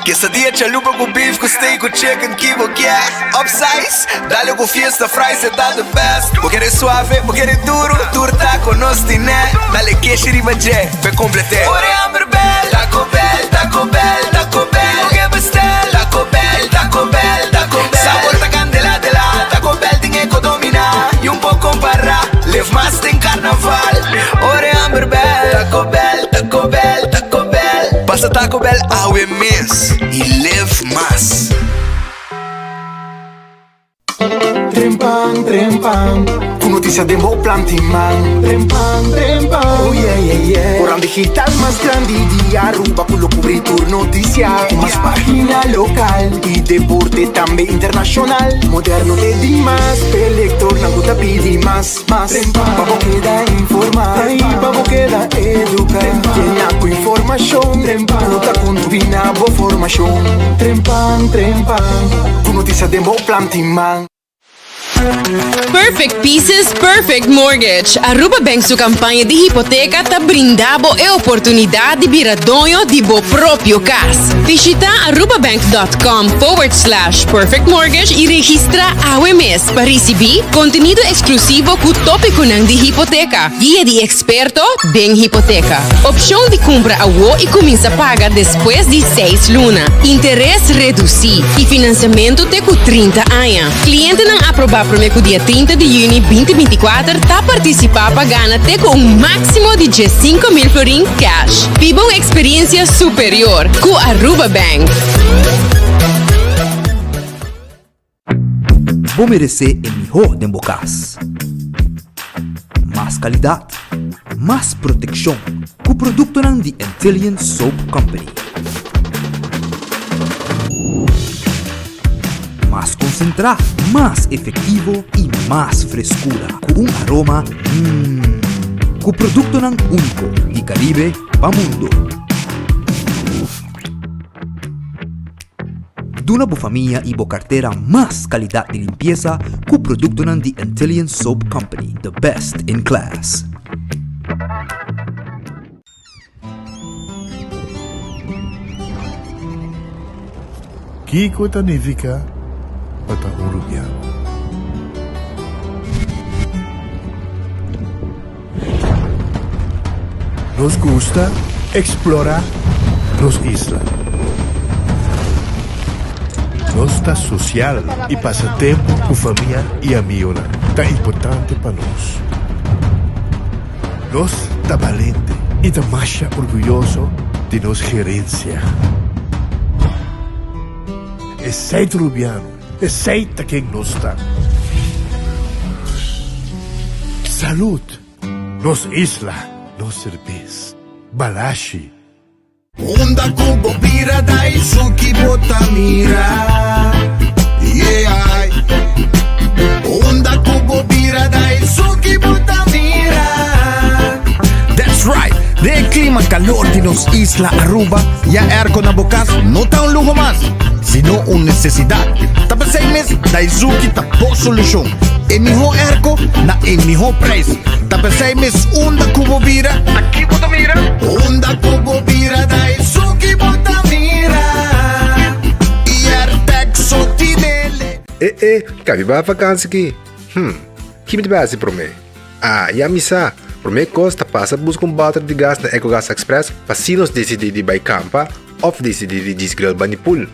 Quesadilla, chalupa com beef, com steak, com chicken, kibo, yeah. Upsize, dale com fiesta, fries, é da the best. Vou querer suave, vou querer duro, turta com nós tiné. Dale queijo e bajé, pe complete. Ore hambre bell, Taco Bell, Taco Bell, Taco Bell. O que bestel, Taco Bell, Taco Bell, Taco Bell. Sabor da candela de la, Taco Bell tem que dominar. E pouco para, live mais tem carnaval. Ore hambre bell, Taco Bell, Taco Bell, Taco Bell. Passa Taco Bell ao mês e live mais. Trempang, trempang, com notícia de bom plantiman. Trempang, trempang, oh yeah, yeah, yeah. Orang digital más grande de Aruba, con lo cubrir tu noticia. Más página local y deporte también internacional. Moderno te di más, pelector, no te pidi más. Vamos queda informar, vamos queda educar. Llena con información, no te combina bo formación. Trempang, trempang, con notícia de bom plantiman. Perfect Pieces, Perfect Mortgage. Aruba Bank su campanha de hipoteca ta brindabo e oportunidade de biradonho de bo próprio cas. Visita arubabank.com/perfect mortgage e registra AWMS para receber conteúdo exclusivo com tópico de hipoteca. Guia de experto, bem hipoteca. Opção de compra a WO e começa a pagar depois de 6 lunas. Interesse reduzido e financiamento te com 30 anos. Cliente não aprovar para o dia 30 de junho 2024 está participar para ganhar até com um máximo de 5.000 florin cash. Viva uma experiência superior com Aruba Bank. Vou merecer o melhor de bocas. Mais qualidade, mais proteção com o produto de Intelligent Soap Company. Mais concentrado, mais efetivo e mais frescura, com um aroma com o produto único de Caribe para o mundo. Duna boa família e boa carteira mais qualidade de limpeza com o produto de Intelligent Soap Company, the best in class. Kiko Tanivika Bata Uruguaiano. Nos gusta explorar las islas. Nos está social y pasatiempo con familia y amigos tan importante para nos. Nos está valiente y está más orgulloso de nos gerencia. Es ser uruguaiano. Aceita quem nos está. Salud. Nos isla. Nos cerveza. Balashi. Onda kubo bira dai suki botamira. Yeah. Onda kubo bira dai suki botamira. That's right. De clima calor de nos isla Aruba, ya erco na bocas no está un lujo más, sino una necesidad. Tapa 6 meses, da Izuki tapo solución. El mejor erco, na el mejor precio. Tapa 6 meses, onda cubo vira. Aquí bota mira. Onda cubo vira, da Izuki bota mira. E Artex sotinele. Cabe ba vakansie aqui? Que me base para mim? Já me sa. Por mim costa passa buscar bater de gás na EcoGas Express para se nós decidir de buy campa ou decidir de desgrill banipul.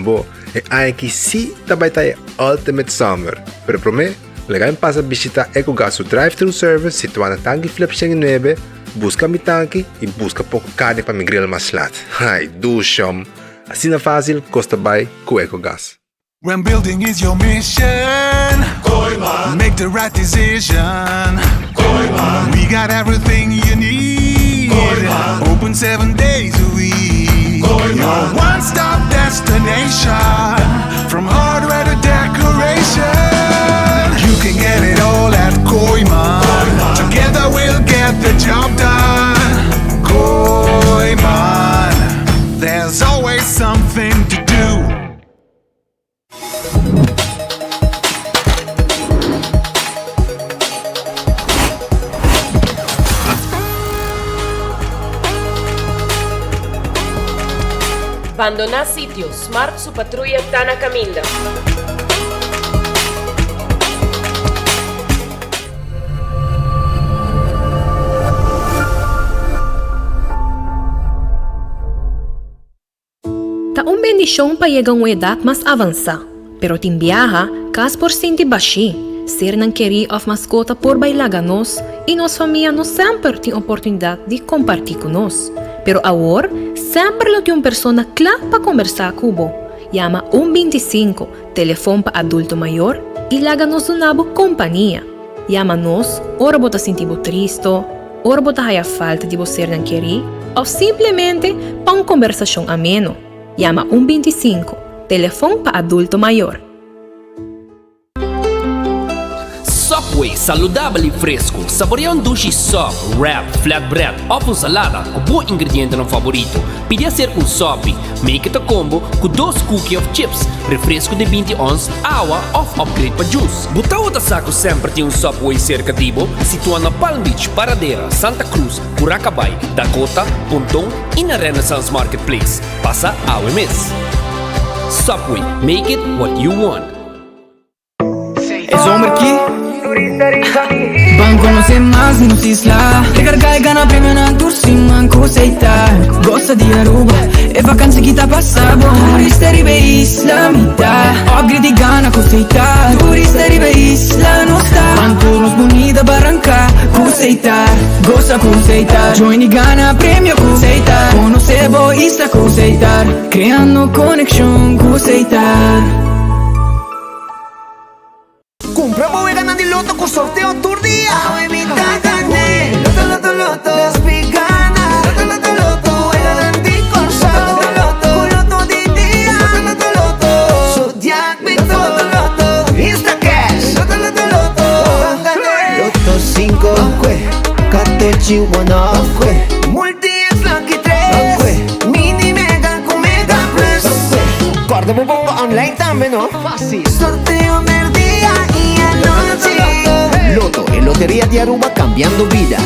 Bo, é que se também tá Ultimate Summer. Pero por mim, legal passa visitar EcoGas o drive-thru service situado na tanque flip 9, busca mi tanque e busca pouco carne para mi grill mais lat. Ai, do chão. Assim na fácil, costa buy com EcoGas. When building is your mission, Koiman. Make the right decision. Koiman. We got everything you need. Koiman. Open 7 days a week. Koiman. Your one-stop destination. From hardware to decoration. You can get it all at Koiman. Together we'll get the job done. Koiman. There's always something to do. Abandona sitio, Smart su patrulla Tana Caminda. Ta un bendición para llegar a una edad más avanzada, pero tin viaja, cas por sinti baixi, ser nan querer of mascota por bailar nos e nos família não sempre tem oportunidade de compartilhar com nós. Pero agora, sempre lo tem uma pessoa clara para conversar com você. Llama 125, telefone para adulto maior e laga nos uma companhia. Llama nos, ora bota sentir triste, ora bota a falta de você nan querer, ou simplesmente para uma conversação ameno. Llama 125, telefone para adulto maior. Subway, saudável e fresco. Saboreia sushi soft, wrap, flatbread ou com salada com bom ingrediente no favorito. Pide a ser um sopi. Make it a combo com 2 cookies of chips, refresco de 20 ons, água ou upgrade para juice. Buta outra saco sempre tem um Subway cerca de você, situado na Palm Beach, Paradera, Santa Cruz, Curacabai, Dakota, Pontong e na Renaissance Marketplace. Passa a OMS. Subway, make it what you want. Es hombre aquí Van conocer más nos isla Recarga e gana premio na tour sin manco aceitar Gosta di Aruba e vacanze que tá passando Turista ribe isla mitad Upgrade e gana aceitar Turista ribe isla não está Van turnos bonita barranca aceitar Gosta aceitar Join e gana premio aceitar Conocer boista aceitar Creando conexão aceitar Compramos e ganando loto con sorteo tour día. Abuelita gané. Loto, las veganas. Loto, ganando con sorteo. Loto di día. Su diagnito. Insta cash. Loto, Loto 5. Catechi 1 Multi es Lucky 3. Mini mega con mega plus. Guarda un poco online también, ¿no? Fácil. Sorteo del día y anoche. Loto, en Lotería de Aruba cambiando vida.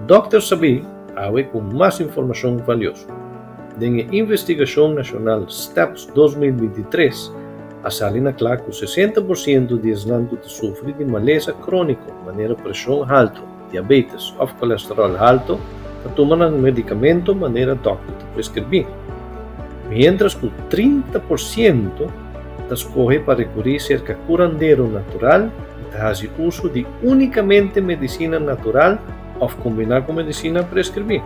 Dr. Sabi awe com mais informação valiosa. Den Investigação Nacional STEPS 2023, a salina clar que 60% de islantes sofrem de maleza crônica, maneira pressão alta, diabetes ou colesterol alto, para tomar um medicamento maneira doctor te prescrever. Mientras que 30% escolhe para recorrer cerca curandeiro natural e faz uso de unicamente medicina natural ou combinar com medicina prescrever.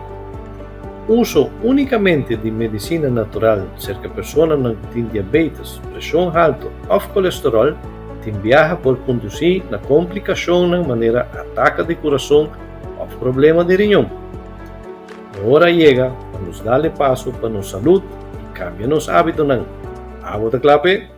Uso unicamente de medicina natural cerca pessoa não tem diabetes, pressão alta ou colesterol tem viaja por conduzir na complicação na maneira ataque de coração ou problema de riñón. Agora chega para nos darle passo para nossa saúde e cambiar nos hábitos. Água da clape.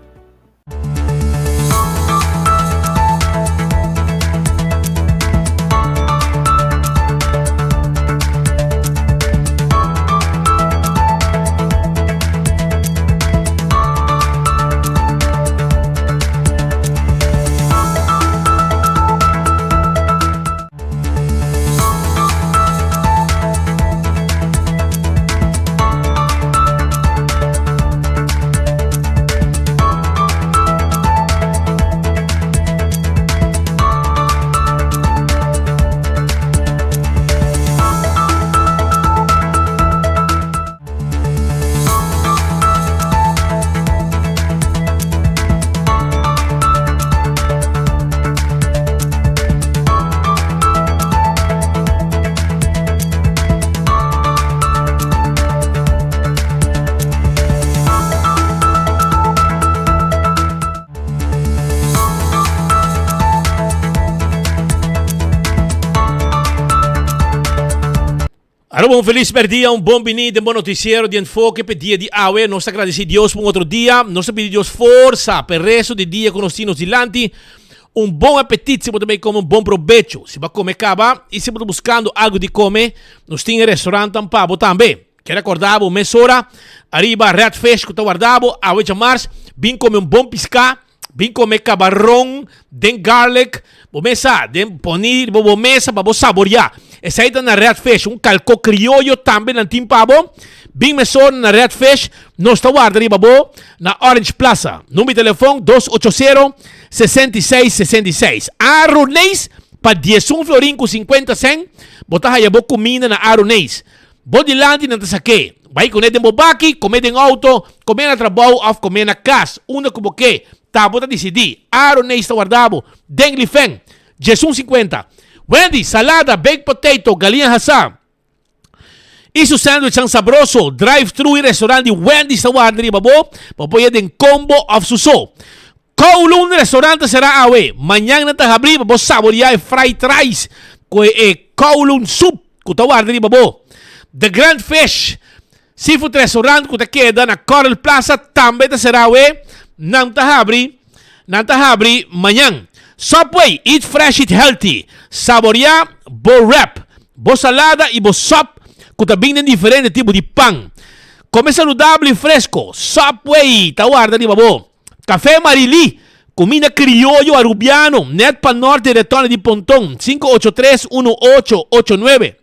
Um feliz dia, bom vinda, bom noticiero de enfoque para dia de hoje. Nós agradecemos a Deus por outro dia. Nós pedimos Deus força para o resto do dia que nós temos dilante. Bom apetite, se você também come bom provecho. Se você comer acaba e se você buscando algo de comer, nós temos restaurante Tampabo também. Quero acordar, o mês hora, arriba Red Fish que está guardado, a 8 de março, vim comer bom piscar, vim comer camarão, den garlic, vou mesa, den ponir, vou mesa para saborear. Essa aí tá na Redfish, calco criollo também na Timpabo. Bing mesor na Redfish, nós está guardando babo na Orange Plaza. Número de telefone 280-6666. Aronês, para 10 florin com 50 cent, botar aí a boca comida na Aronês. Bodilante não te saque. Vai comer de bobaki, comer de auto, comer na trabalho ou comer na casa. Uma como que, tá, bota decidir. Aronês está guardado. Dengli Feng, 10,50. Wendy, salada, baked potato, galinha assada. Isso sandwich ang sabroso. Drive-thru e restaurante Wendy sa Wadri babo. Papoy din combo of suso. Kowloon restaurante será awe. Manyang na tahabri babo saboria e fried rice. Ko Kowloon soup. Kuta Wadri babo. The Grand Fish Seafood Restaurant kuta queda na Coral Plaza. Tambe ta será awe. Nang tahabri manyang. Subway, eat fresh, eat healthy. Saboria, bo wrap, bo salada e bo sop. Kutabing ng diferente tipo de pão. Come saludable e fresco. Subway, tawarda ni babo. Café Marili, comida criollo arubiano. Net Pan Norte, Retorno de Pontón, 583-1889.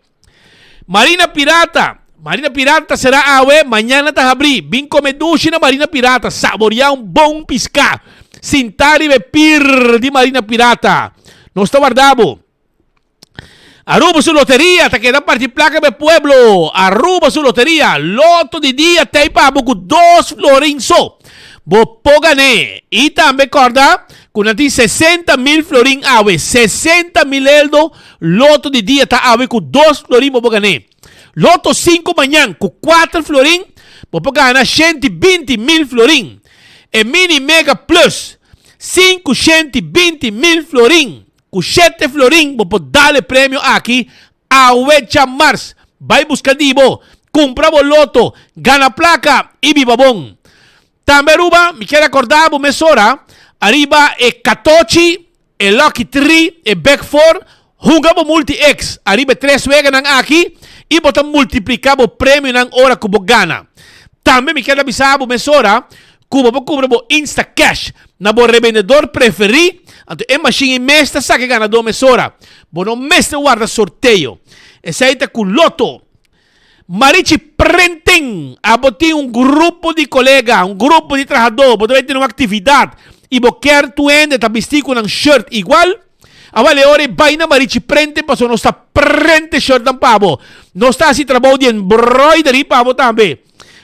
Marina Pirata será awe, mañana tahabri. Bin comedushi na Marina Pirata. Saborear um bom pisca. Sintari Bepir de Marina Pirata. Não está guardado. Aruba su lotería, te queda partir placa de pueblo. Aruba su lotería. Loto de dia tem para buco 2 florinso. Bopo gané. E também corda, com 60,000 florin ave. 60,000 eldo. Loto de dia tá ave com 2 florin bopo gané. Loto 5 manhã com 4 florin. Bopo gana 120,000 florin. E mini mega plus 520,000 florin. Com 7 florin, vou dar prêmio aqui a Wecha Mars. Vai buscar dibo, compra loto, gana placa e viva bom. Também, Ruba, me quero acordar, vou mesora. Arriba é 14, é Lucky 3, é Back 4, jogamos multi-X. Arriba 3 vezes aqui e botar multiplicar o prêmio na hora que vou gana. Também me quero avisar, vou mesora. Cuba cobra bo Insta Cash na bo revendedor preferi. Anto é machine mesta sa que ganador mesora. Bo no mesta guarda sorteio. Essa aí tá com loto. Marichi prenten. Aboti um grupo de colega, um grupo de trabalhador. Bo ter uma atividade. E bo quer tu ende tá vestir com um shirt igual. Avale ore vai na Marichi prenten. Paso não está prente shirt ng pavo. Não está assim trabalho de embroidery pavo também.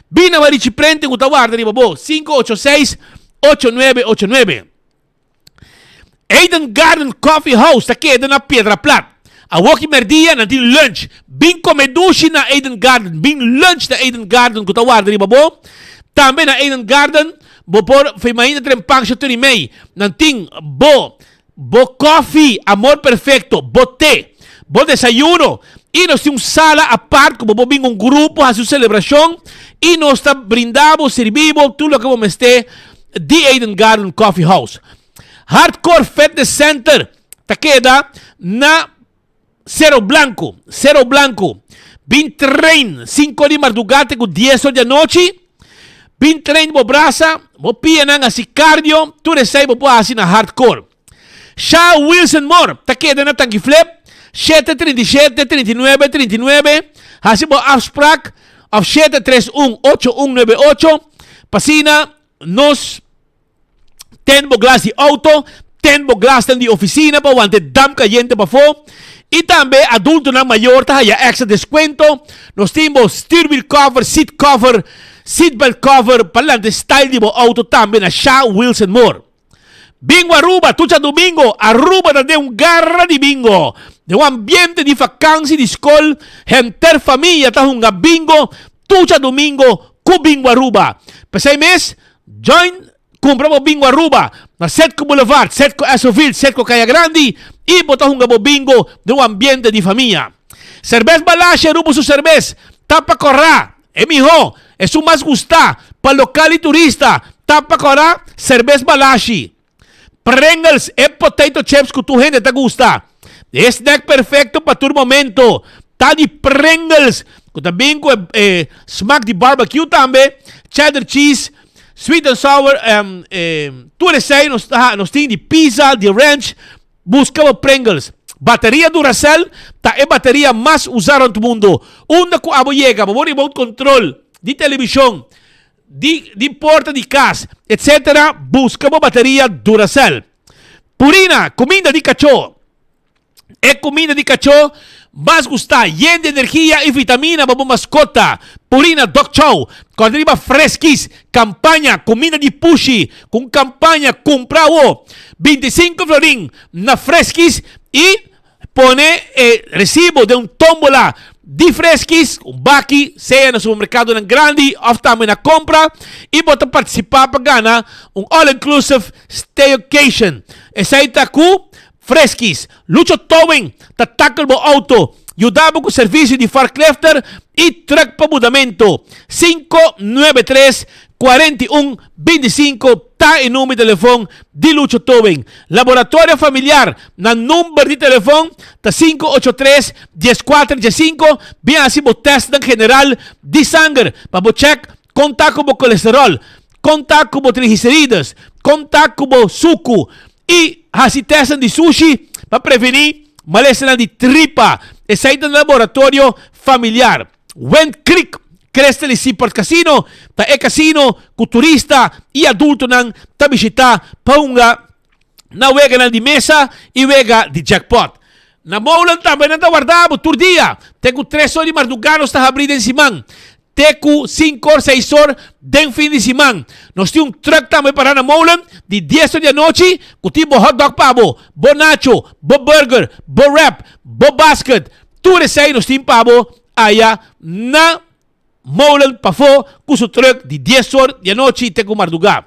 Bina Marichi prente com tawarda de babo 586-8989. Eden Garden Coffee House ta queda na Piedra Plata. A walkie merdia na din lunch. Bin comedushi na Eden Garden. Bin lunch na Eden Garden com tawarda de babo. Também na Eden Garden bo por feminina trempang sa tunimay. Nanting bo coffee, amor perfecto, bo té, bo desayuno. E nós temos sala à parte, como vamos um grupo a sua celebração. E nós está brindando, servimos tudo o que vamos ter de Eden Garden Coffee House. Hardcore Fitness Center, ta queda na Cerro Blanco. Bin train, 5 de madrugada com 10 horas da noite. Bin train bo brasa, bo pia nang asi cardio, tu resay bo po asi na hardcore. Shaw Wilson Moore, ta queda na Tangi Flip. 737-39-39. Hasibo afspraak of 731-8198. Pasina nos tenbo glas di auto, tenbo glas di oficina pa wante dam kayente pa fo. E também adulto na maior ta haya extra descuento. Nos timbo steering wheel cover, seat belt cover, palante style di bo auto também na Shaw Wilson Moore. Bingo Aruba, tucha domingo, Aruba na de un garra di bingo. De un ambiente di vacanze di school, henter famiglia ta hunga bingo, tucha domingo, ku bingo Aruba. Pasay mes, join, compramo bingo Aruba, na Setco Boulevard, Setco Esoville, Setco Caya Grande, e bota hunga bo bingo de un ambiente di famiglia. Cervez Balache, Aruba su cervez, tapa corra, mijo, es un más gusta, pa local y turista, tapa corra, cervez Balache. Pringles e potato chips que tu gente te gusta. Snack perfecto para tu momento. Tá de Pringles. Que também com smack de barbecue também. Cheddar cheese. Sweet and sour. Tu recei nos tem de pizza, de ranch. Busca o Pringles. Batería Duracell ta é batería más usada en el mundo. Onda ku abo llega, bo remote control de televisão, de porta de casa, etc. Busca uma bateria Duracell. Purina, comida de cachorro. É comida de cachorro mais gostar, llena de energia e vitamina para mascota. Purina Dog Chow, quando arriba fresquis, campanha, comida de pushi, com campanha, compra o 25 florin na fresquis e pone recibo de tómbola de fresquis, baki, seja no supermercado grande, ou também na compra, e pode participar para ganhar all-inclusive staycation. Essa aí está com fresquis, lucho towing, tackle bo auto, ajudava com o serviço de forklifter e truck para mudamento. 593-4125 tá em número de telefone de Lucho Towing. Laboratório familiar, na número de telefone tá 583-1415. Bem assim o teste general de sangue para o check, contar com o colesterol, contar com o triglicéridos, contar com o suco e assim testam de sushi para prevenir malestar de tripa. Esse aí é um laboratório familiar. Went Creek, Crestel Seaport Casino, ta é casino com turista e adulto nang ta visitar paunga na wega de mesa e wega de jackpot. Na maulan também não ta guardado tur dia. Tenho 3 horas de marduganos ta abrir em simang. Teku 5 horas, 6 horas den fim de semana. Nós temos truck também para na maulan de 10 horas da noite com tipo hot dog pabo, bo nacho, bo burger, bo wrap, bo basket. Tudo isso aí nós temos pabo allá na maulan pa fo com seu truck de 10 horas da noite te com marduga.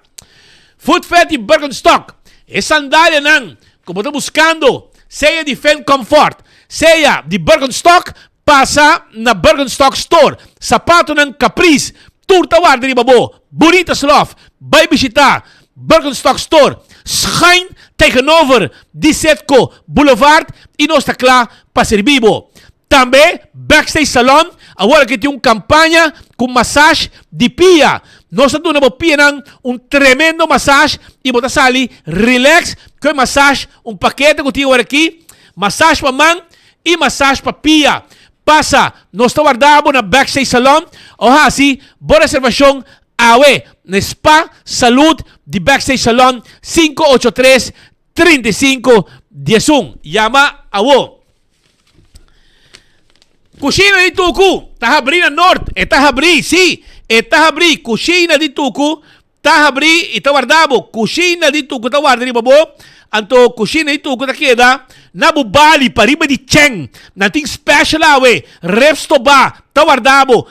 Food Fat e Birkenstock. É sandália não, como estou buscando, seja de Fan Comfort, seja de Birkenstock, passa na Birkenstock Store. Sapato ng Caprice, turta guarda riba bo, bonita slof, vai visitar Birkenstock Store. Schijn tegenover Disetco Boulevard e nós está claro para servir bo. Também Backstage Salon, agora que tem uma campanha com massagem de pia. Nós estamos dando pia tremendo massagem e botar ali relax, que é massagem, paquete que eu tenho aqui, massagem para mão e massagem para pia. Passa, nós estamos guardando na Backstage Salon, ou assim, boa reservação, na Spa Saúde de Backstage Salon, 583-3511. Llama a vos. Cucina de Tucu, estás abrindo norte, estás abrindo, sim, estás abrindo, cucina de Tucu, estás abrindo e está guardado, cucina de Tucu, está guardado, babo, anto cucina de Tucu, está queda, na bubali, pariba de Cheng, nating special awe, reps toba, está guardado,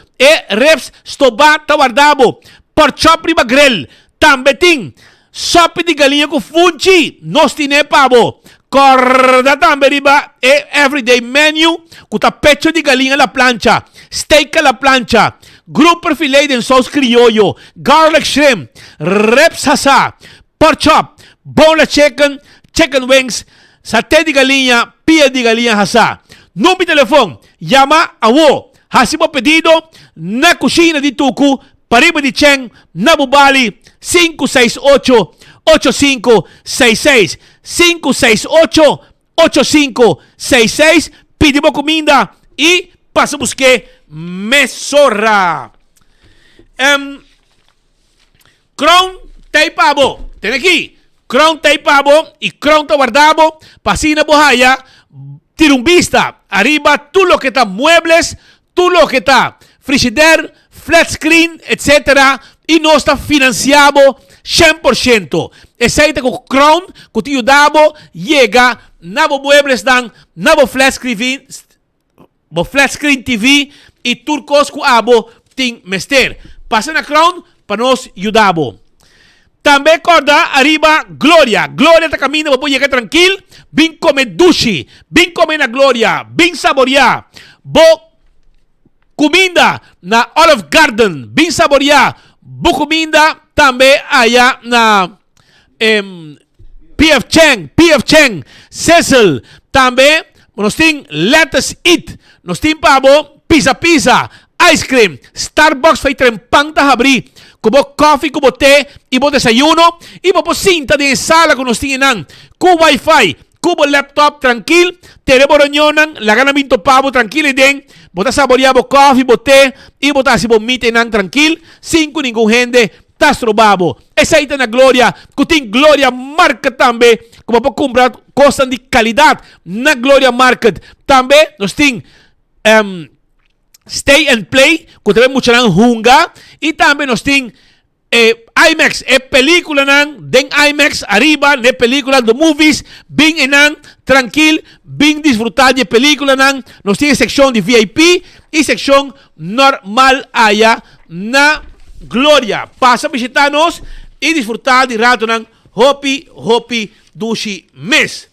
reps toba, está guardado, por chop riba grill, também tem, sopa de galinha com funchi, nós tine pabo, corda também riba, everyday menu, com pecho de galinha na plancha, steak na plancha, grouper filet de sauce criollo, garlic shrimp, reps hasa, pork chop, boneless chicken, chicken wings, saté de galinha, pia de galinha hasa. Número de telefone, llama a vos. Hacemos pedido na Cucina de Tucu, Pariba de Cheng, na Bubali, 568-8566. 568-8566. Pedimos comida e passamos que mesorra. Crown Taipabo. Tem aqui. Crown Taipabo e Crown Taguardabo. Pasina Bohaya. Tirumbista. Arriba, tú lo que está muebles, tú lo que está frigider, flat screen, etc. Y no está financiado 100%. Ese con Crown, que te ayudamos, llega, nabo muebles dan, nabo flat screen TV y turcos que abo ting mester. Pasen a Crown para nos ayudamos. Também corda arriba Glória. Glória está caminhando para chegar tranquilo. Vim comer dushi. Vim comer na Glória. Vim saborear. Bo comida na Olive Garden. Vim saborear. Bo comida também allá na PF Cheng. Cecil. Também nós temos Let's Eat. Nós temos pabo pizza. Ice cream. Starbucks faz trempanta abrir. Como coffee, como té, e bom desayuno, e bom cinta de sala que nós tínhamos, com Wi-Fi, kubo laptop tranquil, tenemos reunión, la gana minto pavo tranquilo den, bota saboreabo coffee, bote, y bota si vomite nang tranquil, sin ningún gente, tas trobabo. Esa ita na gloria, kuting gloria market tambe, como po comprar cosas de calidad, na gloria market, tambe, nos ting, stay and play, kung tabi mucha ng hunga, y tambe nos ting, IMAX, película nang, den IMAX, arriba, de película, de movies, bing enang, tranquil, bing disfrutar de película nang, nos tiene sección de VIP y sección normal allá, na gloria. Pasa a visitarnos y disfrutar de rato nang, hopi, dushi, mes.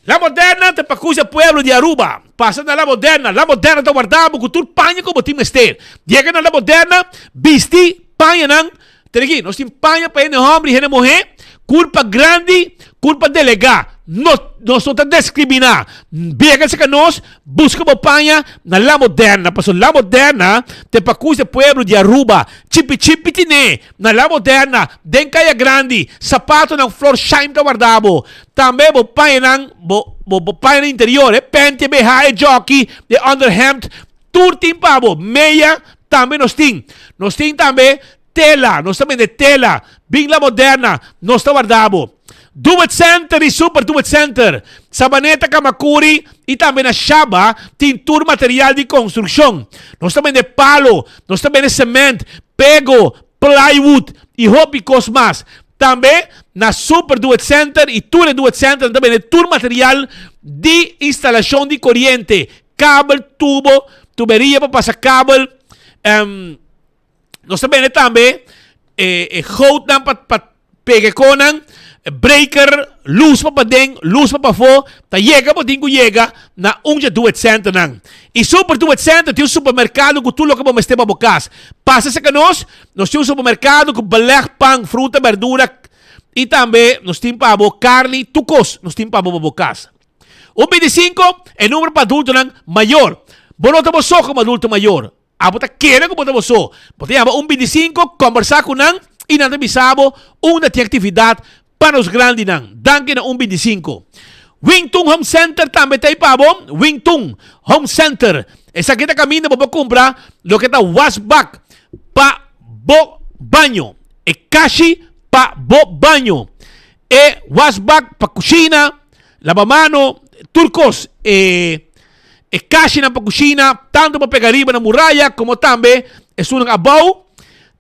La Moderna te pacusa pueblo de Aruba. Pasa na La Moderna te guardamos, cultura paña como team ester. Llega na La Moderna, visti, paña nang, Teregi, nós temos panha para ele homem e mulher, culpa grande, culpa delegar. Nós não discriminar. Biega-se que nós buscamos panha na La Moderna. Passou La Moderna, te pacusa pueblo de Aruba, chipi tine, na La Moderna, den caia grande, sapato na flor shine da guardabo. Também bo panha nang, bo panha interior, pente, BH, jockey, de underhemd, turtim pabo, meia, também nós tem também tela, nós também de tela, bem La Moderna, nós está guardado. Do It Center e Super Do It Center, Sabaneta Kamakuri e também na Shaba, tem tour material de construção. Nós também de palo, nós também de cimento, pego, plywood e hobby mais. Também na Super Do It Center e Tour Do It Center também de tour material de instalação de corrente, cabo, tubo, tuberia para passar cabo, nós também hout na pege konan, breaker, luz pa ding, luz pa fo, ta yega pa dingo yega na unja Do It Center nang. E Super Do It Center tem um supermercado que tulo que vamos ter para bocas. Passa se que nós temos um supermercado com beleg, pão, fruta, verdura e também nós temos para carne, tucos, nós temos para bocas. O 25 é número para adulto nang maior. Bono tamo só como adulto maior. Abota quer como tamo só. Bota yama 25 conversar com nang e nada bisabo uma atividade para os grandes nang. Danke na 25. Wingtung Home Center também tem pabo. Wingtung Home Center. Essa aqui tá caminho para comprar lo que tá washback pa bo banho. E kashi pa bo banho. E washback pa kusina, lavamano, turcos e kashi na pa kusina, tanto pa pegariba na muralla como também é sunang abaw.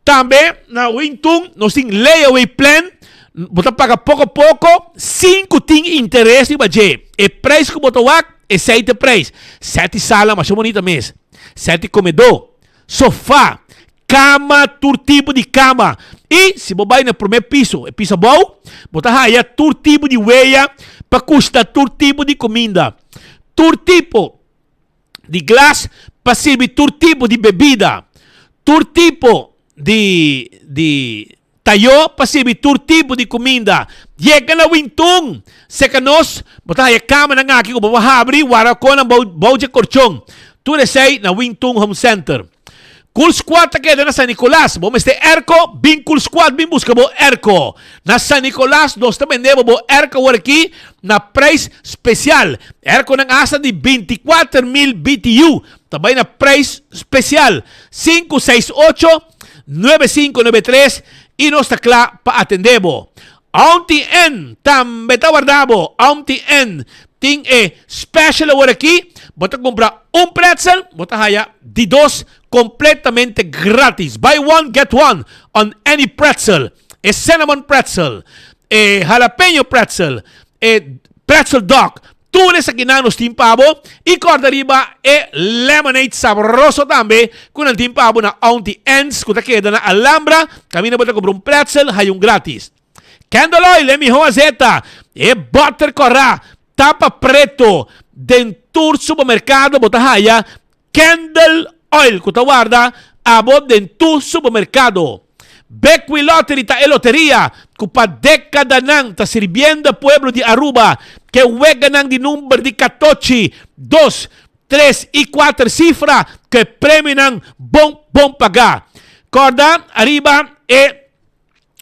Também na Wingtung nós tem layaway plan. Bota paga pouco a pouco, 5 tem interesse ba je. E preço que bota wak é 7 preço. 7 sala, mas é bonita mesmo. 7 comedor, sofá, cama, todo tipo de cama. E se você vai no primeiro piso, é piso bom, bota aí todo tipo de weia para custar todo tipo de comida. Todo tipo de glass para servir todo tipo de bebida. Todo tipo de tayo para servir todo tipo de comida. Yega na Wingtung. Seka nos, bota aí cama na ngaki ko babahari, wara ko na bawje korchong. Tudo sei na Wingtung Home Center. Cool Squad que na San Nicolás. Vamos ter Erco, bem Cool Squad, bem busca bo Erco. Na San Nicolás, nós também devemos bo Erco aqui na preço especial. Erco ng asa de 24,000 BTU. Também na preço especial. 568-9593 e nós está claro para atendemos. Auntie N, também está guardado. Auntie N, tem special aqui. Bota comprar pretzel, bota haya de 2 completamente gratis. Buy one, get one on any pretzel. Cinnamon pretzel, jalapeno pretzel, pretzel dog. Tudo isso aqui na nos timpabo. E corda riba lemonade saboroso também. Com ang timpabo na Auntie Ends, kung queda na Alhambra, camina bota comprar pretzel, hay gratis. Candle oil, mijo azeta, butter corra, tapa preto, dentur supermercado, bota haya, Candle oil, kung guarda, abot dentur supermercado. Beckwith Lottery ta loteria, kung pa dekada nang ta sirviendo pueblo de Aruba, que huega nang di number di 14, 2, 3 y 4 cifra, que premio nang bon paga. Corda, arriba,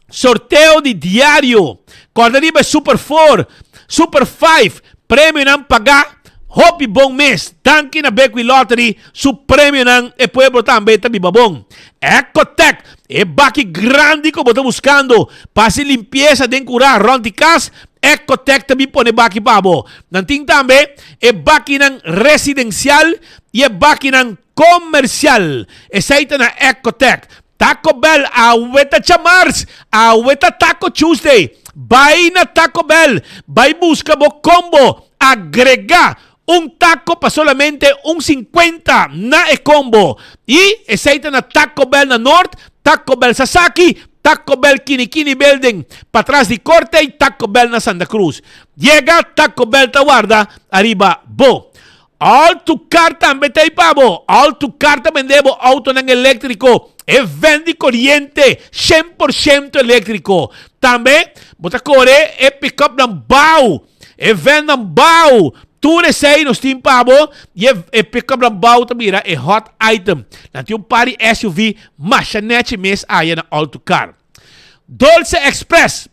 sorteo de diario. Corda arriba Super 4. Super 5, prêmio ng paga. Hopi bom mês, tanki na Bequi Lottery, su prêmio ng e pueblo também tabi babong. Ecotec, e baki grande ko boto buscando, pasi limpieza den cura ronti kas, Ecotec tabi pone baki babo. Nanting tambe, e baki ng residencial, e baki ng comercial. E saita na Ecotec. Taco Bell, aweta chamars, aweta Taco Tuesday. Bay na Taco Bell, bay busca bo combo, agrega un taco pa solamente un 50 na e-combo. Y aceite na Taco Bell na North, Taco Bell Sasaki, Taco Bell Kinikini Building, patras di Corte y Taco Bell na Santa Cruz. Llega Taco Bell Tawarda, arriba bo. All to car también te pavo. All to car también debo auto ng eléctrico. E vendi corriente 100% eléctrico. También, botacore e pick up ng bao. E vend ng bao. Tudo sei nos team pabo e pick up ng bao tabira e hot item. Nanti yung pari SUV machanete mes aya na auto car. Dolce Express.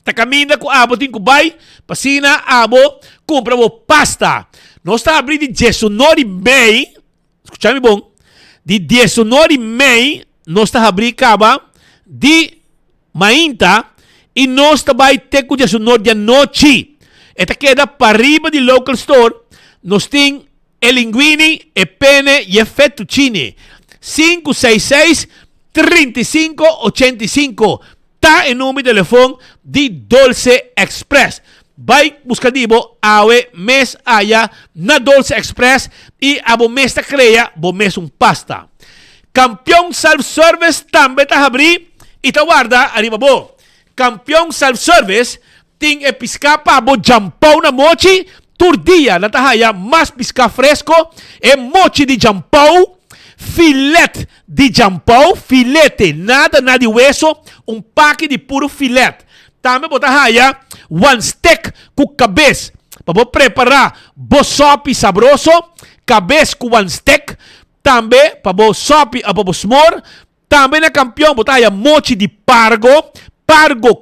Takamina ko abo tin kubay. Pasina abo. Compra mo pasta. Nós está abrindo de 19 de May. Escutami bom. De 19 de May, nós está abrindo caba de mainta e nós vai ter com 19 de noite. Esta queda para arriba de local store. Nós tem e linguine, e pene e fettuccine. 566-3585. Tá em nome de telefone de Dolce Express. Vai buscadibo awe mes aya na Dolce Express e abo mes ta creia bo mes un pasta. Campeão Self-Service também tá abri e tá guarda arriba bo. Campeão Self-Service ting e pisca pa bo jampau na mochi turdia na tahaya mas pisca fresco e mochi de jampau filete de jampau filete nada de hueso um paque de puro filete. Também botar raia one steak com cabeça para preparar bo sopi sabroso cabeça com one steak também para bo sopi a bo smor também na campeão botar raia mochi de pargo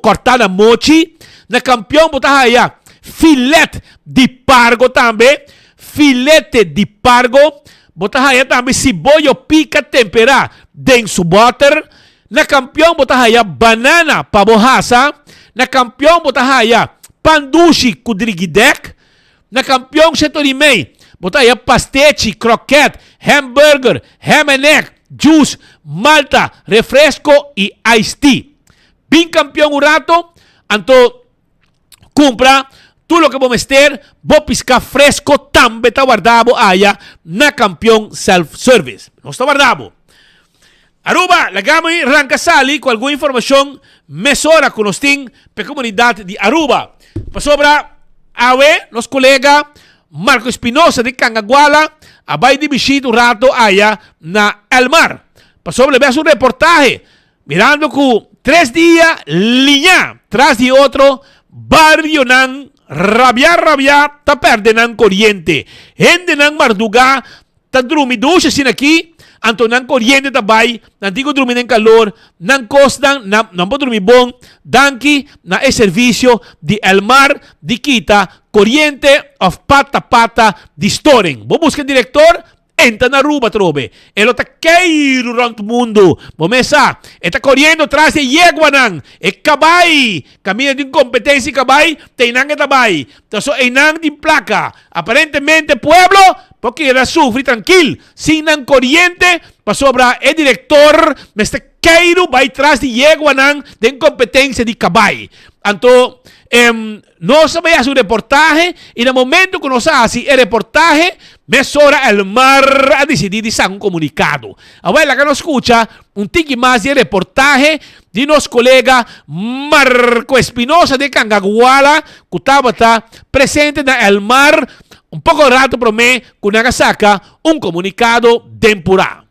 cortada mochi na campeão botar raia filete de pargo também filete de pargo botar raia também cebola pica temperar dentro butter na campeão botar raia banana para bo hasa. Na campeão botahaya pandushi kudrigidek. Na campeão setorimei botahaya pastete, croquete, hamburger, ham and egg, juice, malta, refresco e iced tea. Bin campeão urato, anto compra tudo lo que vamos ter, bo pisca fresco tambe ta guardabo aya na campeão self-service. Não está guardabo. Aruba, lagamos Rancasali com alguma informação mesora com os ting para a comunidade de Aruba. Pasobra, awe, nos colega Marco Espinosa de Cangaguala, abay de visita un rato allá na El Mar. Pasobra, veas un reportaje, mirando que 3 días, linha, tras de otro, barrio nan, rabia, ta perde nan corriente. Gente nan marduga, ta drumiduche sin aquí, anto nang corriente tabay, nantigo dormir en calor, nang costan, nang po dormir bon, danki na e servicio di El Mar, di kita, corriente of pata di storing. Bo busca director, entra na Aruba trobe. Elo ta keiro rang mundo. Bo mesa, eta corriendo tras de yeguanang, e kabay, camina din competencia kabay, teinang etabay. Taso einang din placa. Aparentemente pueblo, porque era sufrir tranquilo, sin nan corriente, pasobra el director, este Keiro va atrás de yeguanang de competencia de cabay. Anto, no se vea su reportaje, y en el momento que nos hace el reportaje, mesora El Mar a decidir de un comunicado. Ahora que nos escucha, un tiki más de reportaje de nuestro colega Marco Espinosa de Cangaguala, que estaba presente en El Mar, un poco rato por mí, con Nagasaka, un comunicado tempurado.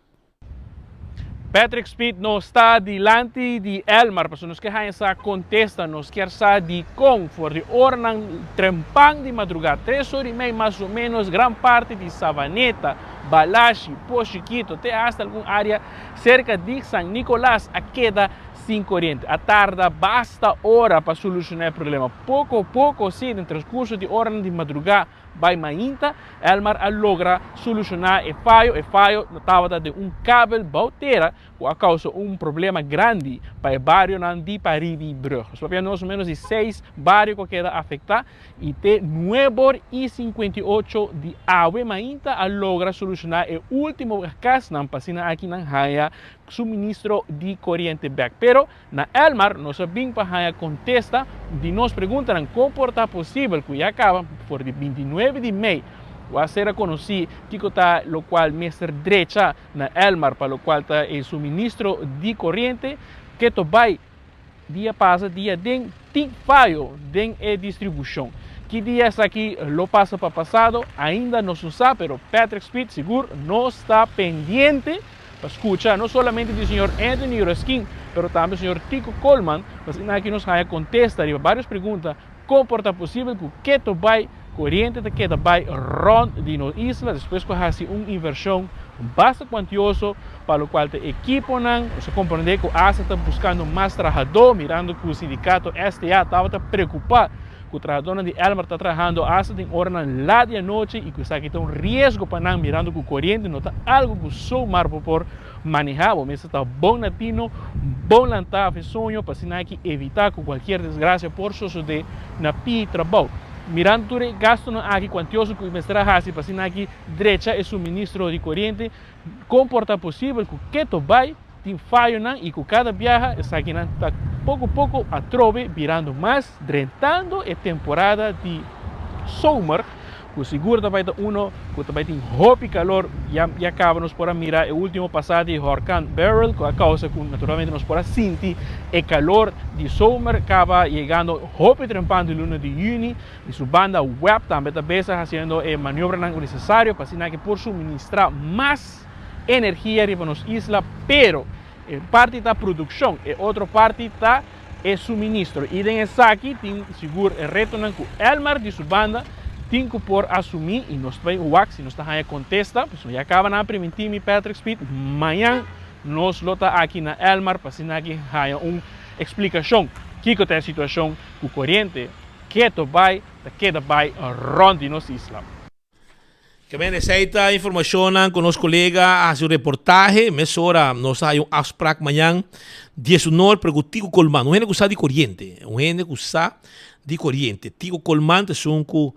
Patrick Speed não está diante de Elmar, para nos que essa contesta, nos quer saber de como for de hora ng trempang de madrugada, 3h30 mais ou menos, gran parte de Savaneta, Balashi, Pochiquito, até hasta alguma área cerca de San Nicolás, a queda sem corrente. A tarde basta hora para solucionar o problema. Pouco a pouco, sim, no transcurso de hora de madrugada, vai mainta, Elmar logra solucionar o falho estava de cabo bauteira, que causa problema grande para o bairro de Paribi-Brug. Nós mais ou menos de 6 bairros que queda afetados e tem 9,58 de água mainta logra solucionar o último caso na passina aqui na Haia suministro de corrente back. Pero na Elmar, nós sabemos para Haia contesta de nos perguntam como é possível que acaba por de 29 de maio vai ser conhecido que está o qual mestre direita na Elmar para o qual está o suministro de corrente que to vai dia passa dia tem falho tem a distribuição. Que dia está aqui lo passa para passado ainda não se sabe, pero Patrick Speed seguro não está pendiente para escuchar não somente do senhor Anthony Ruskin, pero também do senhor Tico Coleman, mas aqui nos vai contestar várias perguntas como é possível que to vai corrente que vai rond de nossa isla, depois que hace uma inversão bastante quantioso para o qual o equipo não, você compreende que a ASA está buscando mais trabalhador, mirando que o sindicato STA estava preocupado que o trabalhador de Elmar está trabalhando a ASA tem hora lá de noite e que está aqui tem risco para não, mirando que o corrente não está algo que só mar por manejar, mas está bom latino, bom lantar sonho para sinal que evitar que qualquer desgraça por suceder na pi trabalho. Mirando todo o gasto aqui quantioso que o mestre hace para sinal que direita é suministro de corrente, como é possível que to vai tem falho e que cada viaja está aqui está pouco a pouco a trove virando mais, drentando a temporada de summer, que seguro vai ter que vai ter roupa e calor e acaba nos por mirar o último passado de Hurricane Beryl, que a causa que naturalmente nos por sentir o calor de summer acaba chegando roupa trempando no 1 de junho e sua banda web também está fazendo a maniobra necessária para sinal que por suministrar mais energia para nossa isla, pero parte da produção e outra parte está o suministro. E nessa aqui tem seguro o retorno que Elmar de sua banda tem que por assumir e nós vai o wax e nós está aí contesta, já acaba na permitir Patrick Speed, amanhã nós lota aqui na Elmar para sinal que há uma explicação que é a situação com corrente que vai rond nossa isla. Que bem, essa informação com nosso colega a seu reportagem, mas ora nós há afspraak amanhã 19 para o Tico Coleman, não é que usa de corrente, não é que usa de corrente. Tico Coleman é um que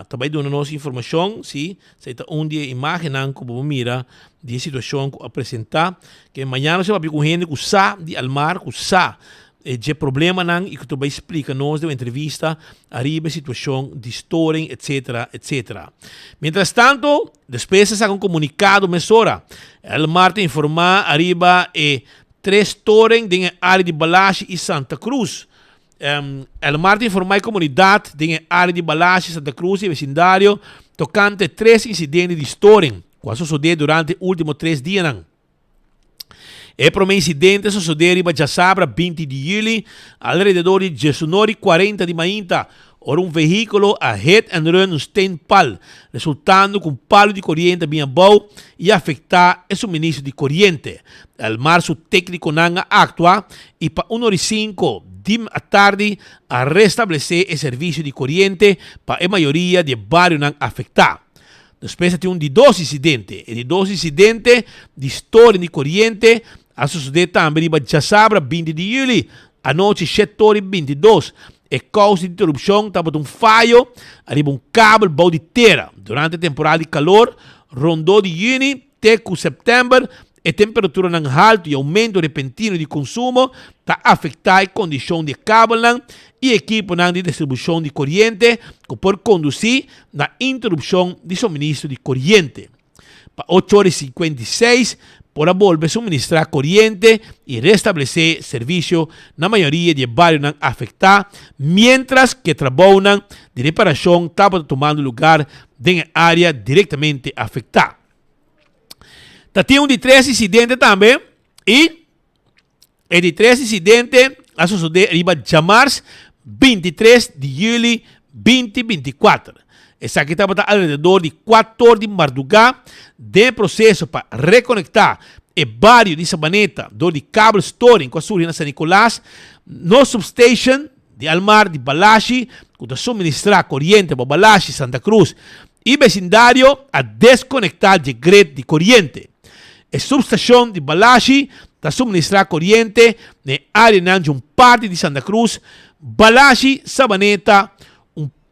também dando nossa informação, sim, se está dia imagem como mira de situação que apresentar, que amanhã nós vamos com gente que usa de Almar, que usa de problema não e que tu vai explicar nos de uma entrevista arriba situação de storing etc etc. Mientras tanto depois se haga comunicado mesora el Martin informa arriba 3 storing de área de Balache e Santa Cruz. El Martin informa a comunidade de área de Balache, Santa Cruz e vecindário tocante 3 incidentes de storing que sucedeu durante os últimos 3 dias não. E para o incidente sucedeu em Bajasabra 20 de julho, alrededor de 19:40 de manhã, ora um veículo a hit and run um pal, resultando com palo de corrente bem bom e afetar o suministro de corrente. O março técnico não atua e para 1:05 da tarde a restabelecer o serviço de corrente para a maioria de bairros não afetados. Depois tem de 2 incidentes, e de 2 incidentes de história de corrente a suceder também em Bajasabra 20 de julho, à noite 7h22. E causa de interrupção estava um falho, arriba cabo bom de terra. Durante a temporada de calor, rondou de junho até setembro, a temperatura não alta e aumento repentino de consumo está afetando a condição de cabo e equipo de distribuição de corrente que pode conduzir na interrupção de suministro de corrente. Para 8h56, para volver a suministrar corrente e restabelecer serviço na maioria de bairros afetados, mientras que trabalham de reparação estava tomando lugar em área diretamente afetada. Tem de 3 incidentes também e de 3 incidentes a suceder em Jamars 23 de julho 2024. Essa aqui estava alrededor de 4 horas de madrugada de processo para reconectar e barrio di Sabaneta, door di cable storing qua suri na San Nicolás, no substation di Almar di Balashi, que da suministrar corriente para Balashi, Santa Cruz e vecindario a desconectar de grid de corriente. E substation di Balashi da suministrar corriente na área de parte di Santa Cruz, Balashi, Sabaneta,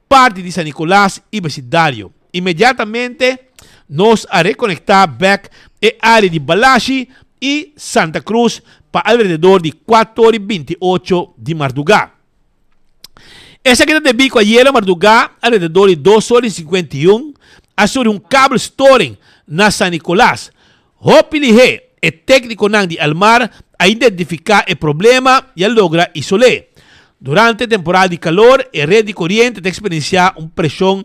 parte di San Nicolás e vecindario. Imediatamente nos a reconectar back e área de Balashi e Santa Cruz para alrededor de 4h28 de madrugada. Essa aqui de bico ayer a madrugada, alrededor de 2h51, sobre um cable storing na San Nicolás. Hopili é técnico de Almar a identificar o problema e a logra isolar. Durante a temporada de calor, a rede de corriente tem experienciar uma pressão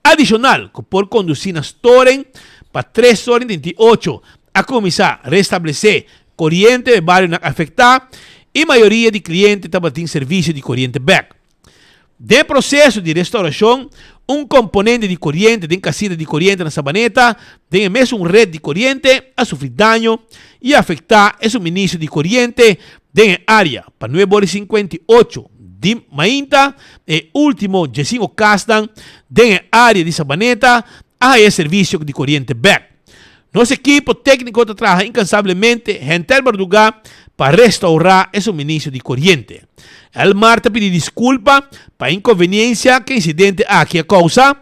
adicional que pode conduzir na storing para 3h28 a começar a restabelecer corriente do bairro afetado e a maioria de clientes está batendo serviço de corriente back. De processo de restauração, um componente de corriente de casita de corriente na Sabaneta tem mesmo uma rede de corriente a sofrer dano e afetar o suministro de corriente de área para 9h58 de Mainta e último Jesinho Castan de área de Sabaneta a serviço de corriente back. Nosso equipo técnico trabalha incansavelmente em madrugada para restaurar o suministro de corriente. El Marta pede desculpa para a inconveniência que o incidente aqui causa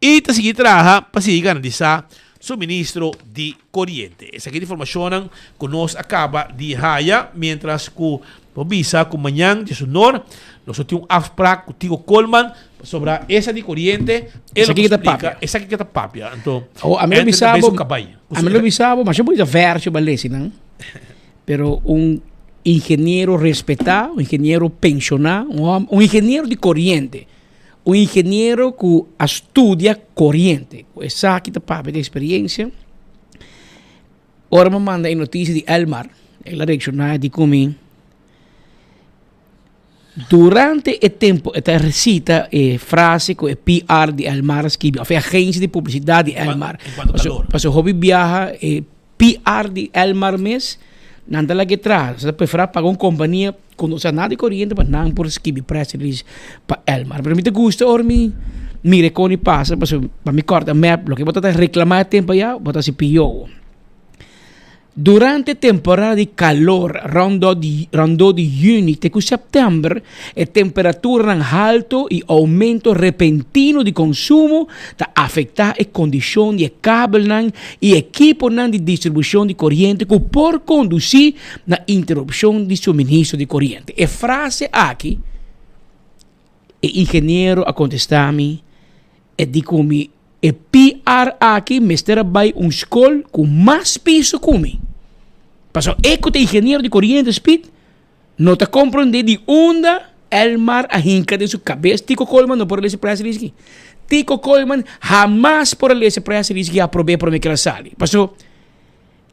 e está seguir trabalhando para seguir garantizar suministro de corriente. Essa aqui é a informação que nós acaba de raya, mientras que Bobisa, com manhã de sonor, nós temos um afspraak com Tigo Coleman sobre essa de corriente. Essa aqui que está papia. Essa aqui que está papia. Então, a mim não bisabo, mas eu vou ver se balece, não? Pero engenheiro respetado, um engenheiro pensionado, um engenheiro de corriente, um engenheiro que estuda corriente. Essa aqui está papia de experiência. Ora me manda a notícia de Elmar, ela regional de comigo. Durante o tempo, esta recita frase com o PR de Elmar, que é a agência de publicidade de Elmar. Porque o hobby viaja, PR de Elmar mesmo, nada lá que traz. Você prefere pagar uma companhia quando você nada de corriente, mas não por escrever press release para Elmar. Para mim, te gusta, mire quando passa, para me corta map, lo que você está reclamando tempo já, você se pior. Durante a temporada de calor, rondou de junho até setembro, a temperatura alta e aumento repentino de consumo está afetar a condição de cabo e equipo de distribuição de corriente que pode conduzir na interrupção de suministro de corriente. A frase aqui, o engenheiro a contestar-me, e digo-me, o PR aqui me estará by escola com mais piso comigo. Passou eco de engenheiro de corriente speed, não está compreendendo de onde Elmar a hinca de sua cabeça. Tico Coleman não pode ler esse press release aqui. Tico Coleman jamais pode ler esse press release que aprobei para mim que ela sale. Passou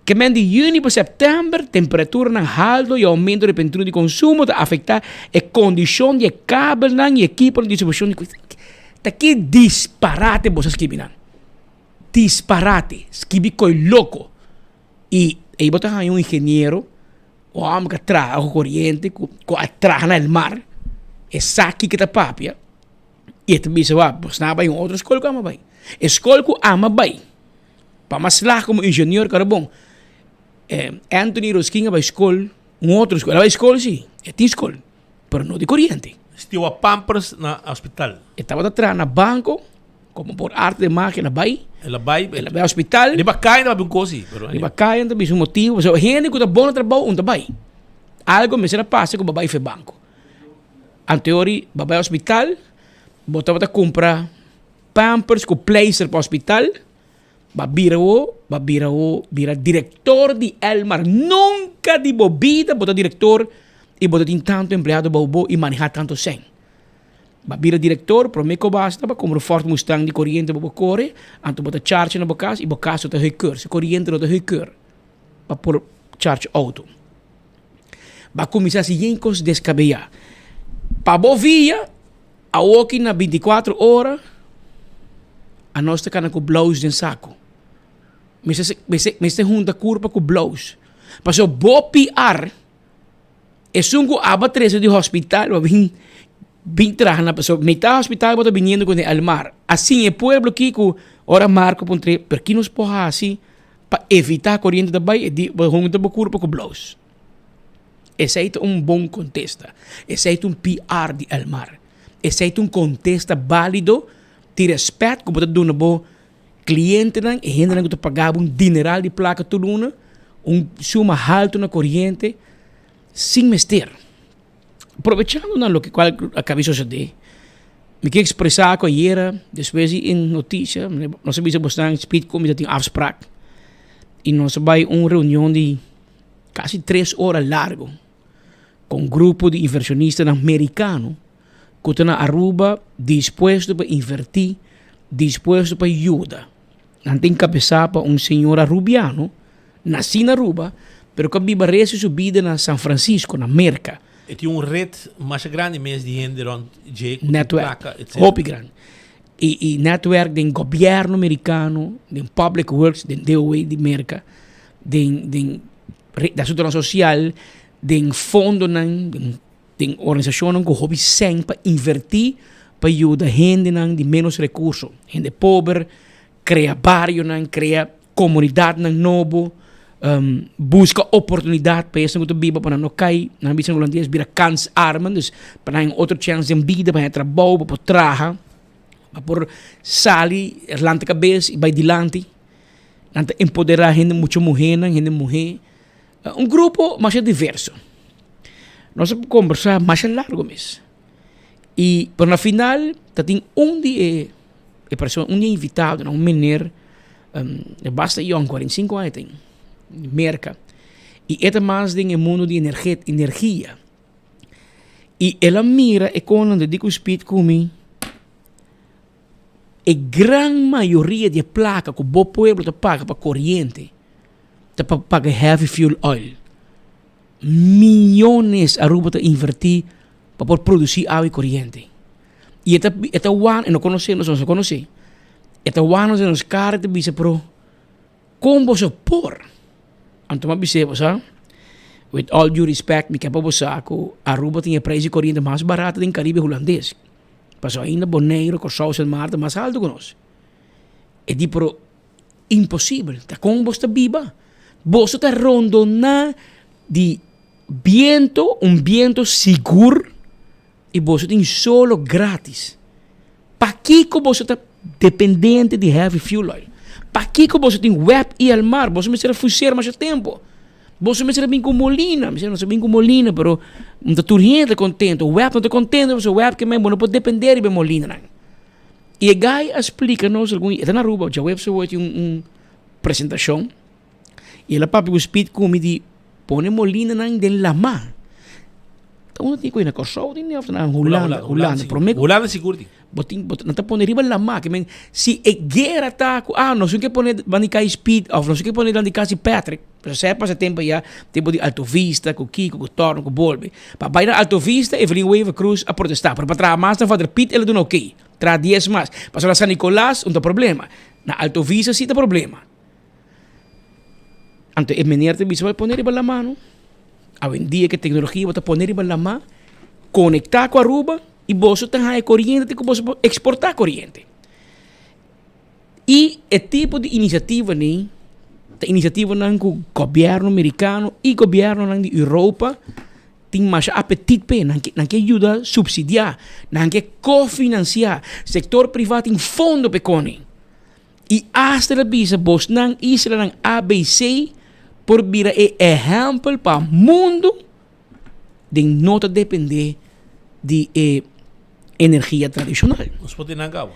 que de junho para setembro, temperatura alta e aumento repentino de consumo está afetar a condição de cabo e equipo de distribuição de corriente. Está aqui disparate você escreve. Disparate. Escreve coi louco. E aí você tem um engenheiro, o homem que trabalha com corriente, que trabalha no mar, e sabe que está papia, e ele diz, você não vai em outra escola que ama bem. Escola que ama bem. Para mais lá como engenheiro, que era bom. Anthony Rosquinha vai à escola, outra escola. Ela vai à escola, sim. Tem escola, mas não de corriente. Estive a Pampers no hospital. Estava atrás no banco, como por arte de magia, ela vai ao hospital. Ele vai cair, não vai coisa. Ele vai cair, não tem um motivo. A gente que está bom no trabalho, não vai. Algo me será passa com o babai foi banco. Anterior, babai ao hospital, botava a comprar Pampers com placer para o hospital, vira diretor de Elmar. Nunca de bobida, bota diretor e bota tanto empregado bobo e manejar tanto sem. Vira diretor, prometo basta, para comprar Ford Mustang de corriente para correr, anto bota charge na boca e boca está recur, se corriente não está recur, para por charge auto. Vai começar a seguir coisas descabelar. Para bovia, a walking na 24 horas, a nossa cana com blouse de saco. Me se junta curva com blouse. Paso bo PR es un abatreso de hospital o bin trajan paso mitad hospital bota viniendo con el mar. Assim el pueblo que ora Marco pontre per que nos porra assim para evitar corrente da baia de junto com corpo com blows. Esse é bom contexto. Esse é PR de el mar. Esse é contexto válido de respeito como bota dona bo cliente nan e gente nan que pagava dineral de placa tuluna, suma alto na corrente sem mester. Aproveitando lo que qual acabei de suceder, me quer expressar com ayer, depois em notícia, nós sabemos bastante speed como já tem afspraak e nós vai reunião de quase 3 horas largo com um grupo de inversionistas americanos que estão na Aruba disposto para invertir, disposto para ajudar. Não tem cabeça para senhor arubiano, nascido na Aruba, pero que vive rece subida na São Francisco, na América. E tem rede mais grande mesmo de gente rond network, hopi grande. E network do governo americano, do Public Works, do DOE de América, da situação social, do fundo, da organização que hobby sem para invertir, para ajudar gente de menos recursos, gente pobre, cria barrio, cria comunidade novo, busca oportunidade para esse que vive para não cair, na visão holandesa vira kans armen, dus para ter outra chance de vida, para trabalhar, para trabalhar, para sair, erlante cabeça e vai dilante, para empoderar gente muito mulher, grupo mais diverso. Nós vamos conversar mais largo mesmo. E, para no final, tem dia invitado, um menino, basta young, 45 anos, tem, merca. E é mais do mundo de energia. E ela mira, e quando eu digo speed comigo, a grande maioria de placa que o bom pueblo paga para corrente, para pagar heavy fuel oil. Milhões a Aruba invertir para produzir água e corrente. E esta one, não conhecemos, não conhecemos. Esta one nos caras de bisa pro como você por. Anto mabise você, with all due respect, me quer você que Aruba tem preço de corrente mais barato do Caribe holandês. Passou ainda Bonaire com South and Marta mais alto que nós. É de pro impossível. Tá como você viva. Você tá rondona de viento, viento seguro e você tem solo grátis. Para que você está dependente de heavy fuel oil? Para que você tem web e al mar? Você me será fucer mais tempo. Você me será bem com molina, não sei bem com molina, pero não está turriente contente. O web não está contente, você web que mesmo não pode depender de molina. Não. E a guy explica-nos algum, está na Aruba, já web só tem apresentação. E ela papi o speed como de pone molina nang den lama. Então tem coisa na Kosovo, tem na Holanda, prometo. Holanda seguro. Botin não tá pone riba lama, que men se e guerra tá, não sei que pone banica speed, ou não sei que pone dan di kasi Patrick. Pero sepa sa tempo ya, tempo de Alto Vista, com Kiko, com Torno, com Bolbe. Pa baira Alto Vista, Evelyn Wave Cruz a protestar. Pero para trabalhar mais na Father Pete, ele deu ok. Tra 10 mais. Passou na San Nicolás, não tem problema. Na Alto Vista, sim tem problema. Então, é menino que vai pôr riba la mano. Hoje em dia que a tecnologia vai pôr riba la mano, conectar com a Aruba e você tem a corrente que você pode exportar corrente. E é tipo de iniciativa, né? A iniciativa que o governo americano e o governo da Europa tem mais apetite para que ajuda a subsidiar, que cofinanciar. O setor privado tem fundo para isso. E hasta a bisa, você não Israel ABC por vir exemplo para o mundo de não depender de energia tradicional. Nós podemos acabar.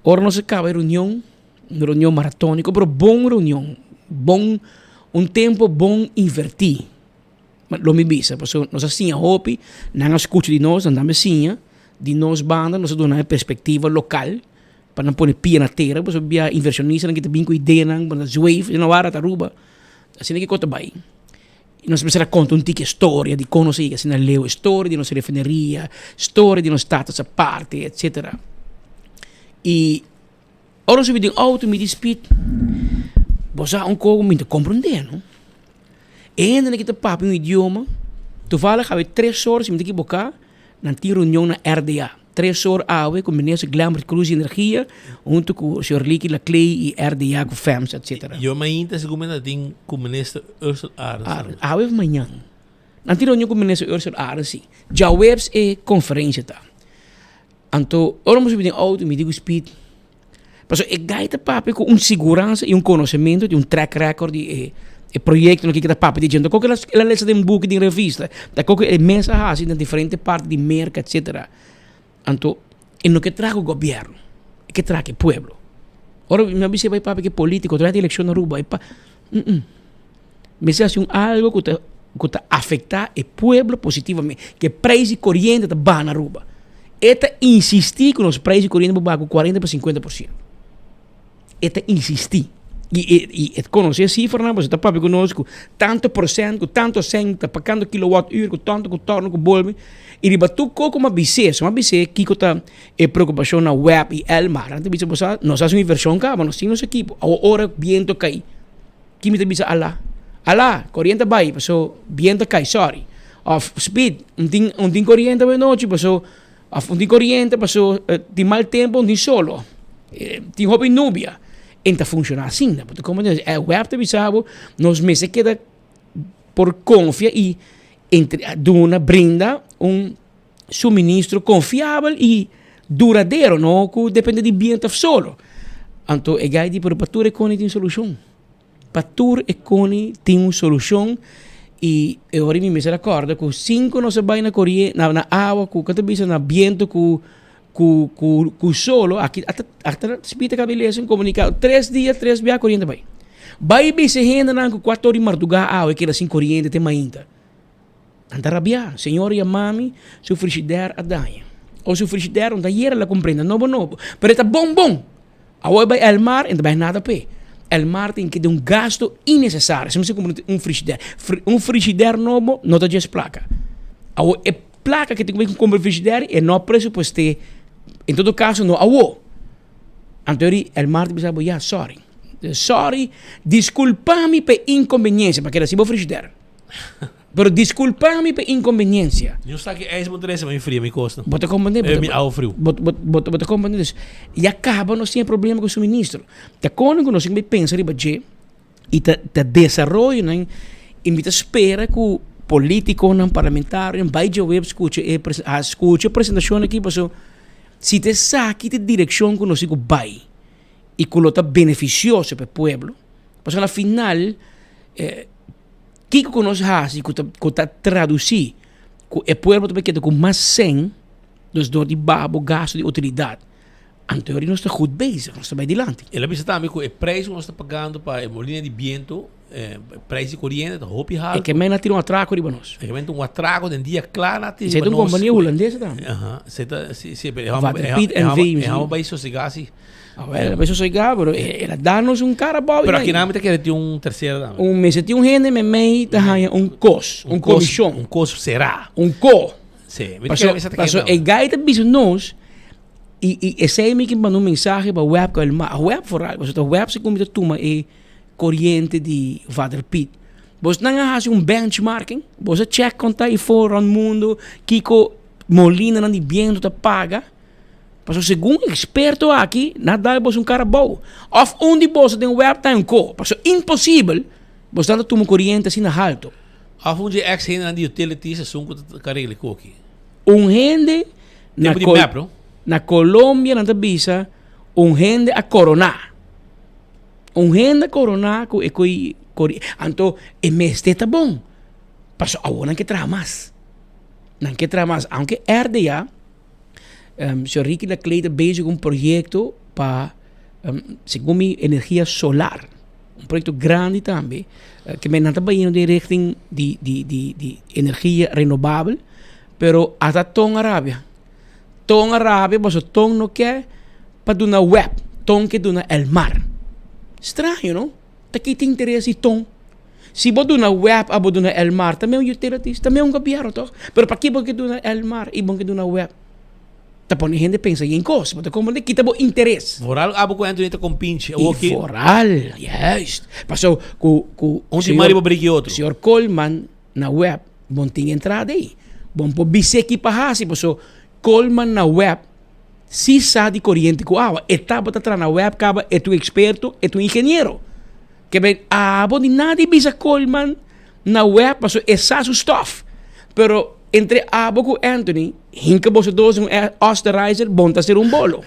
Ora nós acaba reunião maratônica, mas boa reunião, bom tempo bom invertir. Mas lo me bisa, porque nós assim a hopi, não escuta de nós, não assim de nós banda, nós damos uma perspectiva local para não pôr pia na terra, porque via inversionista que tem com ideia, para zoeif, não vara Aruba. Assim que conta bem. E nós precisamos contar história de como se assim leu história de nossa refineria, história de nosso status a parte, etc. E ora se vede auto me dispute, você um pouco me compreender, não? En dan kita papi um idioma. Toevallig gaan we 3 horas met ik boca na reunião na RDA. 3 horas awe com ministro Glamour Cruz Energia, junto com o senhor Licky Laclay e RDA com FEMS, etc. Eu amanhã tem segundo tem com o ministro Ursula Arendt. Awe amanhã. Na reunião com o ministro Ursula Arendt, já webs e conferência tá. Então, ora vamos ver auto, me digo speed. Mas eu gaita papi com segurança e conhecimento de track record de projeto que kita papi dizendo que ela lê de book de revista, da que é mensagem de diferentes partes de mercado, etc. Então, e no que traga o governo, que traga o pueblo. Ora, me avisa vai papi que político, traz eleição na rua, e pa, me se assim algo que tá afetar o pueblo positivamente, que preço corrente tá bana na rua. Eta insistir com os preços corrente para 40 para 50%. Eta insistir. E conhecer a cifra, não, você está papi conosco, tanto por cento, tanto cento, tá pagando kilowatt-uur, com tanto, com torno, com bolme. E riba tu coco uma BC que está preocupação na web e Elmar. Antes bisa bosa, nós fazemos inversão cá, mas nós temos equipo. Agora viento cai. Que me bisa ala, corrente vai, passou viento cai, sorry. Of speed, tem corrente vai noite, passou tem corrente, passou tem mal tempo, tem solo. Tem hobby núbia. Então funciona assim, porque como a web te bisabo, nos meses queda por confia e Duna brinda suministro confiável e duradouro, não que depende de ambiente solo. Então, é gai de para Patur Econi tem solução. Patur Econi tem uma solução e eu ora me recordo que 5 não se vai na corrente, na água, com cada vez na ambiente, com solo, aqui até spita cabeleza em comunicado 3 dias, 3 via corrente vai. Vai bem se renda na 4 horas martugar água que era sem corrente tem ainda. Anda rabiar, senhor e a mami, seu frigideiro a danha. Ou seu frigideiro, onde era ela compreende, novo. Pero está bom. Agora vai ao mar, e não vai nada pé. O mar tem que ter gasto innecessário. Se você compra um frigideiro novo, não está de placa. Agora, a placa que tem que comprar frigideiro é não pressuposto. Em todo caso, não agora. Então, o mar tem que dizer, sorry, desculpa-me pela inconveniência, porque era assim o frigideiro. Pero desculpa-me pela inconveniência. Eu sei que é muito mais frio, me custa. Bota compreender. Ao frio. Bota compreender. E acaba, nós temos problema com o suministro. Tá quando nós temos que pensar e tá desenvolve, né? E me espera que o político, não parlamentar, vai de web escuta a apresentação aqui, passou. Se te saque de direção que nós temos vai e que está beneficioso para o povo, porque na final que nós fazemos, que está traduzido, que o povo também quer com mais 100 dos dores de babo, gasto de utilidade. Então, nós estamos muito bem, nós estamos adiante. Ela pensa também que o preço que nós estamos pagando para a molina de viento, preço de corrente, está muito alto. É que também não tira um atraco de nós. É que também um atraco de dia claro. Você tem uma companhia holandesa também? Aham. É uma bem sossegada. Ela vai sossegar, pero ela dá-nos cara bom. Pero aqui na mente tem terceiro também. Mês tem gente, meio, cos, comissão. Cos será. Co. Sim. Passou, é gaita business. E esse é que mandou mensagem para o web, a web foral, porque a web se começa a tomar corrente de waterpit. Você não faz benchmarking, você check conta e fora no mundo, que molina não de viento te paga. Mas segundo experto aqui, nada é cara bom. Of onde você tem web tem co, mas impossível. Você não toma corrente assim na alto. Of onde ex-rende de utilities é só carregar aqui. Rende na Colômbia, na Tabisa, rende a coronar. Rende a coronar com então, o mês está bom. Mas agora não quer trazer mais. Não quer trazer mais. Aunque RDA, o senhor Ricky Laclay está bezig com projeto para, segundo me, energia solar. Projeto grande também, que me não está indo de richting de energia renovável, pero até Tom Arábia. Tom Arábia, mas o Tom não quer para dar web, Tom quer dar el mar. Estranho, não? Aqui tem interesse em Tom. Se você dar web, a dar el mar, também é um utilities, também é um governo, toch? Pero para que você dar el mar e você dar web? Te pone gente pensa em coisa, mas como de kita bo interesse. Moral abo com Anthony com pinche. E foral, juist. Passou com onde Mario brigue outro. Senhor Coleman na web, bom tem entrada aí. Bom po biseki pa hasi, passou Coleman na web. Si sa di corriente com água, etapa tá atrás na web, caba é tu experto, é tu engenheiro. Que bem, abo de nada bisa Coleman na web, passou essa su stuff. Pero entre abo com Anthony, hinka você dois um Osterizer, bom tá ser bolo.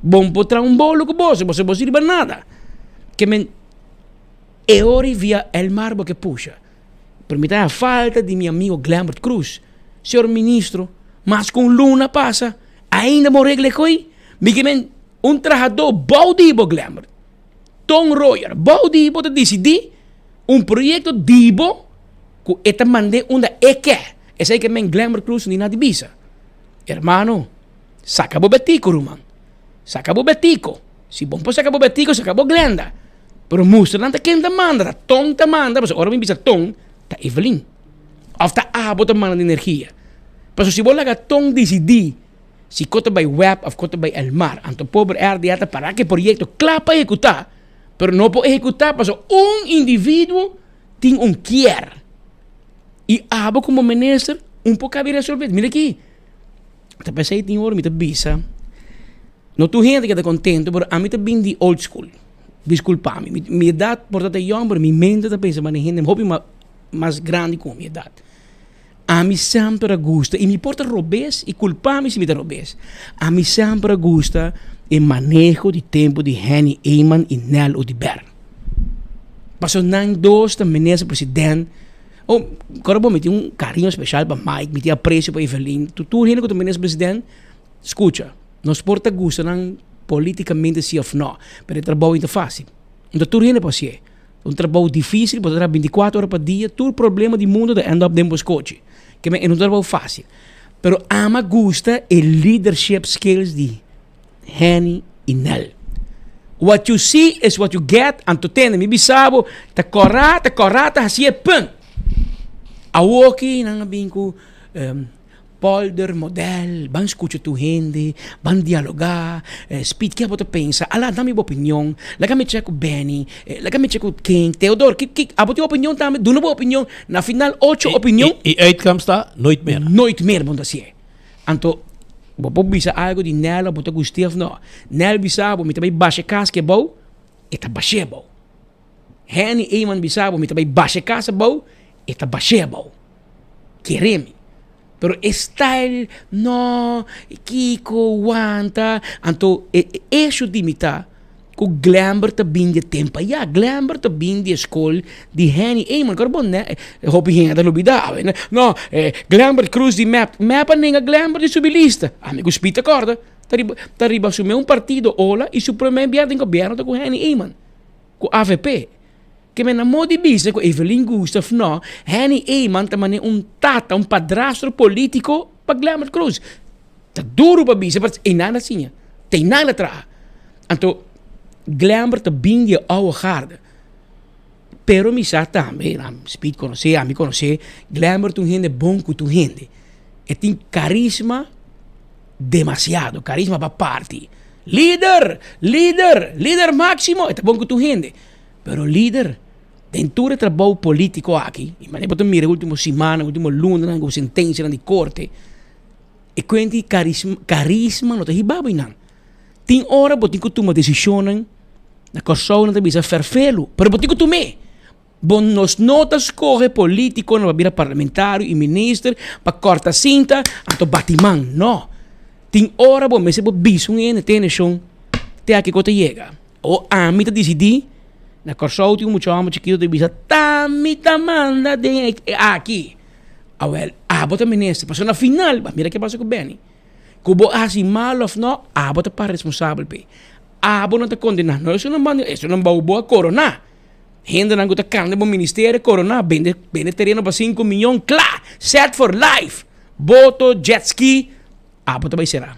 Bom potra bolo com você não sirva nada. Que men é hora via El Marbo que puxa. Permita a falta de meu amigo Glambert Cruz, senhor ministro, mas com Luna passa, ainda mo regle coi, me que men trajador baudibo Glambert. Tom Royer, baudibo te decidi projeto dibo que eta mande onda eke. Ese que men Glambert Cruz ni nada bisa. Hermano, saca bobetico, Ruman. Saca bobetico. Si bom po saca bobetico, saca bo glenda. Pero musta nanta quem te manda, Tom te manda, mas ora me bisa Tom, ta Evelyn. Of ta abo te manda de energia. Pero si bola Tom decidi, si cota by web of cota by el mar, anto pobre RDA para que proyecto clapa ejecutar, pero no po ejecutar, paso individuo tem quer. E abo como minister, pouco a resolver. Mira aqui. Te pensei tem hora, me te bisa. Não tu gente que está contento, mas a mim te bem de old school. Desculpa-me. Minha idade, portanto, é young, mas minha mente te pensa, mas gente, hobby mais grande com a minha idade. A mim sempre gusta, e me importa robês, e culpa-me se me dá robês. A mim sempre gusta o manejo de tempo de Henny Eyman e Nel Odiber. Passou não dois da ministra presidente. Agora bom, me tem carinho especial para Mike, me tem apreço para Evelyn. Tu rindo com o ministro presidente, escuta, nós porta gusto não politicamente sim ou não, mas o trabalho é fácil. Então tu rindo para si, trabalho difícil, pode trabalhar 24 horas por dia, todo problema do mundo de end up dentro do coche, que é trabalho fácil. Pero ama gusta o leadership skills de Henny e Nel. What you see is what you get, anto tende, me bisabo, ta corrata, assim é pão. Awoki nang bingko polder model, ban escucha tu gente, ban dialogar, speed que você pensa, ala dá minha opinião, laga me checo Benny, laga me checo King, Theodore, que a tua opinião também, duna boa opinião, na final 8 opinião. E outcome está nooit meer. Nooit meer, bom assim. Anto, vou bisa algo de Nela, bota gostei não. Nel bisa, bom me também baixa casa que é bom, eta baixa bom. Henny Eyman bisa, bom me também baixa casa bom. Está baixebo. Quereme. Pero style, no, Kiko, Wanta. Anto, isso dimita, que o Glambert te binde tempo. Ja, Glambert te binde escola de Henny Eyman. Agora, bom, né? Hopi hinga da lubida. No, Glambert Cruz de map. Mapa ninga Glambert de subilista. Amigo, spita corda. Tariba assumir partido, ola, e su primeiro biar tem governo com Henny Eyman. Com AVP. Que me namoro de bisa com Evelyn Gustaf, não, Henny Eyman também tata, padrasto político para Glambert Cruz. Tá duro para bisa, mas é nada assim. Tem nada atrás. Então, Glambert tá bem de oude garde. Pero me sa também, speed conhecer, a me conhecer, Glambert gente bom com tu gente. E tem carisma demasiado, carisma para parte. Líder máximo, é bom com tu gente. Pero líder, dentro do trabalho político aqui, e mas depois mira última semana, último lunes, com sentença de corte, e quando carisma não tem babo não. Tem hora botin que toma decisão na corção não tem bisa ferfelo, pero botin que tome. Bom nos notas corre político na vida parlamentar e ministro para corta cinta, anto batiman, não. Tem hora bom, mas se bo biso em atenção, até aqui que chega. Ou a mim te decidi na corção tem muito amo chiquito de bisa tamita manda de aqui. Well, bota ministro, passou na final, mas mira que passa com Benny. Kubo assim mal of no, bota para responsável pe. Não te condenar, não isso não vai boa corona. Gente não gosta carne do ministério corona, vende terreno para 5 milhões, claro, set for life. Boto, jet ski, bota vai será.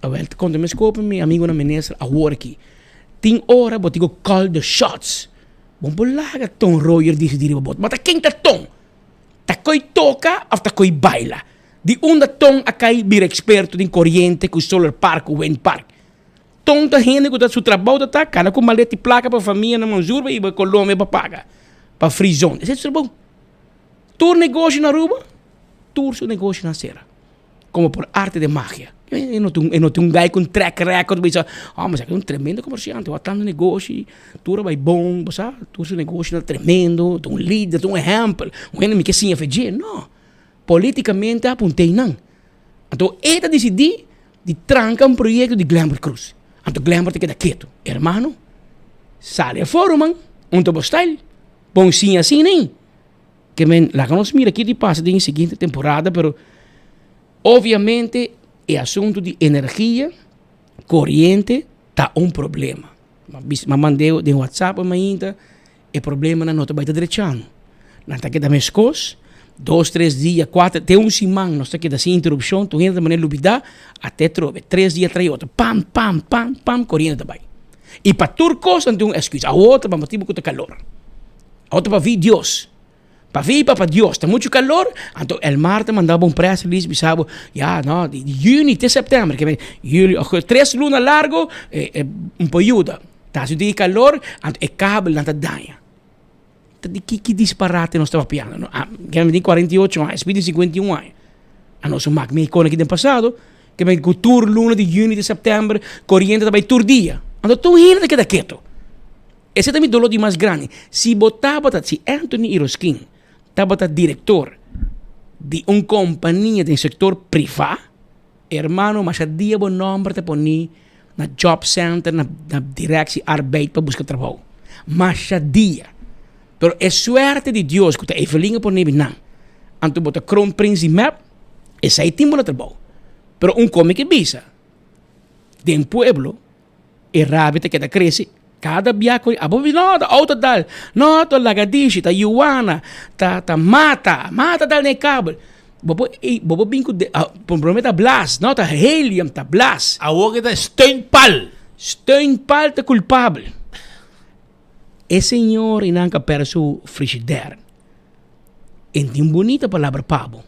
Well, quando me escopo meu amigo na ministra a work. Tem hora botigo call the shots. Bom bolaga Tom Royer decidir bot. Mas quem tá Tom? Ta coi toca ou ta coi baila? De onda ton acai bir experto de corriente com solar park, o wind park. Tonta gente que tá seu trabalho tá, cada com maleta e placa para família na Manzurba e para Colômbia para pagar. Para Frison. Esse é o trabalho. Tu negócio na Aruba, tu seu negócio na Serra. Como por arte de magia. Eu não tenho gajo com track record, mas mas é um tremendo comerciante, eu tanto negócio, tu vai bom, sabe? Tu seu negócio é tremendo, tu um líder, tu um exemplo, um enemy que sim é não. Politicamente apontei não. Então, ele decidiu de trancar um projeto de Glamour Cruz. Então, Glamour tem que dar quieto. Hermano, sale a fora, man. Onde você está? Bom, sim, assim, nem. Que, men, lá que nós mira aqui de passa na seguinte temporada, pero, obviamente, o assunto de energia, corrente, está um problema. Mas mandei de WhatsApp ainda, o problema não está bem direito. Não está aqui da minha coisas. 2, 3 dias, 4, até um semana, nós temos que dar essa interrupção, tu entra de maneira lubida, até trove, 3 dias atrás outro, pam, pam, pam, pam, correndo também. E para turcos, não tem uma excusa. A outra, para motivo que está calor. A outra para vir Deus. Para vir para Deus, está muito calor, então o Marta mandava um press release, pensava, de junho até setembro, que julho, 3 lunas largo, um período. Está de calor, então o cabo não está danha. Que disparate nós estamos piando. Eu tenho 48 anos, eu tenho 51 anos. A nossa máquina aqui no passado, que vem com tour luna de junho de setembro, corrente também tour dia. Então, tu ainda queda quieto. Esse é também o dolor mais grande. Se Anthony Iroskin estava diretor de uma companhia do setor privado, hermano, mas a dia bom nome para pôr na job center, na direção arbeid para buscar trabalho. Mas a dia. Pero é suerte de Deus que está evelinha por neve não. Anto bota Kronprins e map, esse aí timbo na trabalho. Pero come que bisa. De um pueblo, e rábita que da cresce, cada biaco, não, auto dal, não, to lagadishi, ta yuana, ta mata dal ne cabo. Bobo binco de, prometa blast, não, ta helium, ta blast. A outra tá Steunpal ta culpável. Esse senhor inanca para su frigider. Enti bonita palavra pabo.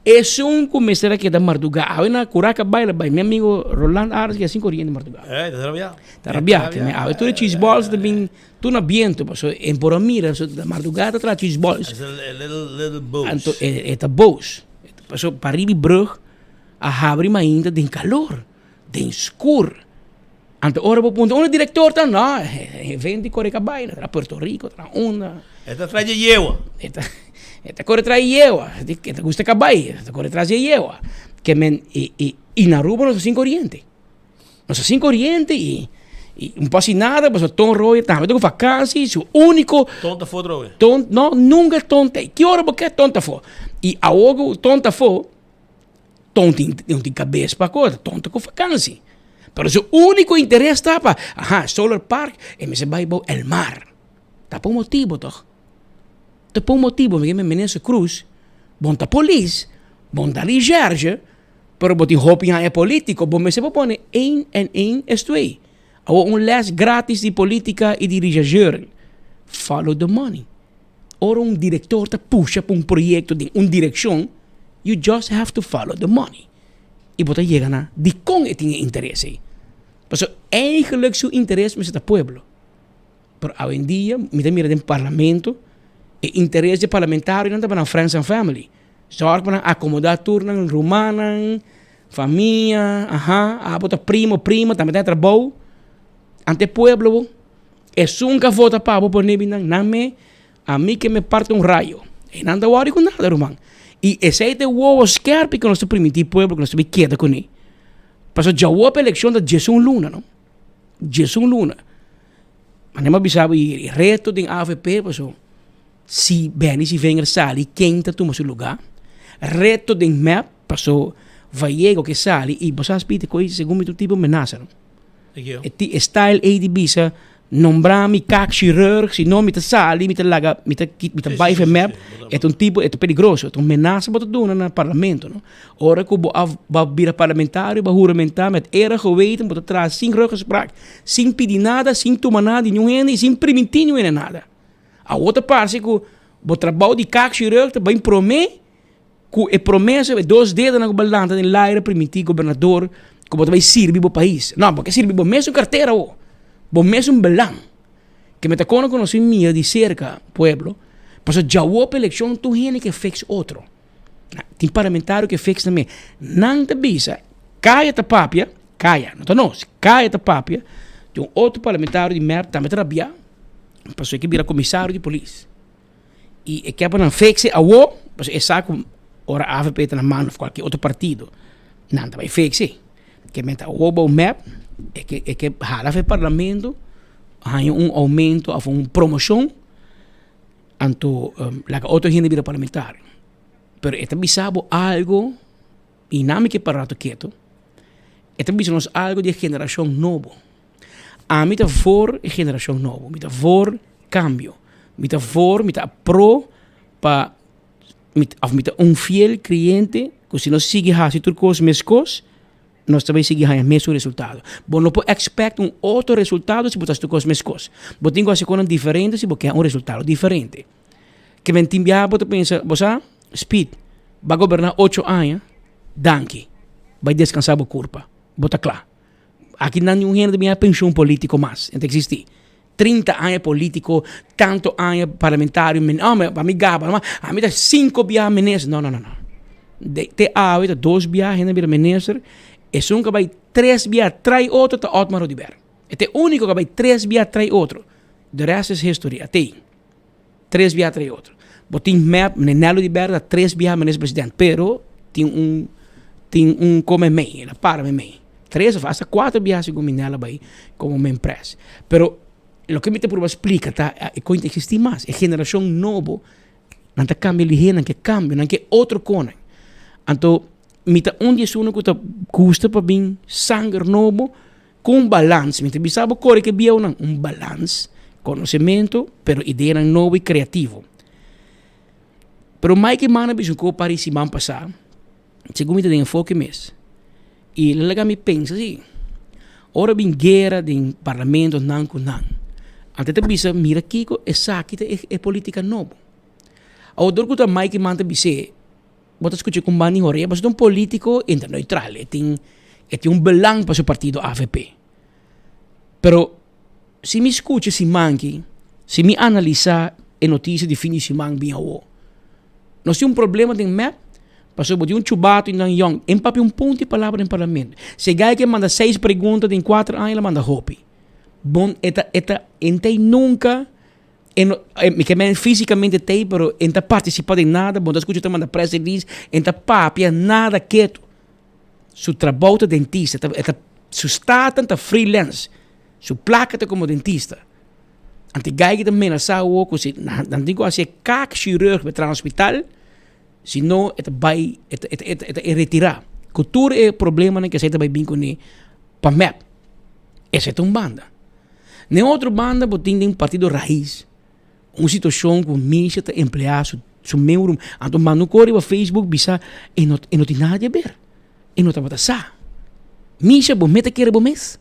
Es un começar aqui da Marduga. A na curaca baila bai. Meu amigo Roland Aras que é assim correndo de Marduga. Tá rabiado. Tá rabiado. A tu de cheese balls também tu na viento, mas em Poromira, so da Marduga tá tra cheese balls. It's a little boos. Anto eta boos. Passo paribi brug a habri ainda de calor, de escuro. Anto ora po punto, diretor tá não, vende coreca baina, tra Puerto Rico, tra onda. Esta traz yewa. Esta corre traz yewa, esta gusta cabai, esta corre traz yewa. Que men e na Aruba nós assim corriente. Nós assim corriente e não passa nada, mas o tom roia, tá, com vacância, o único tonta for droga. Não, nunca tonta. Que hora porque tonta for? E a ogo tonta for, tonta não tem cabeça para coisa, tonta com vacância. Pero su único interés estaba, Solar Park, y me se va el mar. Está por un motivo, toch? Está por un motivo, me menense Cruz, bonta polis, bonta ligerge, pero boti hopi é político, bom me se pone em esto aí. Há les gratis de política e de ligerge. Follow the money. Ora diretor te puxa para projeto de direção, you just have to follow the money. E bota chega na de com e tinha interesse. Mas eigenlijk seu interesse met het pueblo. Pero hoje em dia, mira no parlamento, o interesse parlamentário não está para friends and family. Zorg para acomodar turno romana, família, bota prima, também tem trabalho. Ante pueblo, nunca vota para por nebi não me, a mim que me parte raio. E não dá worry com nada, romano. E esse é o scarpe que nós permitimos pueblo que nós temos queda com ele. Mas já houve a eleição da Jason Luna, não? Jason Luna. Mas não bisava o reto do AFP, mas se bem se vem sali, quem está tomando seu lugar. Reto do MEP, passou Vallejo que sali e você aspita coisa segundo o tipo ameaça, não? E style ADB nombrar mi chirurg, se não me sali, me laga, me vai ver map, é tipo, é perigoso, é menaça para tudo no parlamento, não? Ora que o vira parlamentário, o juramentar, met era geweten, moet atrás, sem ruggespraak, sem pedir nada, sem tomar nada, e sem permitir nada. A outra parte, que o trabalho de chirurg, também promete, E promessa é 2 dedos na balanta de lá era permitir governador como vai servir o país. Não, porque servir bom mesmo carteira o. Bom mesmo belang. Que me tocou conhecer minha de cerca pueblo. Mas já houve eleição tu gente que fez outro. Tem parlamentário que fez também. Não te bisa. Caia ta papia, caia, não tá nós. Caia ta papia. Tem outro parlamentário de MEP também trabalha. Passou que vira comissário de polícia. E que não fez a o, mas é saco ora AVP tá na mão de qualquer outro partido. Não também fez. Que meta o MEP é que hala o parlamento há aumento, há promoção anto la outro gente vira parlamentar. Pero esta bisabo algo e não me que para rato quieto. Esta bisamos algo de geração novo. A mim tá for geração novo, mim tá for cambio, mim tá for, mim tá pro para mim tá fiel cliente, que se nós sigue a turcos mescos, nós também seguimos o mesmo resultado. Bom, não pode expect outro resultado se botas turcos mescos. Bom, tem coisas que diferente se porque é resultado diferente. Que me timbia, você pensa, você Speed vai governar 8 anos, danke, vai descansar a curva, bota claro. Aqui não há nenhum de minha pensão político mais, não existe. 30 anos político, tanto anos parlamentário, a mim gaba, a mim dá 5 viagens ministro, não. Te há 2 viagens de ministro, e se um que vai 3 viagens trai outro, tá Otmar Odiber. É o único que vai 3 viagens trai outro. De resto é história, tem 3 viagens trai outro. Botin map, Nelo de Berda, 3 viagens ministro presidente, pero tem como meio, ela para meio. 3 ou hasta 4 viagens com Nelo vai como me empresa. Pero lo que me te prueba explica, tá? É que não existe mais. É geração nova, não tá cambio ligeiro, não que cambio, não que outro cone. Então, me tá dia único que custa para vir sangue novo com balance. Me te bisabo corre que via balance, conhecimento, pero ideia nova e criativo. Pero mais que mana bicho que para esse ano passado, segundo me tem enfoque mesmo. E lá me pensa assim, ora bem guerra de parlamento não com não. Até te bisa mira Kiko é política nova. A outra coisa mais que manda bise, bota escutar com bani horeia, mas um político interneutral, tem belang para o partido AVP. Pero se me escuta se manque, se me analisar a notícia de fim de semana bem ao nós temos problema de map, passou por chubato e não young, empape ponto de palavra em parlamento. Se gai que manda 6 perguntas em 4 anos, ela manda hopi. Bom, entei nunca, que fisicamente tem, pero enta participa de nada, bom, das coisas manda press release, enta papia nada quieto. Su trabalho de dentista, su status tá freelance, su placa tá como dentista. Ante gai que também sa o que não digo assim kak chirurg para o hospital, senão vai retirar. Cultura é problema que você vai vir com ele para map. Essa é uma banda. Nem outra banda tem um partido raiz. Uma situação com mídia tá emplear su membro, então mano corre para Facebook bisa e não tem nada a ver. E não tá bota sa. Mídia bom meta querer bom mês.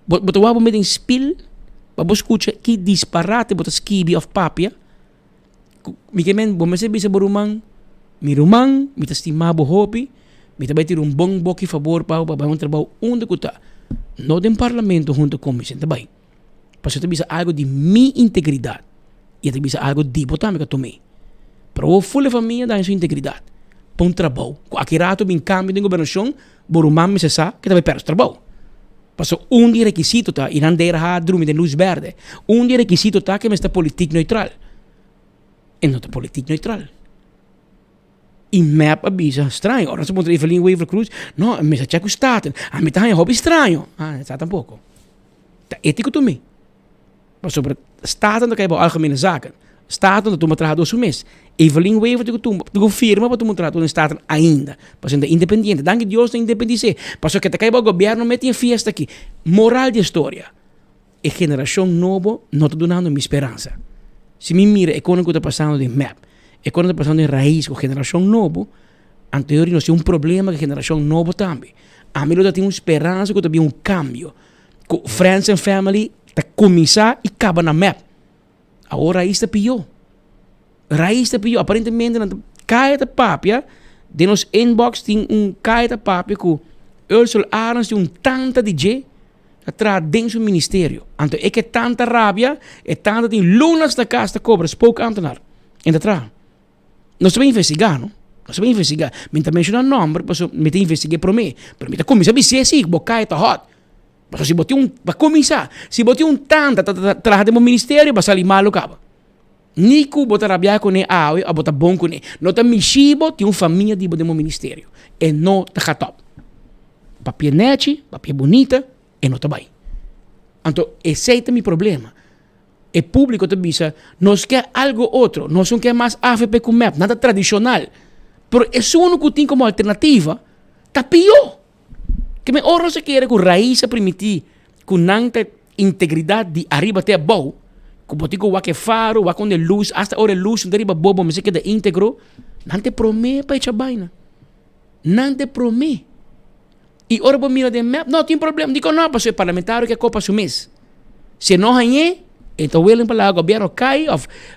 Bota o abo em spill. Para escutar que disparate botas kibi of papia. Mikemen, bom mas bisa borumang, mirumang, mita estimabo hopi, mita vai ter bom boque favor para um trabalho onde kuta. No den parlamento junto com misen também. Para você bisa algo de minha integridade. E bisa algo de botâmica também. Para o full família da sua integridade. Para um trabalho. Aqui rato bem cambio de governação, borumang me se sa que também perde trabalho. Passou de requisito tá, e não dera drume de luz verde. De requisito tá que me está política neutral. E não está política neutral. E map avisa estranho. Ora se pode ir em Waiver Cruz, não, me está custado. A mim tá um hobby estranho. Está tampouco. Tá ético também. Passou para Staten dat krijg je algemene zaken. Staten dat tu matraha 2 meses. Evelyn Waiver tu firma para tu matraha tu Staten ainda. Passando independiente. Danke Deus na independiência. Passou que te cai o governo mete fiesta aqui. Moral de história. A geração nova não está dando minha esperança. Se me mira é quando está passando de map. É quando está passando de raiz com a geração nova. Anterior nós temos problema com a geração nova também. A mim tem uma esperança que tem cambio. Com Friends and Family está começar e acaba na map. Agora raiz está pior. Aparentemente, cai da papia, de nos inbox tem carta papel com Ursula Arens tem tanta DJ atrás dentro do ministério. Então, é que tanta rabia, é tanta tem lunas da casa cobra, pouco antenar. Ainda atrás. Nós também investigar, não? Nós também investigar. Me também mencionar nome, mas me tem investigar para mim. Para mim, começar a dizer assim, boca está hot. Mas se botar para começar, se botar tanta, trabalhar no ministério, vai sair mal o cabo. Nico botar rabia com ele, a botar bom com ele. Não tá mixibo, tem família de no ministério. E não tá top. Papel net, papel bonita, e não tá bem. Então, esse é o problema. O público te diz, nós quer algo outro, nós não quer mais AFP com map, nada tradicional. Pero é único que tem como alternativa, tá pior. Que me ora se quer com raiz primitiva, com nanta integridade de arriba até abaixo, com botico o que faro, o que luz, hasta hora luz, não deriva bobo, mas se quer íntegro, não te promete para essa vaina. Não te promete. E ora por mira de map, não tem problema, digo não, para ser parlamentar que é copa su mês. Se não ganhar, então willing para o governo cai,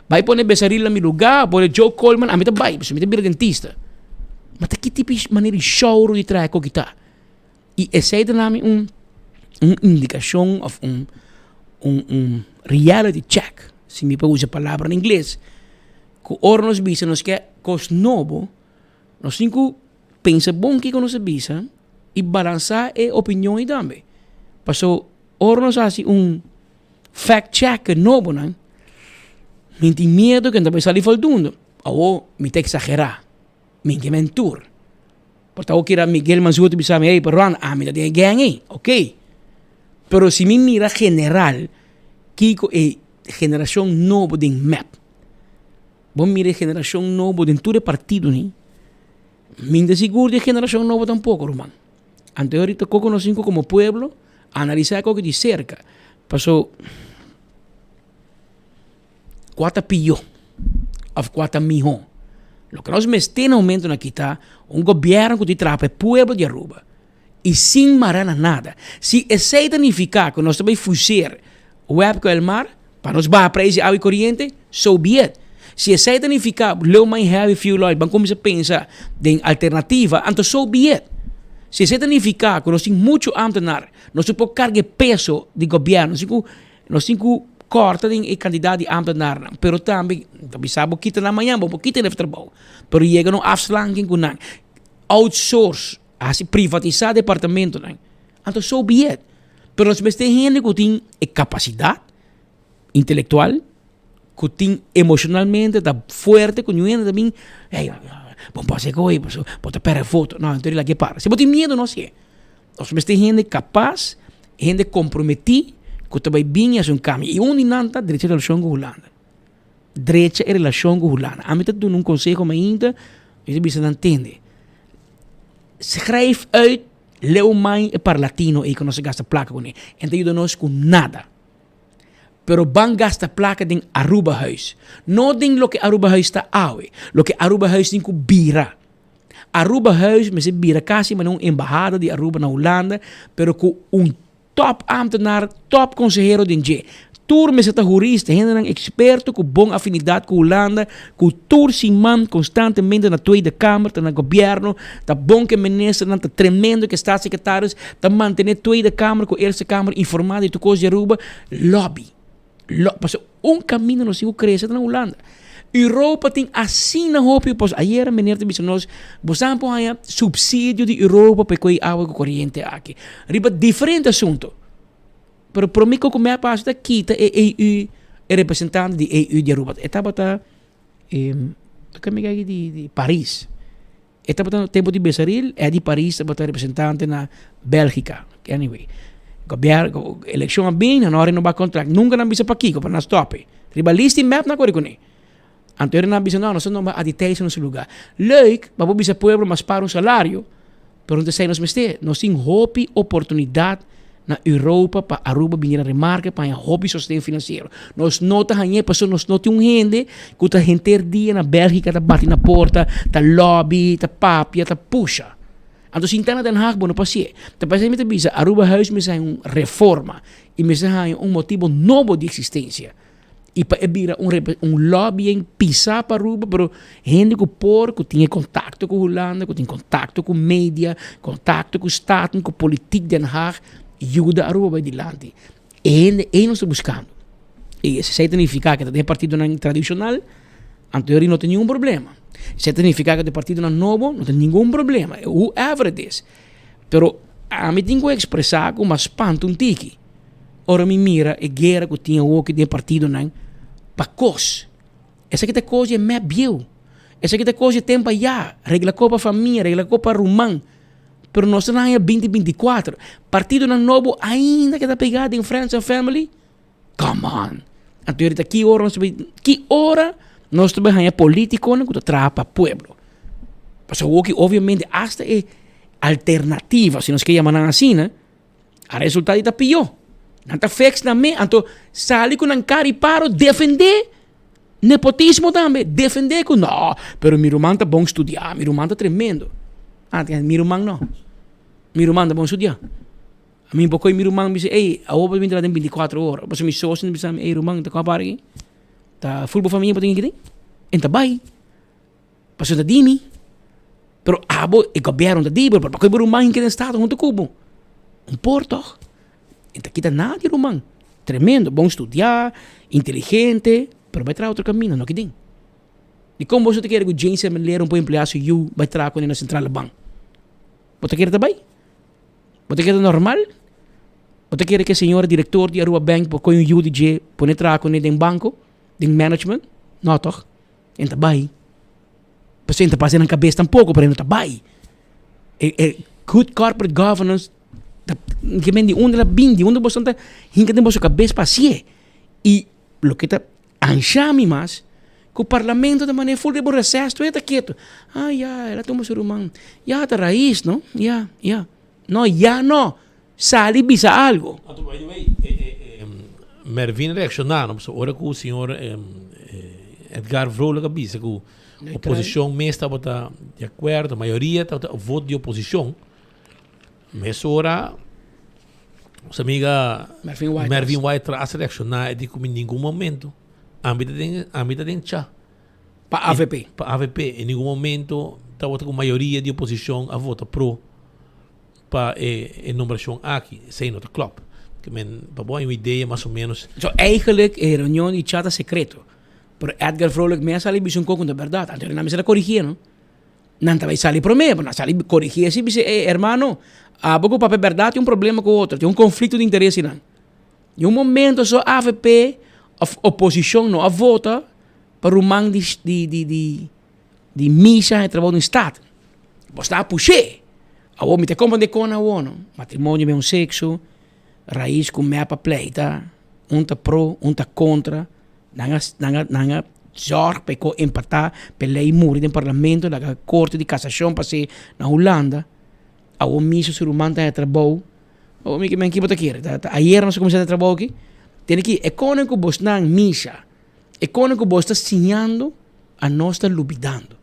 vai pôr Besaril na meu lugar, pôr Joe Coleman, a mim também, mas me vira dentista. Mas que tipo de maneira de show de trazer com kita? E esse é também uma indicação, reality check, se me usa a palavra em inglês, que ora nos bisa, nos quer cos novo, nós cinco pensa bom que nos bisa, e balançar a opinião também. Passou, ora nos faz fact-check novo, não? Me tem medo que não vai sair faltando. Ou me tem que exagerar. Me tem mentor. Portanto, eu quero Miguel Mansuto bisa me, pero me tem gangue, ok? Pero se me mira general, Kiko é geração nova de map. Bom mira geração nova de todo partido, né? Me de seguro de geração nova tampouco, irmão. Anteriormente, coco nos cinco como pueblo, analisar coco de cerca. Passou 4 pilhões, of 4 milhões. O que nós mestemos no momento aqui está governo que trabalha para o pueblo de Aruba. E sem marana nada. Se esse significa que nós também fugir o web com o mar, para nós baixar preço de água corrente, so be it. Se esse significa low my heavy fuel oil, vamos começar a pensar em alternativa, então so be it. Se isso significa que nós temos muito amtenar, nós temos carga peso de governo, nós temos corta de candidato de amtenar, mas também, sabe, kita na manhã, vamos kita no trabalho, mas chega no afslanking com nang, outsource, assim privatizar departamento nang, então so be it. Mas nós temos gente que tem capacidade intelectual, que tem emocionalmente, tá forte, que não é também, vamos fazer coisa, pode pegar foto. Não, então ele aqui para. Se você tem medo, não sei. Nós temos gente capaz, gente comprometida, que também bem a um caminho. E onde não está, direita relação com a Holanda. Direita relação com a Holanda. A mim, tu num conselho ainda, você precisa entender. Schrijf uit, leu mais para latino, e que nós gasta placa com ele. Então, ajuda nós com nada. Pero van gasta placa din Aruba Huis. No din lo que Aruba Huis está awe. Lo que Aruba Huis din ku bira. Aruba Huis, mas bira kasi man embajada de Aruba na Holanda, pero ku top ambtenaar, top consejero din je. Tour met z'n jurista, een experto com bom afinidade com Holanda, com tour sin man constantemente na Tweede Kamer, na governo, tá bom que ministro, tá tremendo que staatssecretaris, tá manter Tweede Kamer com Eerste Kamer informado de toekomst de Aruba, lobby. Pas caminho não se cresce na Holanda. Europa tem assim na hope, pois ayer meneer te nós, bosan po haya subsídio de Europa para coi água corrente aqui. Riba diferente assunto. Pero por mim como é passo daqui tá EU é representante de EU de Aruba. Etapa tá de Paris. Etapa tá tempo de Besaril é de Paris, tá representante na Bélgica. Anyway. Governo, eleição bem, na hora não vai contrato. Nunca não bisa para aqui, para nós top. Ribalista e map na cor com ele. Anterior não bisa não vai aditeis no seu lugar. Leuk, para o bisa pueblo mas para um salário, pero não sei nós mestre, nós tem hope oportunidade na Europa para Aruba vir a remarca para um hobby sustento financeiro. Nós nota hanye passou nós nota gente que tá gente dia na Bélgica tá bate na porta, tá lobby, tá papia, tá puxa. Então, se interna Den Haag, não passa. Depois, a gente bisa, Aruba Huis me sai uma reforma e me sai motivo novo de existência. E para ebira lobbying pisar para Aruba, pero gente que tinha contato com Holanda, que tem contato com mídia, contato com o Estado, com a política de Den Haag, ajuda Aruba bij die land. E nós estamos buscando. E isso significa que tem partido tradicional, em teoria não tem nenhum problema. Isso significa que tem partido novo, não tem nenhum problema. Whoever it is. Pero a mim tenho que expressar com uma espanto um tiki. Ora me mira e guerra que tinha o que tem partido para cos. Essa que tem coisa é me biu. Essa que tem coisa é tempo já. Regla copa família, regla copa romã. Pero nós não é 2024. Partido novo ainda que está pegado em Friends and Family. Come on. A teoria que hora nós também é político que traz para o povo. Mas o que obviamente hasta é alternativa, se nós queremos assim, né? O resultado está pior. Não está fix na me, então sali com um cara e paro defender nepotismo também, defender que não, pero meu irmão está bom estudar, meu irmão está tremendo. Meu irmão não. Meu irmão está bom estudar. A mim pouco meu irmão me diz, ei, a obra me tem 24 horas. Mas me sócio me diz, ei, irmão, está com a parque? Está full para família para ter que Enta bai. Passou da dimi. Pero abo e governo da dibo, para que o irmão que tem estado junto com Porto. Enta kita nada, irmão. Tremendo, bom estudar, inteligente, pero vai trazer outro caminho, não que tem. E como você quer que o James me ler para emplear se eu vai trazer com ele na central do banco? Você quer também? Você quer normal? Você quer que a senhora diretor de Aruba Bank por com o UDG pode trazer com ele em banco, em management? Não, toch? Enta bai. Você não passa na cabeça tampouco, para não tá bai. Good corporate governance que vem de onde ela vem, de onde você está, hinca de você cabeça para si. E o que está anchame mais, que o parlamento de maneira full de recesso, está quieto. Ela toma seu irmão. Está raiz, não? Não, não. Sali bisa algo. By the way, Mervin reaccionar, ora que o senhor Edgar Vrolijk avisa que a oposição mesmo está de acordo, a maioria está voto de oposição. Mas ora, nossa amiga Mervin White traz reaccionar e diz que em nenhum momento a vida tem chá. Para a AVP. Para a AVP, em nenhum momento está com a maioria de oposição a votar pro para a numeração aqui, sem nota club. Que para boa uma ideia mais ou menos. So, eigenlijk é reunião de chata secreto. Pero Edgar Vrolijk me sali bisung ko kung da verdade. Antes na mesa corrigir, no? Nanta vai sali pro me, na sali corrigir si bise, hermano, abogo papel verdade tem problema com o outro, tem conflito de interesse não. E momento só AVP oposição não a vota para o man de missa e trabalho no estado. Você está a puxar. A homem te compra de cona o ano. Matrimônio é sexo, raiz com mapa pleita, tá pro, tá contra. Nanga zorg para empatar para lei muri do parlamento da corte de cassação para ser na Holanda a o miso ser humano tá trabalho o mi que men kibo tá quer ayer nós começamos a trabalhar aqui tem que econômico bosnan misa econômico bosta sinhando a nós tá lubidando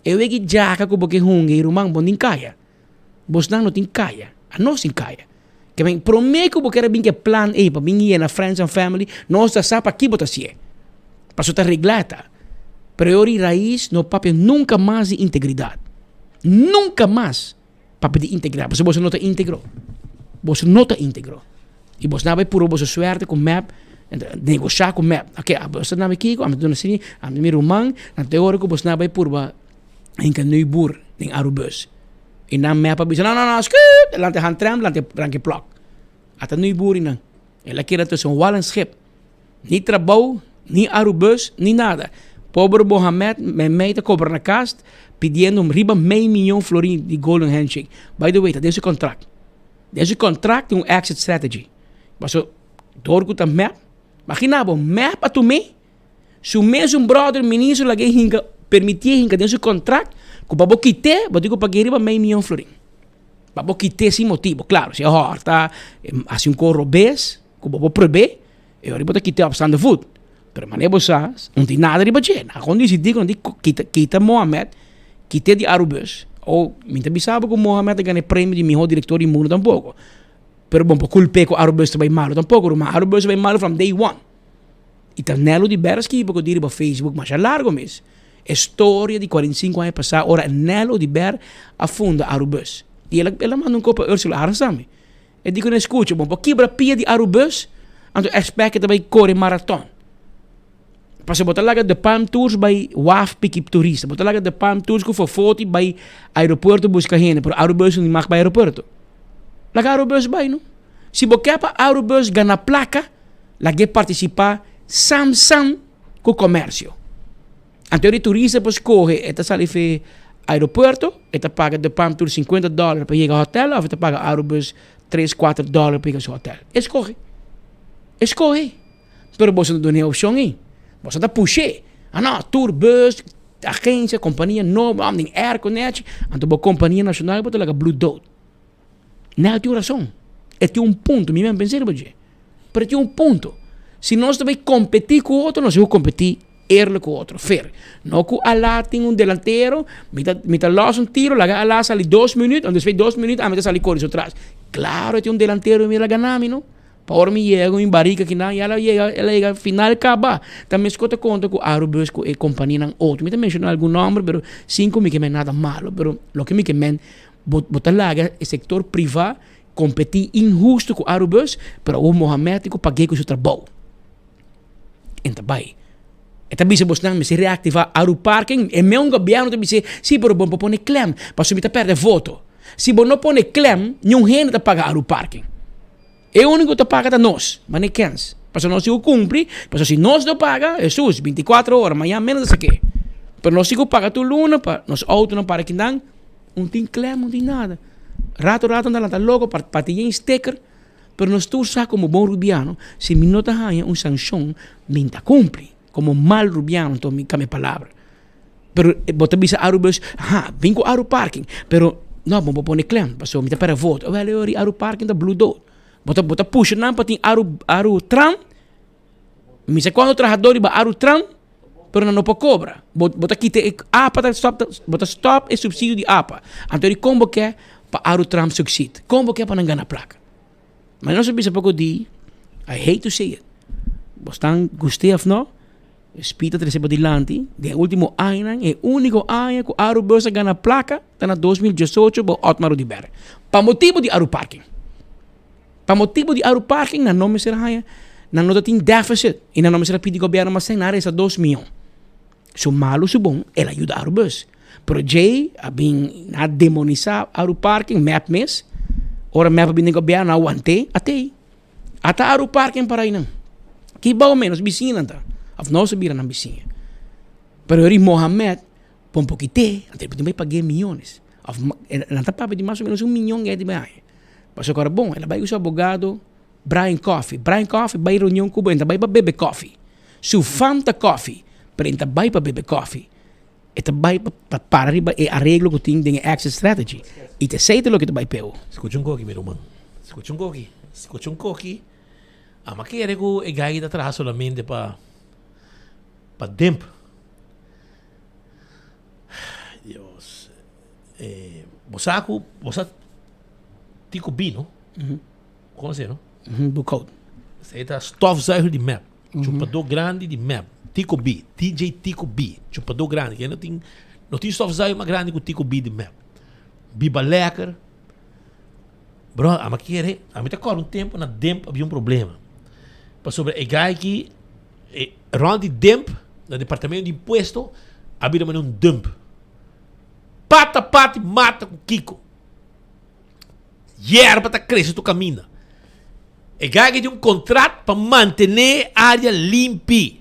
eu que já que porque hungue rumang bondin kaya bosnan não tem kaya a nós tem kaya que men prometo porque era bem que plan e para bem na friends and family nós tá sapa aqui bota se Passou a reglata. Priori raiz no papel nunca mais de integridade. Nunca mais papel de integridade. Você não está íntegro. Você não está íntegro. E você não vai por você suerte com map, negociar com map. Ok, você não vai aqui, a minha assim, a minha irmã, na teoria você não vai por em que não bur em Arubus. E na map você não, skut, lante hand tram, lante ranke plak. Até não bur não. Ela quer ter um wallenschip. Niet trabalho ni Arubus, ni nada. Pobre Mohamed me meita cobra na cast, pedindo riba $500 milhões de golden handshake. By the way, dat is een contract. Deze contract een exit strategy. Maar zo, doorgo ta map. Imagina, map a tu me. Su mesmo brother ministro lagi hinga permitir hinga deze contract, ko babo kite, badigo pagir riba $500 milhões. Babo kite si motivo, claro, se horta, assim corro bes, ko babo prebe, e riba ta kite op de voet. Pero maneiro saas, não tem nada de bater. A condição de kita Mohamed, kita de Arubus. Ou, minta bisaba que Mohamed ganha prêmio de melhor diretor imuno tampouco. Pero bom, por culpa que Arubus vai mal tampouco, mas Arubus vai mal from day one. E tá Nelo de Berski, porque eu diria para Facebook, mas é largo mesmo. História de 45 anos passar, ora Nelo de Ber afunda Arubus. E ela manda um copo Ursula Arasami. E digo, não escute, bom, porque quebra pia de Arubus, então espera também corre maratón. Para botar lá de Palm Tours by WAF Pick Turista. Botar lá de Palm Tours que foi foto by aeroporto busca gente, pero Arubus não marca by aeroporto. Lá Arubus by, não? Se você para Arubus ganhar placa, lá que participar sam com o comércio. A teoria turista pues corre, esta sale fe aeroporto, esta paga de Palm Tours $50 para chegar ao hotel, ou esta paga Arubus $3-4 para chegar ao hotel. Escorre. Pero você não tem opção aí. Você está puxando. Não, tour, bus, agência, companhia, não, tem air connect. Então, a companhia nacional pode ter Blue Dot. Não tem razão. Tem ponto. Me pensei, mas tem ponto. Se nós também competir com o outro, nós vamos competir com o outro. Fair. Não que Alá tem delantero, me lança tiro, lá Alá sale 2 minutos, onde fez 2 minutos, me sale corre atrás. Claro, tem delantero e me ganha, não? Para mim, chega em barriga que não, e ela chega final acaba. Também escuta conta com Arubus e companhia não outro. Me mencionar algum nome, mas 5 me que nada malo, mas o que me que botar lá o setor privado competir injusto com Arubus, para o Mohamed que paguei com o seu trabalho. Então, vai. Então, se você não se reativar Aru Parking, e meu governo também diz, sim, pero bom para pôr clem, para subir a perder voto. Se você não põe clem, nenhum gente está pagar Aru Parking. É o único que paga a nós, mas não quer. Para nós se cumpre, para se nós não paga, Jesus, 24 horas, amanhã menos do que. Para nós se paga tu luna, para nós auto não para que não tem clem, não tem nada. Rato não está louco para ter um sticker, pero nós tu sabe como bom rubiano, se me não tem uma sanção, me está cumpre. Como mal rubiano, então me cambia palavra. Pero bota bisa Arubus, vem com Aru Parking, pero não, vamos pôr clem, para me está para voto. Olha, Aru Parking da Blue Dot. Bota puxa não para ter Aru Tram. Me sei quando o trajador iba Aru Tram, pero não pode cobra. Bota aqui te APA, bota stop e subsídio de APA. Então como que é para Aru Tram succeed? Como que é para não ganhar placa? Mas não se bisa pouco de, I hate to say it. Bostan gostei of não? Espita terceiro dilante, de último ano, é o único ano que Aru Bursa ganha placa, está na 2018 para Otmar de Ber. Para motivo de Aru Parking. Para motivo de Aru Parking, na nome será na nota tem déficit, e na nome será pedir governo mas sem nada essa 2 milhões. So malo, so bom, ela ajuda Aru Bus. Pero Jay, a demonizar Aru Parking, map mes, ora map bem governo, aguante, até Aru Parking para aí não. Que bom menos, bicina tá. Of não subir na bicina. Pero ele Mohamed, por um pouquinho, até ele pagar milhões. Ela está pagando mais ou menos 1 milhão de reais. Mas agora, bom, ela vai usar o advogado Brian Coffee. Brian Coffee vai reunião com o vai para beber coffee. Se Fanta Coffee, para ele vai para beber coffee. Ele vai para arriba e arreglo que tem de exit strategy. E te sei o que tu vai pego. Escucha um pouquinho, meu irmão. Escucha um pouquinho. A maquera que é gai de atrás solamente para tempo. Deus. Você tico bino. Como assim, não? Bucode. Você está stofzuiger de map. Chupador grande de map. Tico B. TJ Tico B. Chupador grande. Que não tem stofzuiger mais grande que o Tico B de map. Biba lekker. Bro, a maquera, a mim tá correndo um tempo na demp havia problema. Para sobre a guy que rond de demp no departamento de imposto havia dump. Pata, mata com Kiko. Yerba tá crescendo, tu camina. A guy que tem contrato para manter a área limpa.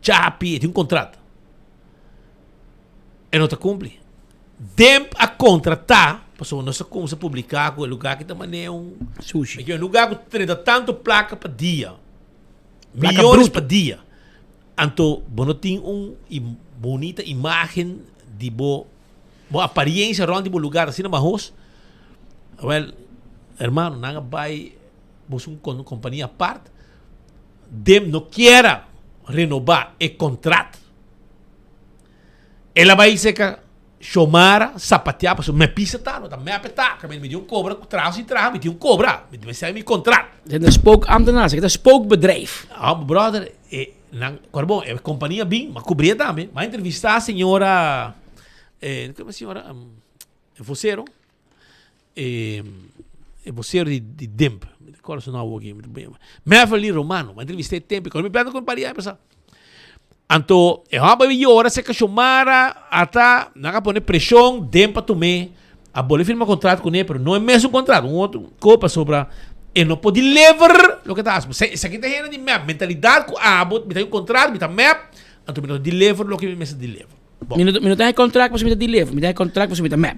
Chapi, tem contrato. E não tá cumpre. Demp a contratar, passou nós como se publicar com o lugar que também é sushi. É um lugar que treina tanto placa para dia. Milhões para dia. Então, não tem bonita imagem de boa aparência onde o lugar assim na arroz. Well, hermano, não vai buscar uma companhia à parte. Dem não quer renovar o contrato. Ela vai secar Xomara, sapatear, passo me pisa tá, não tá me apertar, que me deu cobra, traz e traz, me deu cobra, me sai me contrato. Het is een spookambtenaar, het is een spookbedrijf. Ah, brother, Corbon, é companhia bem, mas cobria também. Mas entrevistar a senhora, como a senhora, voceiro, voceiro de Demp, qual é o seu nome aqui? Mevali Romano, mas entrevistei tempo, quando me pede companhia, pessoal. Então, eu amo a hora se que chamara até não pôr pressão dentro para me a bola firma contrato com ele, mas não é mesmo contrato, outro copa sobre e não pode levar o que está se aqui tem de map mentalidade com a bot me tem contrato me tá map então me não deliver o que me messa deliver. Me não tem contrato, você me dá deliver, me tem contrato, você me dá map.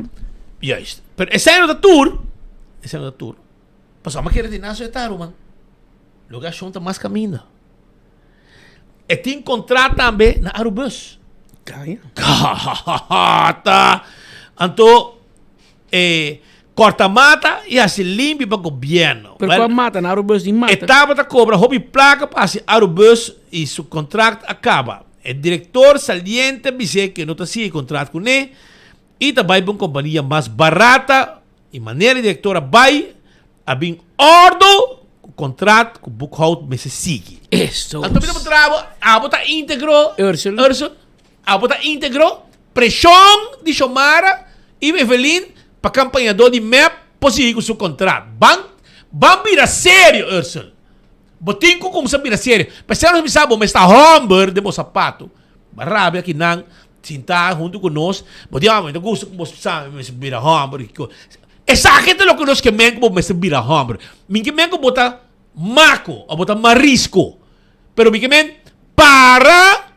Juist. Pero esse ano da tour, passou uma queira de naso etaro, man. Lugar chonta mais caminho. E tem contrato também na Aerobus. Kaya. Tá. Então, corta-mata e assim limpe para o governo. Pero qual mata? Na Aerobus de mata. Etapa da cobra, hobby placa para assim Aerobus e seu contrato acaba. O diretor saliente diz que não está assim contrato com ele e também para uma companhia mais barata e maneira a diretora vai a bem ordo contrato com o bookhoud me se sigue. Isso. Então, me trabalho, a botar íntegro, Ursula, a botar íntegro, pressão de Xomara e Evelyn para campanhador de MEP possível com seu contrato. Vão virar sério, Ursula. Botinho como se vira sério. Mas se não sabe, mas está humber de meu sapato. Barrabe aqui não, sentar junto conosco. Botinho, mas eu gosto que você sabe, mas vira humber. Exatamente o que nós queremos como mas vira humber. Minha queremos botar maco, ou botar marisco. Pero minha queremos para,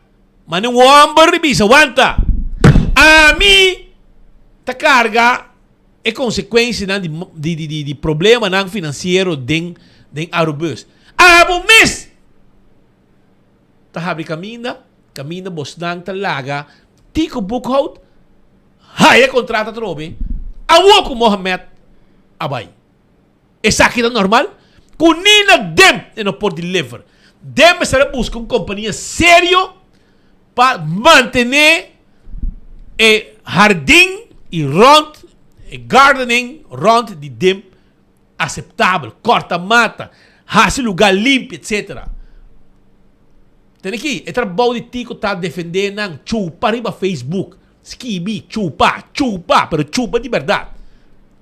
mas não humber bisa aguanta. A mim, ta carga é consequência de problema financeiro de Aerobus. Abo mes! Tahabi caminda bosdang talaga, tiko bookhoud, haya kontrata trobe, awo ko Mohamed abay. Esa kita normal? Kunina dem e não pode deliver. Dem será buscar uma companhia sério para manter jardim e rond, gardening rond de dem aceitável, corta mata, hace lugar limpo, etc. Tem aqui, é trabalho de tico tá defendendo chupa riba Facebook. Skibi, chupa, pero chupa de verdade.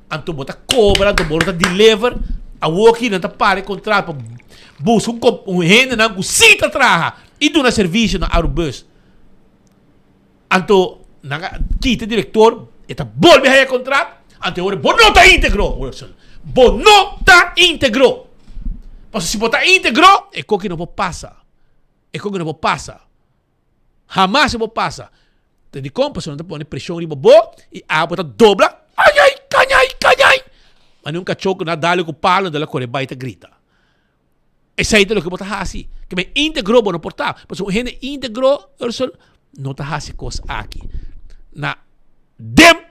Anto bota cobra, anto bota deliver, a walkie não tá pare contrato para buscar um renda não cita traha e do na serviço na Aerobus. Anto na quita diretor, eta volve a contrato, anto ora bonota íntegro, Wilson. Bonota íntegro. Mas se botar íntegro, é que não passa. É que não passa. Jamais se passa. Então, de como você não põe pressão em bobo e a botar dobra. Ai, canhai. Mas nunca choca na dali com o palo da corre baita grita. Esse aí é o que botar assim. Que me íntegro não portar. Mas o gente íntegro, Ursula, não tá assim coisa aqui. Na dem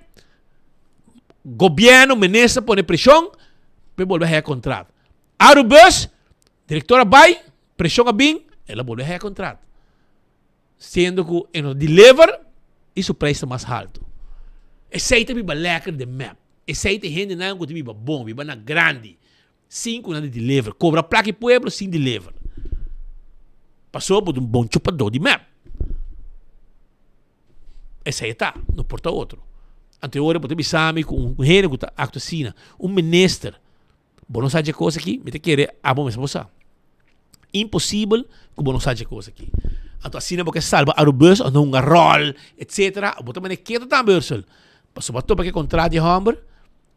governo, ministro põe pressão, para volver a contrato. Aerobus, diretora vai, pressão a bem, ela volve a contrato. Sendo que ela deliver, isso preço mais alto. Esse aí também é lekker de map. Esse aí tem gente não que é bom, é na grande. 5 não de deliver. Cobra placa e pueblo sem deliver. Passou por um bom chupador de map. Esse aí está, não porta outro. Anterior, eu me chame com um rei que está assim, um ministro. Bom, não sabe de coisa aqui, me te querer a bom mesmo você. Impossível que bom não sabe de coisa aqui. Então assim é porque salva Aerobus, ou não um rol, etc. Botar me quieto também, Ursula. Passou para que contrato de Humber,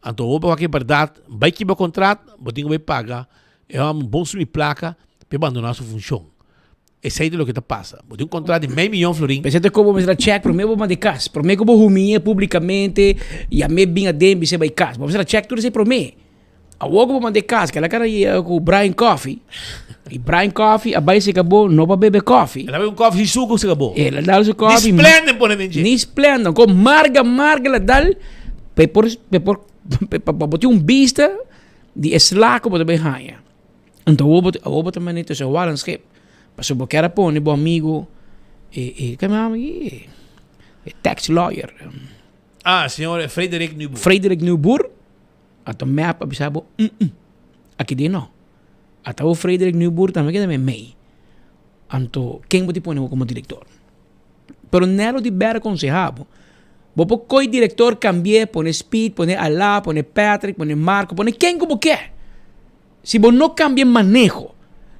então vou para que verdade, vai que o contrato, botinho vai pagar, é um bom subir placa para abandonar sua função. Esse aí é o que passa. Botinho um contrato de meio milhão florim. Pensate como me check, para mim eu vou mandar casa, para mim eu vou rumir publicamente e a mim vinha dentro e você vai casa. Mas check tudo isso para mim. A logo vou mandar casa, que ela cara ia com o Brian Coffee. E Brian Coffee, a baia se acabou, não para beber coffee. Ela bebe um coffee de suco, se acabou. Ela dá o seu coffee. Nisplendem, por exemplo. Nisplendem, com marga, ela dá, para botar vista de eslaco para beber raia. Então, eu vou também nito sa walang skip. Paso bo kera po ni bo amigo, kaya mga tax lawyer. Senhor Frederik Nieuwboer. Frederik Nieuwboer. Ato map abisabo. Aqui de não. Ato o Frederik Nieuwboer também que também mei. Anto quem pode pôr como diretor. Pero nelo de ber aconsejado. Bopo coi diretor cambie, pone Speed, pone Alá, pone Patrick, pone Marco, pone quem como quer. Se você não cambia manejo,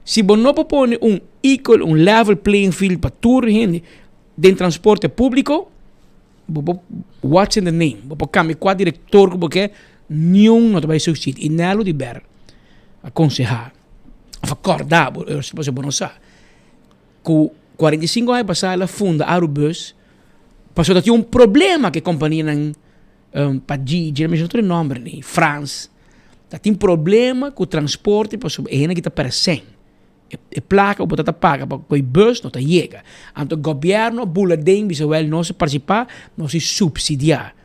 se você não propõe equal, level playing field para toda gente de transporte público, what's in the name? Você cambia qual diretor como quer, nenhum não vai suceder. E nelo de ber aconselhar, acordar, se você não sabe. Com 45 anos passados, ela funda a Aerobus, passou a ter problema que a companhia para Gigi, não sei o nome, em France, tem problema com o transporte, passou a gente que está para 100. E placa, o botata paga, para o bus não chega. Então, o governo, boletim, não se participar, não se subsidiar.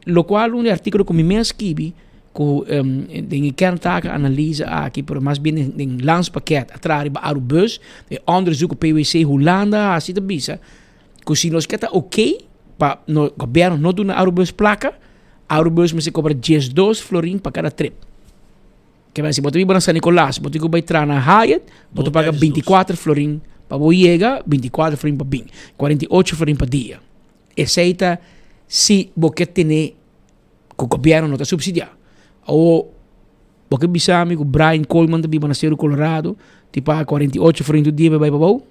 Lo qual, artigo que me escrevi, que kerntaken analyse aqui, por mais bem em landspakket, atrás de Aerobus, onderzoek PwC, Holanda, assim da bisa, que se nós queremos para o governo não dar na Aerobus placa, Aerobus me cobra 12 florin para cada trip. Que se você vir para San Nicolás, você vai entrar na Hyatt, você paga 24 florin para você chegar, 24 florin para bem, 48 florin para dia. Aceita se você tem que o governo não está subsidiando. Ou porque bisa amigo Brian Coleman também na Cerro Colorado, tipo 48 florin do dia vai para você,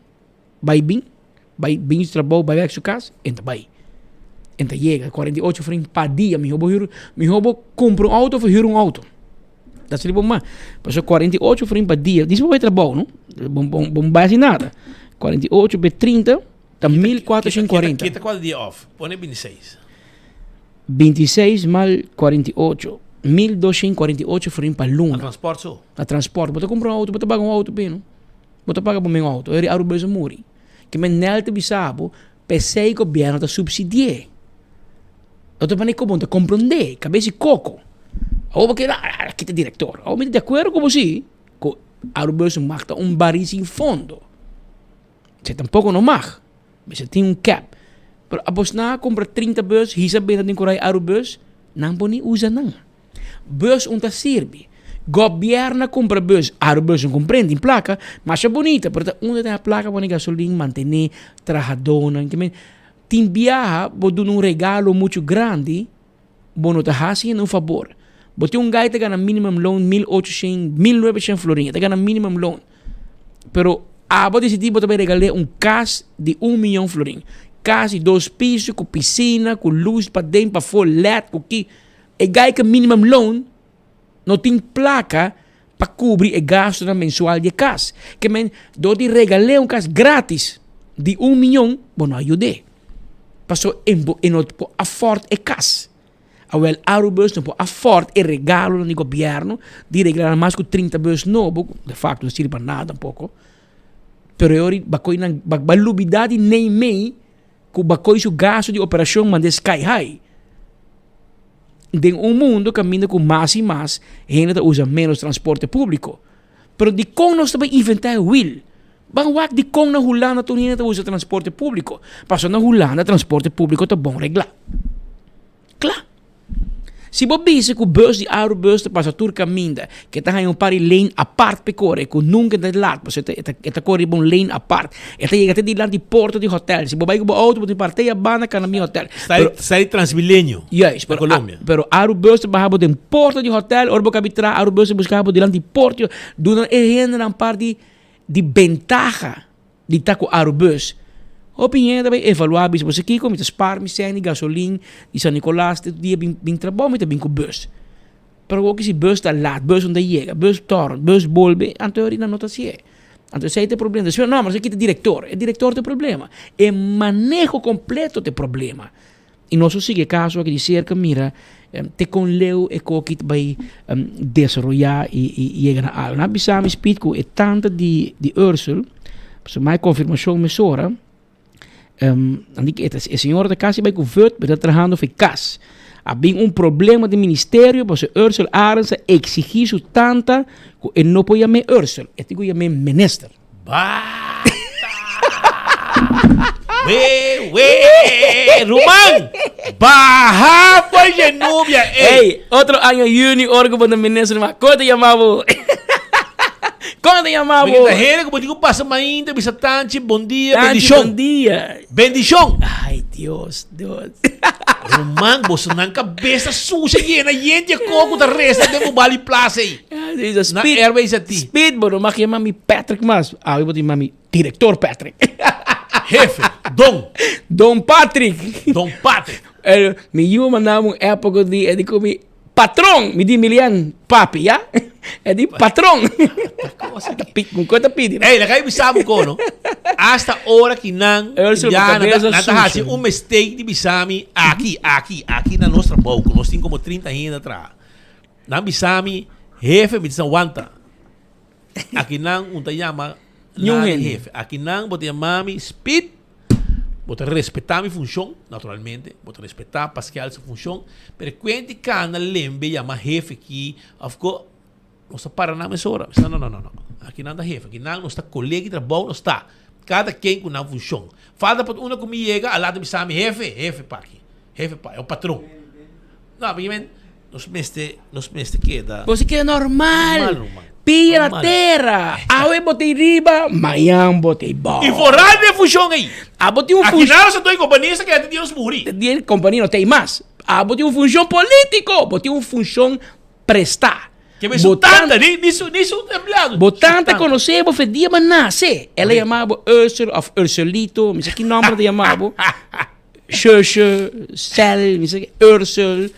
vai bem de trabalho, vai para sua casa, então vai. Então chega 48 florin para dia, me roubo compra auto ou hiro auto. Dat is maar. Passou 48 florin para dia. Diz vai trabalho, não? Bom base nada. 48 por 30, tá 1440. Quita qual dia off? Põe 26. 26 mal 48. 1248 florin para luna. A transporte só? A transporte. Você compra auto, você paga auto, bem, você paga para meu auto. É Aerobus muri. Que men nelte bisabo, pensei que o governo está subsidiando. Eu estou falando como compreender, cabeça coco. Ou porque aqui tem diretor. Ou me de acordo com você, que Aerobus marca baril sem fundo. Você tampouco não marca. Você tem cap. Mas após na compra 30 bus, hisa bem na correr Aerobus, não pode usar não. Bus não serve. Governo compra bus, Aerobus não compreende em placa, mas é bonita, porque onde tem a placa para gasolina, manter, trajadona, tem viaja, vou dar regalo muito grande, vou não te fazendo um favor. Você guy que ganha minimum loan 1.800, 1.900 florinhas, ganha minimum loan. Pero vou decidir que regalar casa de 1 milhão florinhas. Casa de 2 pisos, com piscina, com luz para dentro, para fora, LED, com que. E guy que minimum loan não tem placa para cobrir o gasto mensual de casa. Que dou de regalar casa grátis de 1 milhão, vou não ajudar. Passou em não pode afford a casa. Awel Aerobus não pode afford e regalo do governo de regalar mais que 30 bus novo, de facto não serve para nada um pouco. Pero eu bakoi na balubidade nem mei que bakoi su gasto de operação mande sky high. Em mundo caminha com mais e mais, gente usa menos transporte público. Pero de como nós também inventar will. Bangwak de como na Holanda tu gente usa transporte público. Passou na Holanda transporte público tá bom reglar. Claro. Se você diz que o bus de Aerobus passa por caminho, que está em pari lane apart para correr, que nunca está lá, você está correndo um lane apart, está chegando até de lá de porta de hotel. Se você vai com o auto, você parte a banda que no hotel. Está aí Transmilenio, yes, para Colômbia. Pero Aerobus bajava de porta de hotel, ou você habitava Aerobus buscava de lá de porta, dando uma parte de ventaja de estar com Aerobus. Opinião também evaluar se você quer met spar de gasolina de San Nicolás todo dia bem trabalho met bem com bus. Pero ook se bus está lá, bus onde chega, bus torn, bus bolbe, anteori na nota se é. Então se tem problema, se não, mas aqui tem diretor, o diretor tem problema, é manejo completo tem problema. E nós sigue caso aqui de cerca mira, te com leu e co que vai desenvolver e chegar a algo. Na bisam speed com é tanto de Ursula, so mais confirmação me sora. O senhor da casa vai converter para trabalhando com casa. Havia problema do ministério, porque Ursula Arens exigiu tanto que não pode chamar Ursula, ele tem que chamar minister. Román, baja por Genubia. Hey, otro año juni, orgo para el ministro. ¿Cómo te llamaba? ¿Cómo te llamaba? Porque la gente, como digo, pasa mainda, bisa tanchi, bom dia, bendición. Bom dia. Bendición. Ay, Dios. Román, vos não cabeça suja llena, gente coco da resta de mobile plaza aí. Na Airways a ti. Speed, bro, mag je mami Patrick mas. Eu vou te mami diretor Patrick. Jefe, Don Patrick. Don Patrick. Me iu mandava uma época de comi patrão, me di Milian papi, ya? É de patrão. Com quanto pedi? Ei, la kayo bisamo ko, no? Hasta hora que não já nata um mistake de bisami aqui na nossa boca. Nós temos como 30 anos atrás. Não bisami, jefe, me dizem aguanta. Aqui não, te chama jefe. Aqui não, bote chamami speed. Bote respeitar minha função, naturalmente. Bote respeitar Pascal sua função. Mas quando cada lembre chama jefe aqui, of course, não está para na mesora. Não. Aqui não está jefe. Aqui não está colega de trabalho, não está. Cada quem com uma função. Falta para uma comigo chega, a lado me chama jefe pa aqui. Jefe pa, é o patrão. Não, porque nos mestre queda. Você queda normal. Pia na terra. Awe botei riba, Miami botei bom. E forar de função aí. Botei um função. Aqui não, você tem companhia que tem uns muri. Tem companhia, não tem mais. Botei uma função político. Botei uma função prestar. Que me sutanta, nisso empregado. Botanta conhecemos, fedia, mas nasce. Ela chamava Ursulito, não sei que nome ela chamava. Xerxer, Cel, não sei que, Ursel.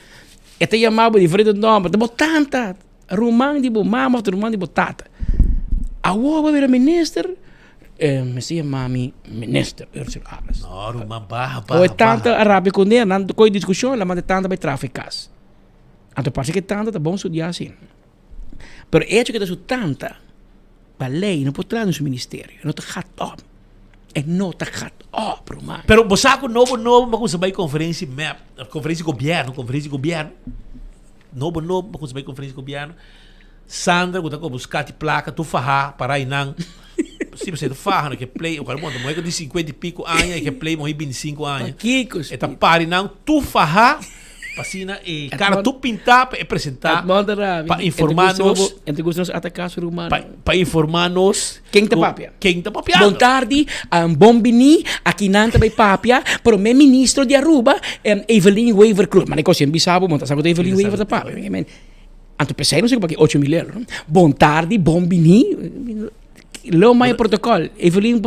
Ela chamava diferente nome. Botanta, Román de Bomama, Román de Botata. A uova era ministro, me chama ministro Ursel Aras. Não, Román, barra. Ou é tanta arábia com ela, não tem discussão, ela manda tanta para traficas. Então parece que tanta tá bom estudar assim. Pero hecho que está tanta, a lei não pode trazer no seu ministério. Não está hat up, Román. Pero você sabe novo, mas você vai conferência de governo. Novo, mas você vai conferência de governo. Sandra, você vai buscar de placa, tu farra, para aí não. Se você não farra, que play, o cara monta, moeda de 50 e pico anos, que play, morre 25 anos. Eta pare não, tu farra. Pasina e cara tu pintar para apresentar para informar-nos entre os atacados humanos para informar-nos quem está papia bom tarde bom bini aqui não está papia para o meu ministro de Aruba Evelyn Weaver Cruz mas negócio bisabo monta sabe Evelyn Weaver da papia anto pensei não sei porque 8 mil euros bom tarde bom bini lo mais protocolo Evelyn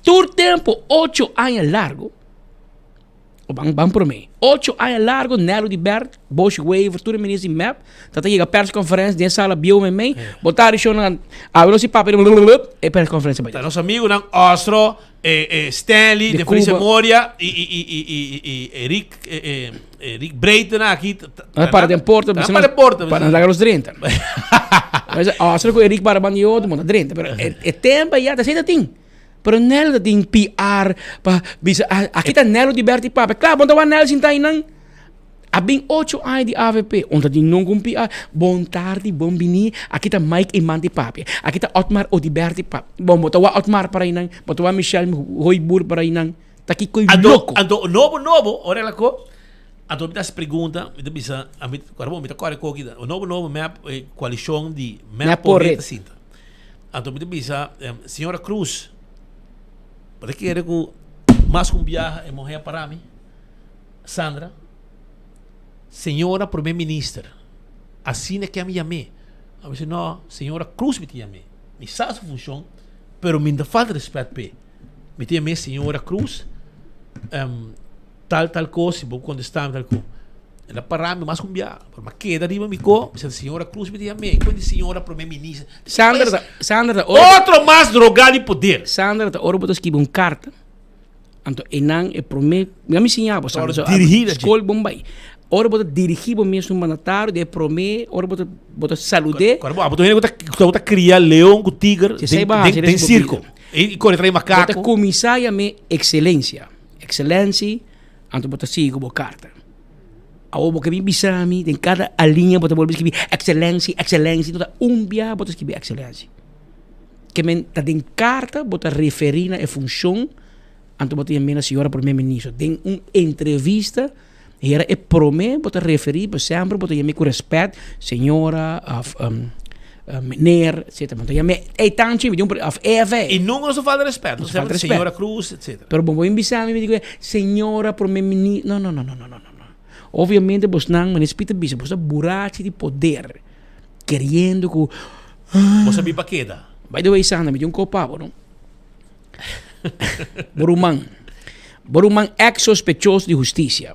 todo tempo 8 anos largo Vamos por mim. 8 anos largo, Nelo de Bert, Bosch Wave, tudo ministro de MAP. Tata chega a persconferência, dentro sala bio me mei. Botar isso na velocidade papel e persconferência. Tá nosso amigo não Ostro, Stanley, de Felice Moria e Eric Breiten aqui. Para de porta, para dar os 30. Mas Ostro com Eric para banho do mundo 30, pero é tempo já, tá certo tem. Pero Nelo tem PR para bisa aqui tá Nelo de Berti Papa. Claro, bom tá Nelo sintai nang. Abing 8 anos de AVP, onde tem não com PR. Bom tarde, bom bini. Aqui tá Mike Imanti Papa. Aqui tá Otmar Odiberti Papa. Bom, botou Otmar para aí nang, botou Michel Roybur para aí nang. Tá aqui coi louco. Ando novo, olha lá co. Ando me das pergunta, me bisa, amit, agora me tá corre co aqui. O novo map coalição de map porreta cinta. Ando me bisa, senhora Cruz. Para que era que mais com viagem e morrer para mim, Sandra, senhora primeira-ministra, assim é que me chamei. Eu disse, não, senhora Cruz me chamei. Me sabe a função, mas me dá falta de respeito. Me chamei senhora Cruz, tal coisa, vou contestar tal coisa. Ela para mim mais com viagem, mas que daí me co, senhora Cruz me chamei. Quando senhora primeira-ministra, Sandra, outro mais drogado de poder. Sandra, ora botas escrever uma carta. Então, enang é promet, me ensinava, Sandra, dirigida escola Bombay. Ora botas dirigir o mesmo mandatário, de promet, ora botas saludar. Agora, botas criar leão com tigre, tem circo. E corre atrás macaco. Botas comissária me excelência, então botas sigo a carta. Ao que me bisami, em cada linha bota volver escrever excelência, toda dia bota escrever excelência. Que men tá em carta bota referir na função Anto bote a senhora primeiro-ministro. Tem uma entrevista, era é promê, bote referir, por sempre, bote com respeito, senhora, meneer, etc. Bote é tanto, of EV. E nunca nos falta respeito. Nos falta respeito. Senhora Cruz, etc. Pero bom, eu me digo, senhora primeiro-ministro. Não. Obviamente, você não, mas respeita bicho, você buraco de poder, querendo que... Você me paqueda. By the way, Sandra, me dio um copavo, não? Borumang ex-sospechoso de justiça.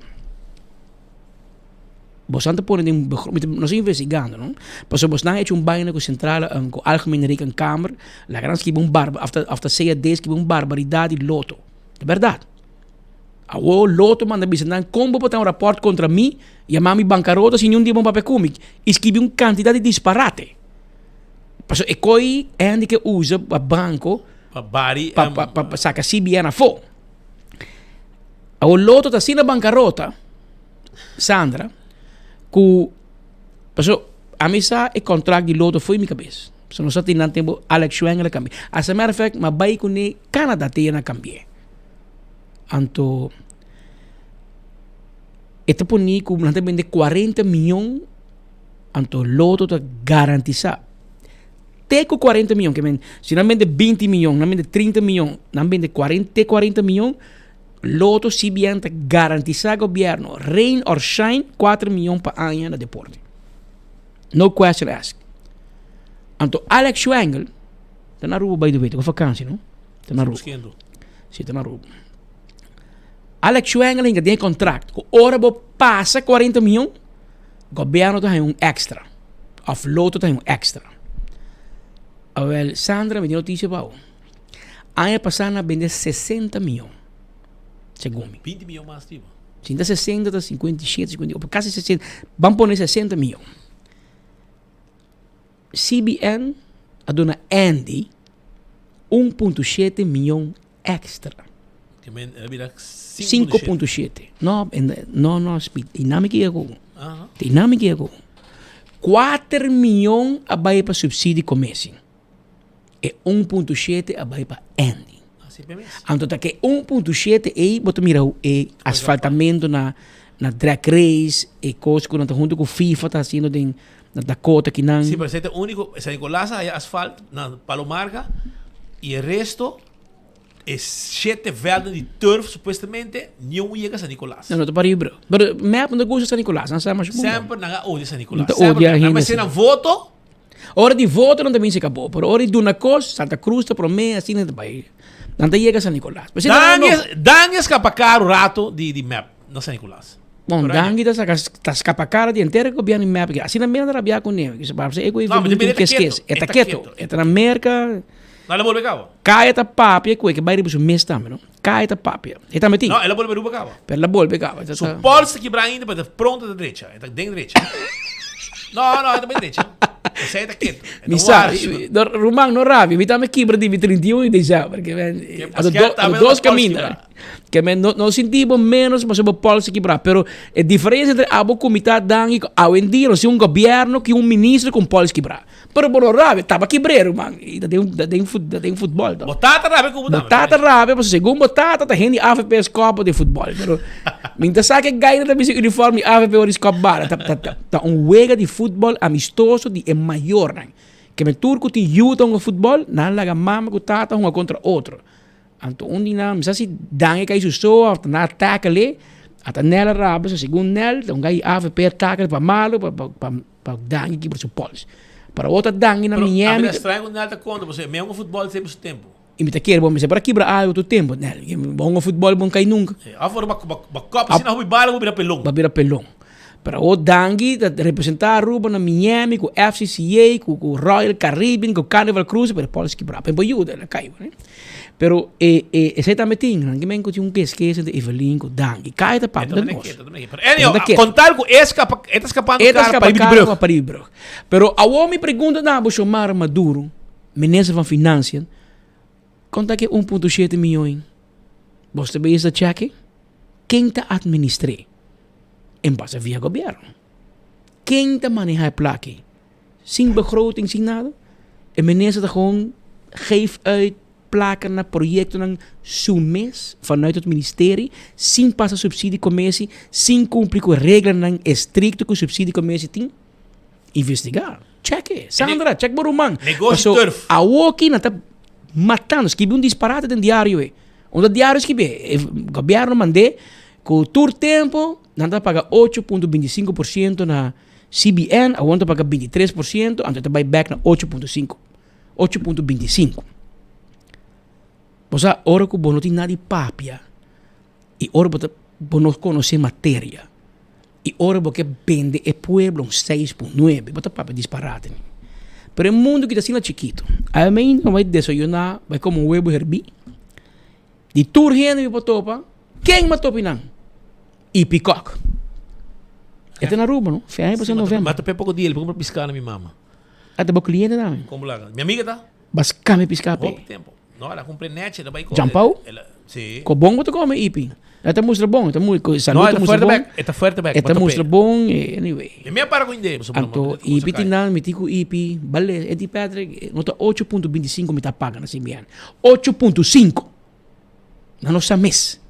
Você não pode nós investigando, não? Porque você não hecho baina com central, com algemene rekenkamer, la gran que after 6 dias que barbaridade loto. É verdade. A loto manda bisandan como botar um rapport contra mim e a mami bancarota se nenhum dia bom papel comigo. Escreve uma quantidade de disparate. Porque é coi é que usa para banco para sacar CBN a fo. A loto tá assim na bancarota, Sandra, que a missa é contrato de loto foi minha cabeça. Se nós temos tempo Alex Schwengel cambiar. As a matter of fact, mas vai com o Canadá tem na cambiar. Anto ito po ni kung nanti bende 40 milhões anto loto ta garantizar. Teco 40 milhões, que men, se não vende 20 milhões, não vende 30 milhões, não vende 40 milhões, loto si bien ta garantizar governo, rain or shine, 4 milhões pa ano na deporte. No question asked. Anto Alex Schwengel, tá na rua by the way, tá com vakantie, no? Tá na rua. Sim, tá na rua. Alex Schwengel ainda tem contrato. Que hora você passa 40 milhões, o governo tem um extra. Of loto tem um extra. Well, Sandra me deu notícia para o. Ano passado vende 60 milhões. Segundo me. 20 milhões mais, tipo. 60, 57, 58, quase 60. Vamos pôr 60 milhões. CBN a dona Andy 1,7 milhões extra. 5,7. No, speed. Dinâmica é Dinâmica é 4 milhões a vai para subsídio comércio. E 1,7 a vai para Andy. Então, que 1,7 aí, bota mira o asfaltamento na drag race e coisa que não junto com FIFA está sendo na Dakota que não. Sim, mas é o único, San Nicolás hay asfalto na Palomarga e o resto é 7 veldas de turf, supostamente, não chega a San Nicolás. Não, não para aí, bro. Mas map não gosta de San Nicolás, não sabe mais. Sempre não odia San Nicolás. Mas se não voto, hora de voto não também se acabou, pero hora de uma coisa, Santa Cruz está promessa assim não vai. Não chega a San Nicolás. Dan escapa caro rato de map na San Nicolás. Bom, Dan está escapa cara de inteiro que governo map. Assim não me rabia com ele. Que se para você é que esquece. É quieto. É na merca. Não ela volve cabo. Cai esta papia que vai ir para o mês também, não? Cai esta papia. É também tem. Não, ela volve ruba cabo. Ela volve cabo. So Polsa quebrar ainda para pronto da direita. É da direita. Não, é da direita. Você está quieto. Mi sa, Romang não rabi, mi também quebra de 31 de dezembro, porque há dois caminhos. Que não sentimos menos, mas o Paulo se quebrar. Pero a diferença entre a comitê dan e hoje em dia, não é governo que ministro com Paulo se quebrar. Pero por rabi, estava quebrando, man. E tem futebol. Botata rabi como Botata rabi, mas segundo botata, tá rende AFP Copa de futebol. Pero minta sabe que ganha da missa uniforme AFP ou Copa Bala. Tá wega de futebol amistoso de maior, né? Que me turco tem yuta no futebol, não laga mama com tata um contra outro. Então, onde não, mas se dangue que isso só, na ataca ali, até nela raba, se segundo nela, então gai AVP ataca para malo, para dangue que por seu polis. Para outra dangue na minha. Mas estranho quando nada conta, você mesmo futebol sempre o tempo. E me tá querendo, mas para quebrar algo tempo, né? Bom futebol bom cai nunca. A forma uma copa se não vai bala, vai virar pelão. Vai virar pelão. Para o dangue representar a Ruba na Miami, com o FCCA, com o Royal Caribbean, com o Carnival Cruise, para polis quebrar. Para ajuda, ela caiu, né? Pero esse também tem, não que me tinha esquece de Evelyn com dangue. Cai da papo da nós. Contar com escapando para ir bro. Pero a homem pergunta na Bolsonaro Maduro, ministro da Finanças, conta que 1,7 milhões. Você vê esse cheque? Quem está administrando? En base via governo. Quem te maneja a plaque? Sem begroting, sem nada. En minister gewoon geeft uit placa na proyecto ng SUMES vanuit het ministerie, sin passa subsidiecommissie, sin cumprir com regra ng estricto com subsidiecommissie ting investigar. Check Sandra, check Borumang. Negócio turf. A Woki na tá matando, escrevi disparate no diário onde o diário escrevi, o governo mandei com todo tempo, nada paga 8.25% na CBN, a outra paga 23%, a outra vai back na 8.5%. 8.25. Você ora que não tem nada de papia. E ora que não conhece matéria. E ora que vende o pueblo 6.9. Bota papia disparate. Pero o mundo que está assim chiquito. A mim não vai desayunar, vai como um huevo herbi. De tour gente vai topa. Quem matou pinang? E peacock. Esta na Aruba, não? Foi aí para novembro. Mata pe pouco dia, ele para piscar na minha mama. Até o cliente também. Como lá? Minha amiga tá? Mas kami piscar pe. Pouco tempo. Não, ela compra net, ela vai Jampau? Sim. Com bom você come ipi. Esta mostra bom, esta muito não, esta fuerte back, esta fuerte back. Esta mostra bom, anyway. E minha para com inde, Anto ipi tinan, mitiku ipi, vale, eti Patrick, nota 8.25 me tá paga na CBN. 8.5 na nossa mês.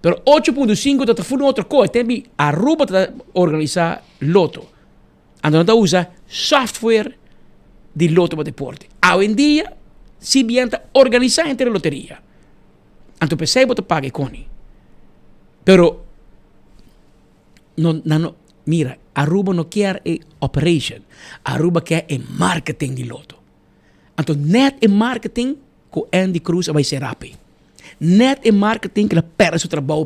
Pero 8.5 tá fazendo outra coisa, tem Aruba tá organizar loto. Anto não usa software de loto para deporte. Hoje em dia, CBN está organizando entre a loteria. Anto pensei que pague Connie. Pero, mira, Aruba não quer operation. Aruba quer marketing de loto. Anto net marketing com Andy Cruz vai ser rápido. Net marketing que ela perde seu trabalho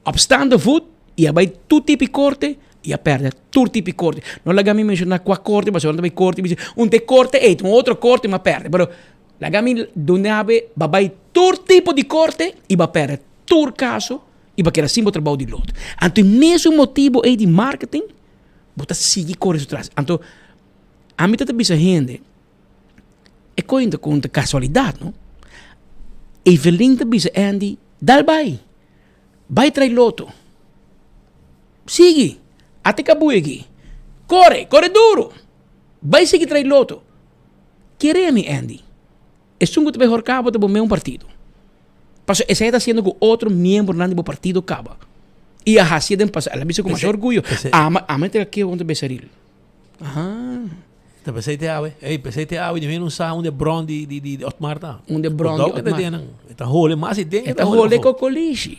op staande voet. E vai todo tipo de corte. E perde todo tipo de corte. Não la gami mencionar qual corte, mas não vai corte. Te corte outro corte, mas perde. Pero la gami donabe vai todo tipo de corte e vai perder todo caso e vai querer sempre trabalho de loto. Então, mesmo motivo de marketing, você sigue correndo atrás. Então, a mim também se gente é coisa com casualidade, não? E Evelyn também se Andy, dá vai trair loto. Sigue. Até acabou aqui. Corre duro. Vai seguir trair loto. Quereme, Andy. É um mejor cabo de um partido. Porque esse está sendo com outro membro do partido cabo. E a assim de passar. Ela disse com mais orgulho. A mente aqui onde besaril. Ah. Tá pensei te ave. Pensei te ave. Devia não saber onde Bron de Otmar tá. Onde Bron de Otmar. Está role mais e tem. Está role com coliche.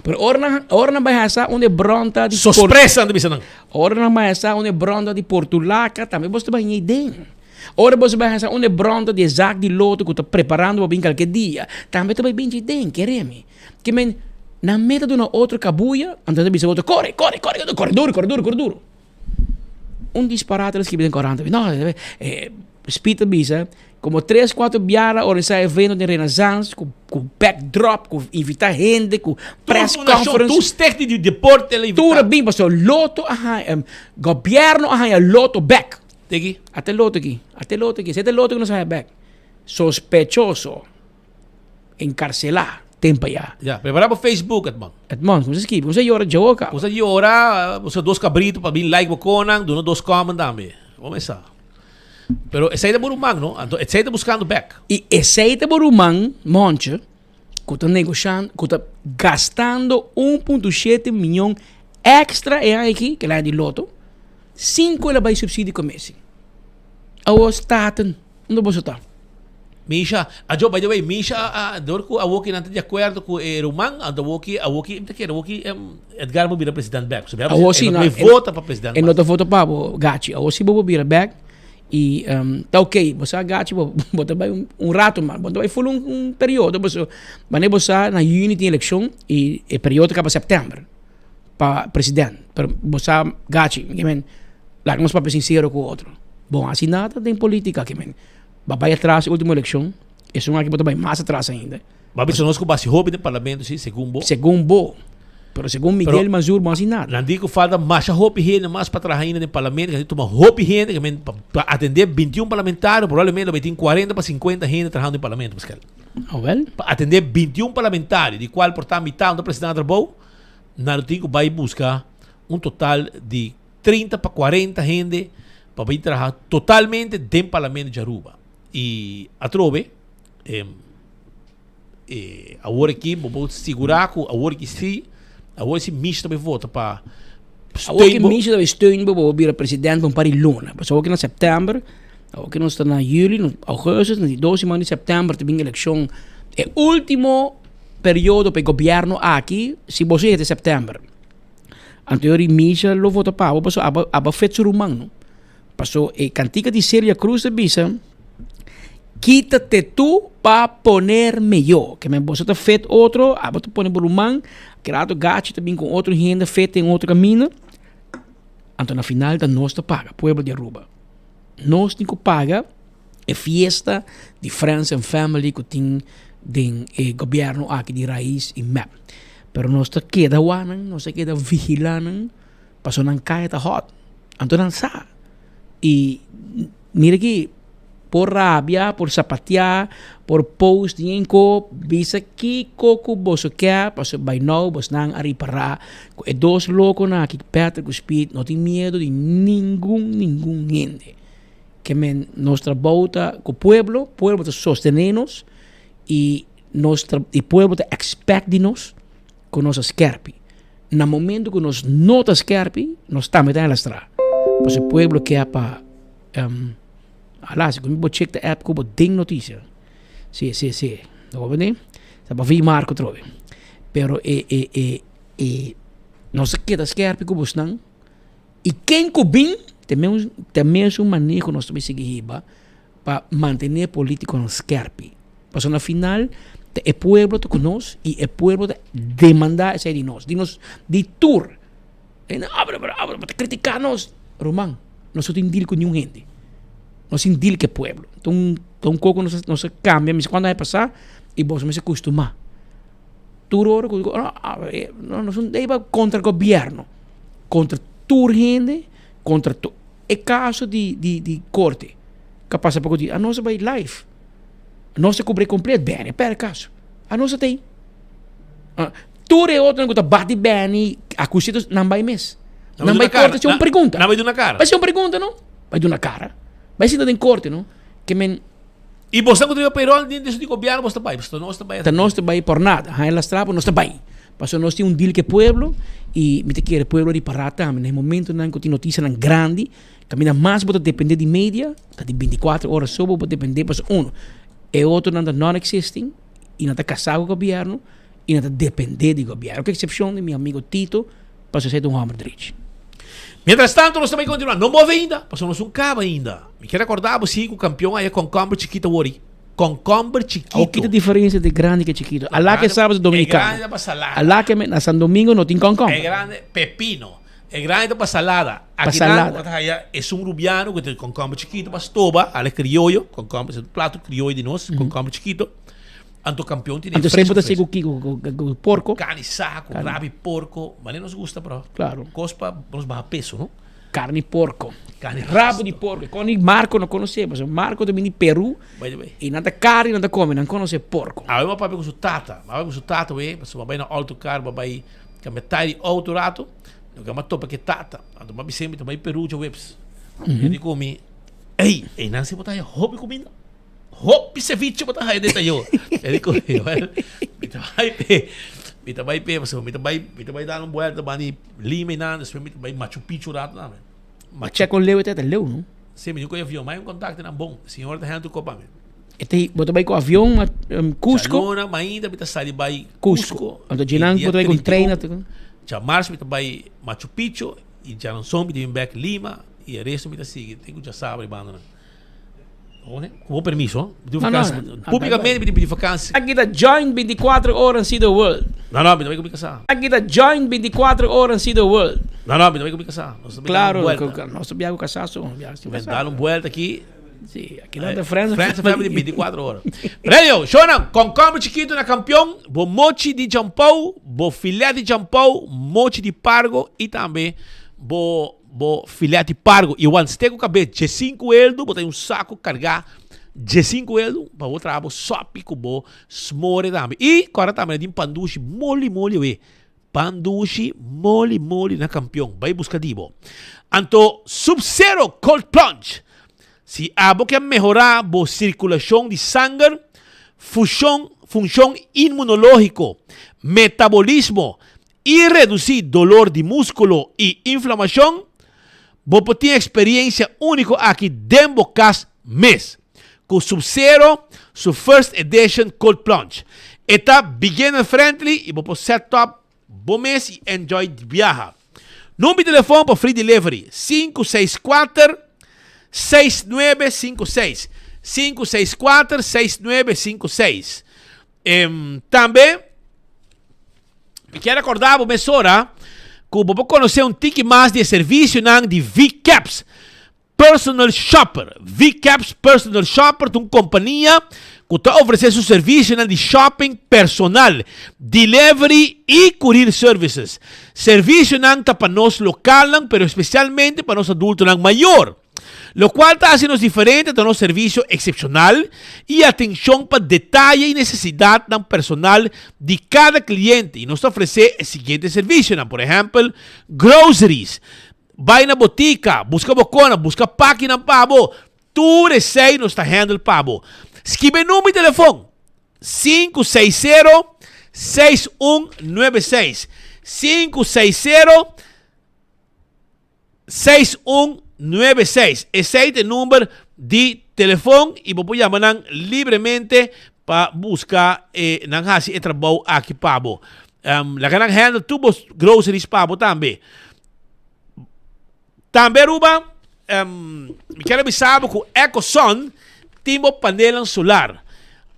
Pero orna bahasa onde Bronta de Sospresa anda bisang. Orna bahasa onde Bronta de Portulaca também você vai nem. Ora você vai pensar onde Bronta de zaak de loto que está preparando para vir qualquer dia. Também tu vai bem de quereme. Que men na meta de uma outra cabuia, então você vai corre duro. Disparate que vem 40. Não, spita bisa. Como 3, 4 biara organizar evento de Renaissance, com backdrop, com invitar gente, com press conference. Tudo técnico de deporte. Tudo bem, mas o loto, governo, loto back. Aqui? Até loto aqui. Se é loto que não sai back. Sospechoso. Encarcelar. Tempo já. Já, preparar para o Facebook, Edmond. Edmond, você escreve. Você llora de oca. Você llora, você 2 cabritos para vir like para Conan, dono 2 comment também. Vamos começar. Pero esse aí é Borumang, não? Esse aí está buscando back. E esse aí é Borumang, monte, que está negociando, que está gastando 1.7 milhão extra aqui, que lá é de loto, 5 ela vai subsídio comece. O staten, onde você está? Misha, by the way, Misha, dorko a Woki não de acordo com o Rumang, a Woki, Edgar mo vira presidente back. So, não vota para presidente. Ele não vota para o Gachi. A Woki bobo vira back. E tá ok, você agacha, você vai rato, mas você vai full período, você vai na Unity election e o período acaba em setembro para presidente. Pero você agacha, lá vamos para sincero com o outro. Bom, assim nada tem política, que vai atrás da última eleição, isso é uma que vai mais atrás ainda. Mas nós com base hobby no parlamento, sim, segundo Bo. Pero segundo Miguel Mazur, mas assim nada. Não digo falta mais hobby gente, mais para trabalhar no parlamento, que a gente toma hobby gente, para atender 21 parlamentares, provavelmente vai ter 40 para 50 gente trabalhando no parlamento, Pascal. Para atender 21 parlamentares, de qual por estar mitad do presidente da Bo, não digo vai buscar total de 30 para 40 gente para vir trabalhar totalmente dentro do parlamento de Aruba. E a trove, agora aqui, vou segurar que agora que sim, agora se misto também vota para agora que misto também steun vou vir presidente para Luna, mas agora que na setembro, agora que nós está na julho, no agosto, na 12 de setembro tem eleição, é último período para o governo aqui, se você é de setembro. Anterior misa lo vota para, passou a feito rumano. Passou e cantica de Celia Cruz de Bisa, quítate tu para poner melhor. Que me você tá feito outro, a você põe por rumano, criado gato também com outro gente feito em outro caminho. Então na final da nós te paga, pueblo de Aruba. Nós tem que pagar a festa de friends and family que tem do governo aqui de raiz e map. Pero nós te queda wanan, nós te queda vigilando, passou não cai tá hot. Então não sa. E mira aqui, por rabia, por sapatear, por post dinheiro, bisa que coco boso quer, passou by now, bos nang ari para. É dois loucos na que Patrick Speed, não tem medo de nenhum gente. Que men nossa bauta com o pueblo te sostenernos e o pueblo te expect de nós com nossa skerpi. No momento que nós não te skerpi, nós estamos na estrada. Pois o pueblo quer para alas, quando eu check a app como ding notícia. Sim. Não vou ver? Sabe vi marco trove. Pero nós quer skerpi como não. E quem cobin também é um manejo que nós também seguimos para manter político no skerpi. Mas no final o pueblo te conosco e o pueblo te demanda essa de nós de tour. Para criticar nós, Román, nós não temos deal com nenhum gente. Nós temos deal com o pueblo. Então pouco nós cambia, mas quando vai passar, e você se acostuma. Tour nós não devemos contra o governo, contra tour gente, contra é caso de corte. Que passa para a nossa vai live. Não se cobre completo, bem, é per caso. A nossa tem. Tu é outro que bate bem, acusados não vai mês. Não vai corte, é uma pergunta. Não vai de uma cara. Vai ser uma pergunta, não? Vai de uma cara. Vai ser de corte, não? Que men... E você não tem o payroll dentro do governo, você vai. Você não vai. Não está vai por nada. Aí elas trapam, não está vai. Passou nós temos deal que pueblo e me te quer pueblo de parar também. No momento não tem notícia não grande, caminha mais pode depender de mídia, de 24 horas só pode depender para é outro não existem e não está casado com o governo e não está depender do governo. Com exceção de meu amigo Tito, para ser um homem rich. Mientras tanto, nós também continuamos. Não move ainda, porque nós não acaba ainda. Me quero acordar, você que o campeão aí é concombre chiquito, Wori. Concombre chiquito. O que é a diferença de grande e chiquito? Alá que é sábado dominicano. É grande para salada. Alá que na São Domingo não tem concombre. É grande pepino. É grande para salada. Aqui é um rubiano que tem concombre chiquito, para estoba, ale criollo, concombre, um prato criollo de nós, concombre chiquito. Anto campeão tem fresco. Sempre está seguido com porco. Carne saco, rabi porco, mas não nos gusta, bro. Claro. Cospa, nos baja peso, não? Carne porco. Rabo de porco. Quando Marco não conhecemos, Marco também de Peru. E nada carne, nada come, não conhece porco. Ah, eu papai com o tata, mas vai na alto carro, vai que metade alto rato. Não que topa que tata. Então vai sempre também Peru, já webs. Eu digo me, ei, não se botar hobby comida. Hop ceviche botar aí dentro eu. Ele correu. Me vai dar uma volta bani Lima e nada, me vai Machu Picchu rato lá. Mas checo leu até leu, não? Sim, me nunca avião, mas um contato não bom. Senhor da gente copa. Este botar vai com avião, Cusco. Agora, mas ainda me tá saindo vai Cusco. Então Jinan botar vai com trem, já março me tá vai Machu Picchu e já não som me vem back Lima e o resto me tá seguindo. Tem que já saber banda. Com o permisso, publicamente me pedir vacância. Aqui está Join 24 horas see the world. Não, me vai comigo casar. Aqui está Join 24 horas see the world. Não, me vai comigo casar. Claro, nós sabíamos casar só. Vamos dar uma volta aqui. Sim, aqui não é França. França family 24 horas. Prédio, Shona, concombre chiquito na campeão, bo mochi de jampau, bo filé de jampau, mochi de pargo e também bo filé de pargo. E o ansteco cabe de 5 eldo, botar um saco carregar de 5 eldo, para o trabalho só pico bo smore também. E agora também tem pandushi mole we. Pandushi mole na campeão. Vai buscar dibo. Anto Sub-Zero Cold Plunge. Se abo quer melhorar a circulação de sangue, função función inmunológico, metabolismo y reducir dolor de músculo y inflamación, vos tiene experiencia única aquí dentro cas mes. Con Sub-Zero, su first edition cold plunge. Está beginner friendly y vos set up bom mês e enjoy de viaja. Número de telefone para free delivery 564-6956 564-6956. Também quero acordar a emissora que vou conhecer tique mais de serviço de VCaps Personal Shopper. VCaps Personal Shopper é uma companhia que está oferecendo seu serviço de shopping personal, delivery e courier services. Serviço para nós local, mas especialmente para nós adultos maior. Lo cual está haciendo diferente de un servicio excepcional y atención para detalle y necesidad personal de cada cliente. Y nos ofrece el siguiente servicio, por ejemplo, groceries. Vai na botica, busca bocona, busca página pavo. Tu receita nos está handle pavo. Escribe número de telefone 560-6196 560-6196. Esse é o número de telefone e você pode chamar livremente para buscar o trabalho aqui pavo. La ganang handle tubos groceries pavo também. Também, Ruba, me quero avisar que o EcoSun tem um painel solar.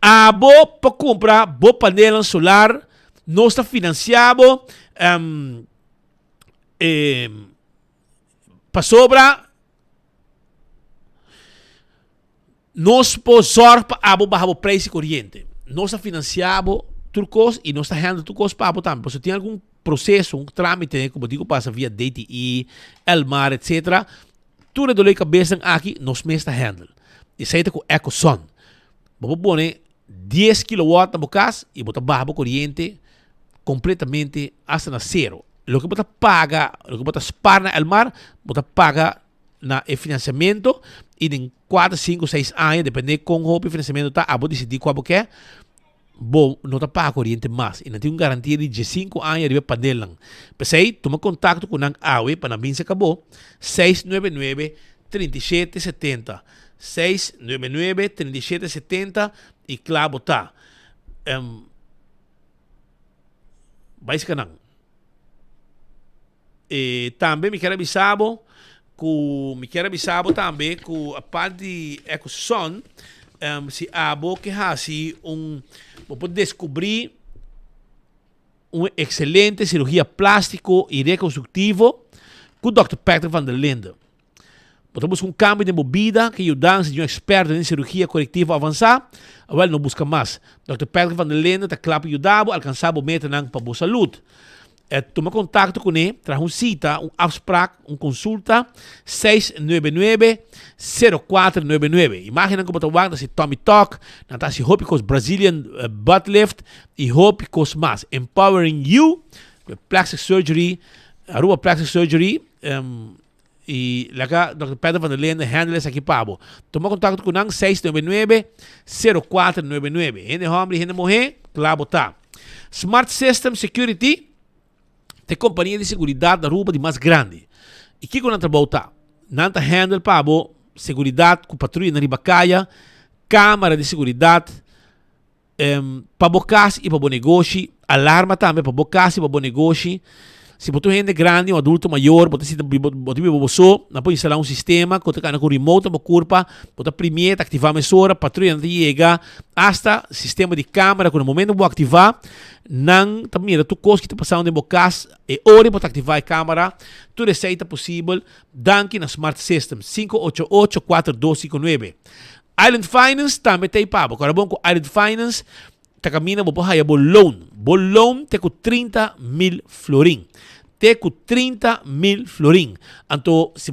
A bo para comprar o painel solar não está financiado para sobra nós podemos para baixar o preço corrente. Não está financiado turcos e não está handle turcos para também. Se tem algum processo, um trâmite, como digo, passa via DTI, Elmar, etc. Tudo é dor cabeça aqui, nós mesmos está handle. E sai com EcoSun. Vamos pôr 10 kW na casa e botar barra corrente completamente hasta na zero. Lo que você paga, lo que você spara na Elmar, você paga na financiamento e em 4, 5, 6 anos, depende com o financiamento está, a você decidir qual que é. Bom, não está paga corrente mais e não tem uma garantia de 5 anos de panel lang. Pensei, toma contato com a AWE para vir se acabou 699-3770 699-3770 e claro tá. Vai se canang. E também me quero avisar também que a parte de EcoSun se abo que hasi pode descobrir uma excelente cirurgia plástico e reconstrutivo com o Dr. Patrick van der Linden. Podemos um cambio de movida que ajuda a ser um experto em cirurgia corretiva avançada. Well, não busca mais. Dr. Patrick van der Linden está claro para ajudar a alcançar o meta para a boa saúde. Toma contato com ele, traz uma cita, afspraak, consulta 699-0499. Imagina como você vai se Tommy Talk, na se Hopicos Brazilian Butt Lift e Hopicos mais. Empowering you with plastic surgery, Aruba Plastic Surgery, e lá Dr. Pedro van der Linden handles aqui pabo. Toma contato com ele 699-0499. Gente homem, gente mulher, claro tá. Smart System Security tem companhia de segurança da Aruba de mais grande. E que quando trabalho tá? Nanta handle para segurança com patrulha na ribacaia, câmara de segurança, para bocas e para bom negócio, alarma também para bocas e para bom negócio. Se você é gente grande, um adulto maior, você pode instalar um sistema que você com remote, uma curva, você primeiro ativar a emissora, patrulha chega, hasta sistema de câmera, que no momento você ativar, não também tu coisa que está passando em bocas, e hora para ativar a câmera, tu receita possível, danke na Smart System 588-4259. Island Finance também tem papo. Agora bom com Island Finance, tá caminhando para haya bolão. Bolão tem com 30,000 florim. Tem com 30,000 florim. Então, se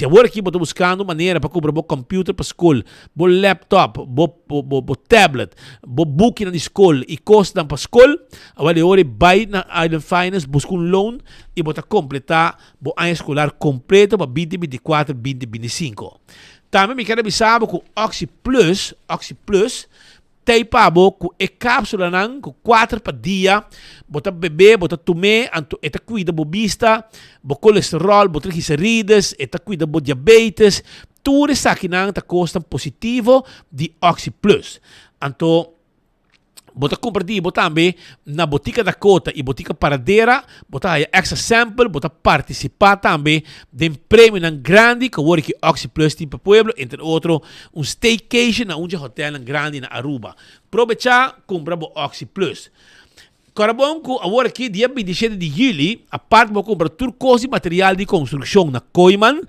agora aqui você buscando maneira para comprar o computer para a escola, o laptop, o tablet, o book na escola e custa para a escola, agora vai na Island Finance, busca um loan e você completar o ano escolar completo para 2024, 2025. Também me quero avisar que o Oxy Plus tem pabo com e cápsula nan com 4 pa dia, bota bebê, bota tomé, anto eta cuida bo vista, bo colesterol, bo triglicérides, eta cuida bo diabetes, tudo isso aqui nan ta costa positivo de Oxy Plus. Anto bota compra di botambe na botica da Cota e botica Paradera, bota aí extra sample, bota participar também de prêmio nan grande que work Oxy Plus tipo Pueblo, entre outro staycation na hotel nan grande na Aruba. Provecha compra bo Oxy Plus. Carabon ko agora aqui dia 27 de julho, a parte vou comprar turcos e material de construção na Koiman,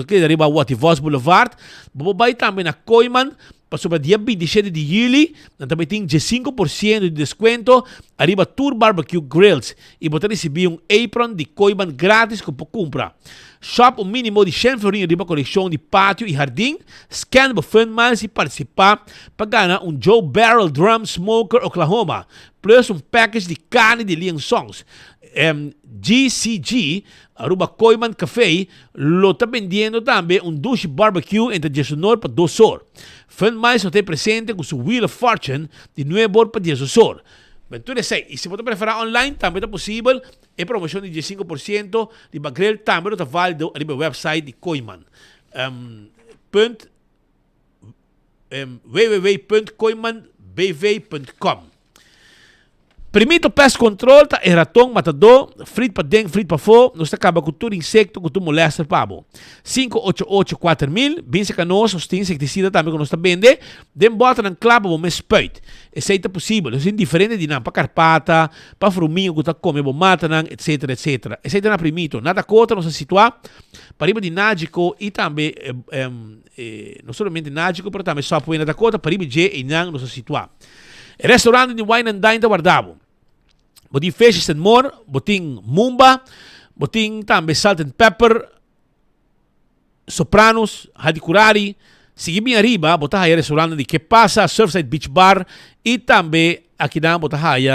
que é arriba Wativos Boulevard, vou vai também na Koiman. Sobre dia 27 de julho, nós também tem 15% de desconto, arriba Tour Barbecue Grills e você receber apron de Koiman grátis que você compra. Shop mínimo de 100 florin arriba coleção de pátio e jardim, scan o Fun Miles e participar para ganhar Joe Barrel Drum Smoker Oklahoma, plus package de carne de Liang Songs. GCG, Aruba Koiman Café, lo está vendiendo também douche barbecue entre 19 para 2 horas. Fun Mais está presente com seu Wheel of Fortune de 9 horas para 10 horas. Então, e se você preferir online, também é possível. É promoção de 15% de Bagrel, também está válido no website de Koiman. www.koimanbv.com. Permito pest control ta ratão matador, frit pa deng, frit pa fo, nos acaba com tudo insecto, com tudo molesta pabo. 5884000, bem se canos, os tem insecticida também que nós está vende, dem bota na clava bom spuit. Esse é possível, é diferente de não para carpata, para fruminho que tá come bom mata nan, etc, etc. Esse é na primito, nada contra nos situar para riba de nádico e também não somente nádico, mas também só põe nada contra para riba de e nan nos situar. Restaurante de Wine and Dine da guardavo. Botin Fishes and More, botin Mumba, botin também Salt and Pepper, Sopranos, Hadikurari. Sigue bem arriba, botar aí restaurante de Que Pasa, Surfside Beach Bar e também aqui dá botar aí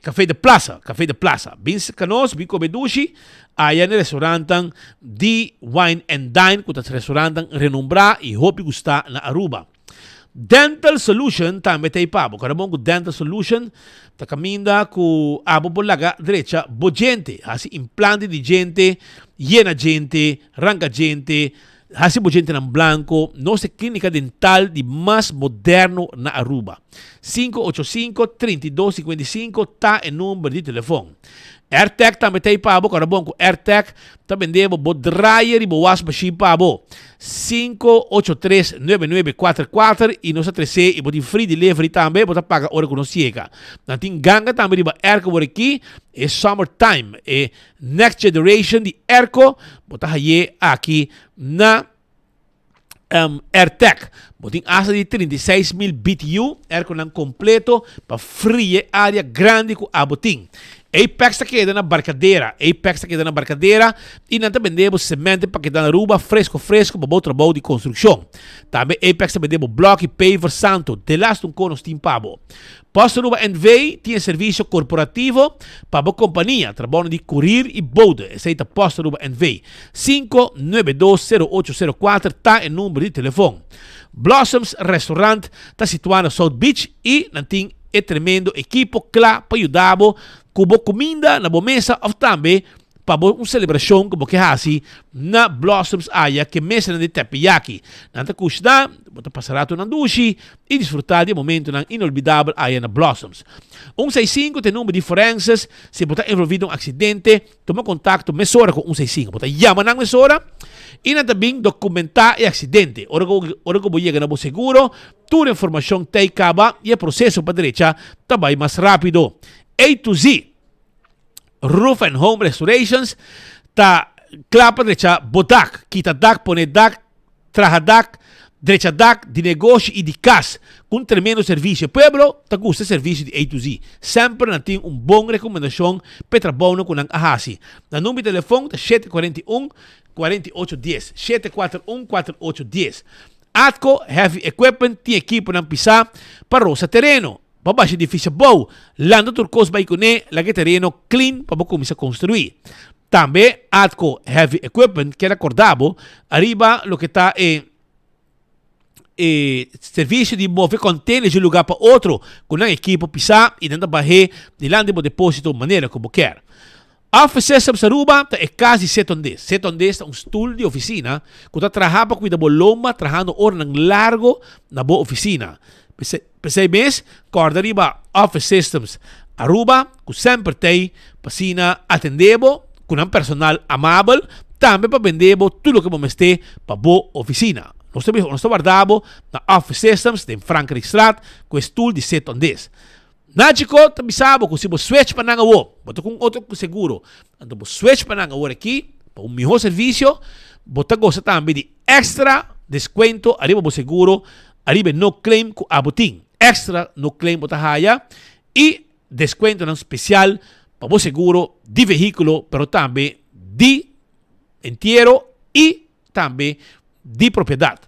Café de Plaza, bem canos, bem comedushi, aí no restaurante de Wine and Dine, que é um restaurante renombrado e hope gostar na Aruba. Dental Solution também tem pabo. Carabon com Dental Solution, tá caminda com abo bolaga derecha, bo gente, assim implante de gente, llena gente, ranca gente, assim bo gente na branco, nossa clínica dental de mais moderno na Aruba. 585-3255 tá em número de telefone. AirTag também tem pabo, carabon com AirTag, também devo bo dryer e bo wash machine pabo. 583-9944 e nossa 3C e bo de free delivery também, bo tá paga hora que não chega. Nantin ganga também de ba Airco por aqui, é summertime, é next generation de Airco, bo tá aqui na AirTag. Botin asa de 36,000 BTU, Airco não completo, para free área grande com a botin. Apex está quedando na barcadeira, e não também vendemos semente para quedar na Aruba, fresco, para o trabalho de construção. Também Apex também vendemos bloco e paver santo, de last conos tim pabo. Posto Aruba NV tem serviço corporativo para a companhia, trabalho de courier e bode, aceita Posto Aruba NV. 5920804 está em número de telefone. Blossoms Restaurant está situado no South Beach e não tem tremendo equipo claro para ajudar com comida na boa mesa ou também para uma celebração como que assim na Blossoms área que mesa de teppanyaki. Nanta custa, bota passarato na dushi e desfrutar de momento na inolvidável área na Blossoms. 165 tem número de forenses, se botar envolvido em um acidente, toma contato mesora com 165, bota chama na mesora e também documentar o acidente. Ora que você chega no seguro, toda a informação te acaba e o processo para a direita também mais rápido. A to Z, Roof and Home Restorations, ta clapa derecha bodak, quita dak, pone dak, traja dak, derecha dak, de negócio e de casa, com tremendo serviço. Pueblo, ta gusta serviço de A to Z. Sempre tem boa recomendação para trabalhar com a ahasi. Na número de telefone, 741-4810, 741-4810. Atco Heavy Equipment tem equipo na pisar para roça terreno. Babaixo edifício bom, lando turcos baicone, lage terreno clean para começar a construir. Também Atco Heavy Equipment, que é acordado, arriba lo que está serviço de mover contêineres de um lugar para outro com uma equipe pisar e dentro barrer de lá de depósito maneira como quer. Office Systems Aruba é quase 7 ondes. 7 ondes é stool de oficina que está trabalhando com a boloma, trabalhando hora largo na boa oficina. Pensei mesmo, corda arriba Office Systems Aruba, que sempre tem para atendebo com um personal amável, também para vendebo tudo o que vamos ter para boa oficina. Nós guardamos na Office Systems de Frankrijk Straat com stool de 7 ondes. Nático, também sabe que se você switch para não o, botou com outro seguro, então você switch para não o aqui, para melhor serviço, você gosta também de extra desconto, arriba o seguro, arriba no claim com a botim, extra no claim você haya e desconto não especial para o seguro de veículo, pero também de inteiro e também de propriedade.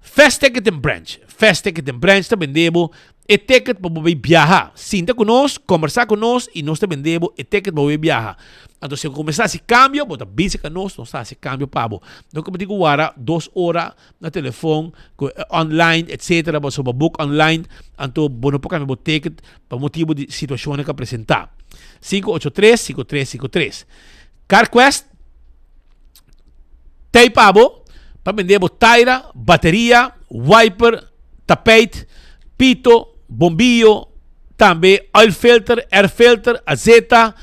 Fast Ticket and Branch. Fast Ticket and Branch também vendemos e ticket para você viajar. Sinta conosco, conversar conosco e nós também vendemos e ticket para você viajar. Então, se começar esse câmbio, você avisa conosco, nós fazemos esse câmbio para você. Então, como digo, agora, 2 horas no telefone, online, etc. Você vai book online, então, você não pode cambiar o ticket para motivo de situação que apresentar. 583-5353. CarQuest, tem para você. Para vender taira, bateria, wiper, tapete, pito, bombillo, também oil filter, air filter, azeta,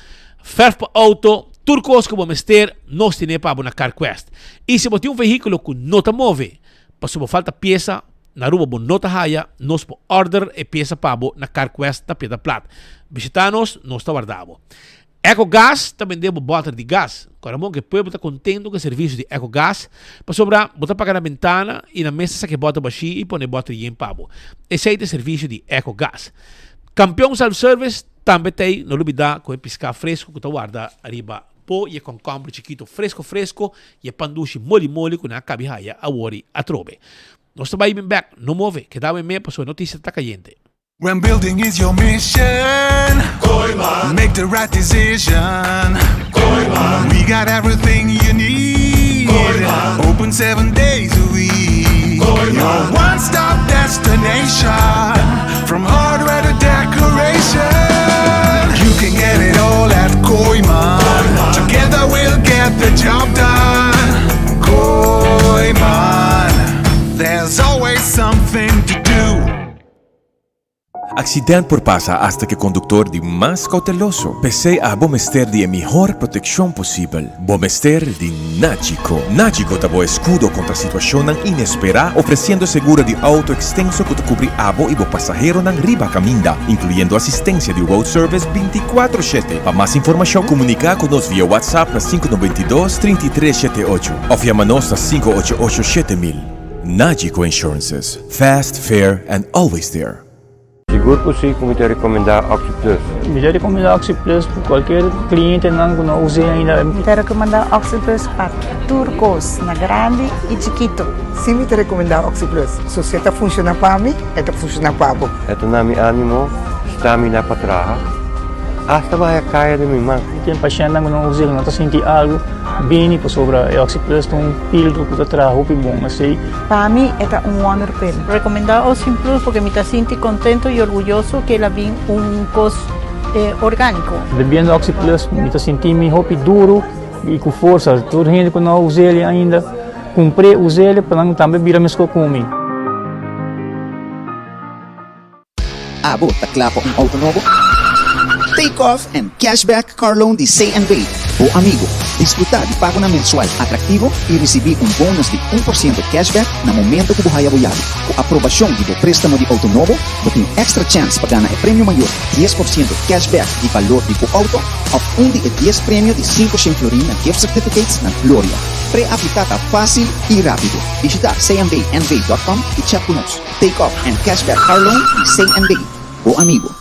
ferro para auto, tudo coisa que vamos ter, nós temos para na CarQuest. E se você tem veículo que não está move, para se falta peça, na rua você não está raia, nós podemos order e peça para na CarQuest da Pedra Plata. Visita-nos, nós está guardado. EcoGás também deu bota de gás. Agora, que o povo está contente com o serviço de EcoGás. Para sobrar, botar para na ventana e na mesa que bota baixo e põe bota de em pavo. Esse é o serviço de EcoGás. Campeão Self-Service também tem, não olvidar, com o piscar fresco que está guarda arriba. Pô, e com compra chiquito fresco e pandushi moli com a cabihaya a wori a trobe. Nós estamos bem back, não move, que dá bem para sua notícia está caliente. When building is your mission, make the right decision. We got everything you need. Open 7 days a week. Your one-stop destination, from hardware to decoration. You can get it all at Koiman. Together we'll get the job done. Koiman, there's always something to do. Accidente por pasa hasta que conductor de más cauteloso. Pese a Bomester de mejor protección posible. Bomester de Nagico. Nagico tabo escudo contra situación inesperada, ofreciendo seguro de auto extenso que te cubre abo y bo pasajero nan riba caminda, incluyendo asistencia de road service 24/7. Para más información, comunica con nos vía WhatsApp na 592-3378 o llamanos na 588-7000. Nagico Insurances. Fast, fair, and always there. Seguro que sim, como te recomendar OxyPlus. Me recomendar OxyPlus para qualquer cliente não use ainda. Me recomendar OxyPlus para turcos, na grande e chiquito. Sim, me recomendar OxyPlus. Se você está funcionando para mim, está funcionando para você. Ito na mi ânimo, stamina para trabalhar. Hasta vai a kaya de minha mãe. Tem paciente não use, não está sentindo algo bem para sobre OxyPlus, tem filtro que trabalha bom, assim. Para mim, é wonder pill. Recomendar OxyPlus porque me sinto contento e orgulhoso que ela vem costo orgânico. Bebendo OxyPlus, me sinto melhor duro e com força. Toda gente que não usa ele ainda, comprei, usei ele para também virar mesmo comigo. Abo, taklapo ang auto novo? Take off and cashback car loan de C&B. O amigo, disfrutar de pago na mensual atrativo e receber bônus de 1% cashback na momento que buhay aboyado. Com aprovação do préstamo de auto novo, você tem extra chance para ganhar prêmio maior, 10% cashback de valor de o auto, ou de 10 prêmio de 500 florina gift certificates na Gloria. Pré-aplicada fácil e rápido. Visita cmbnv.com e chat conosco. Take off and cashback car loan de C&B. O amigo.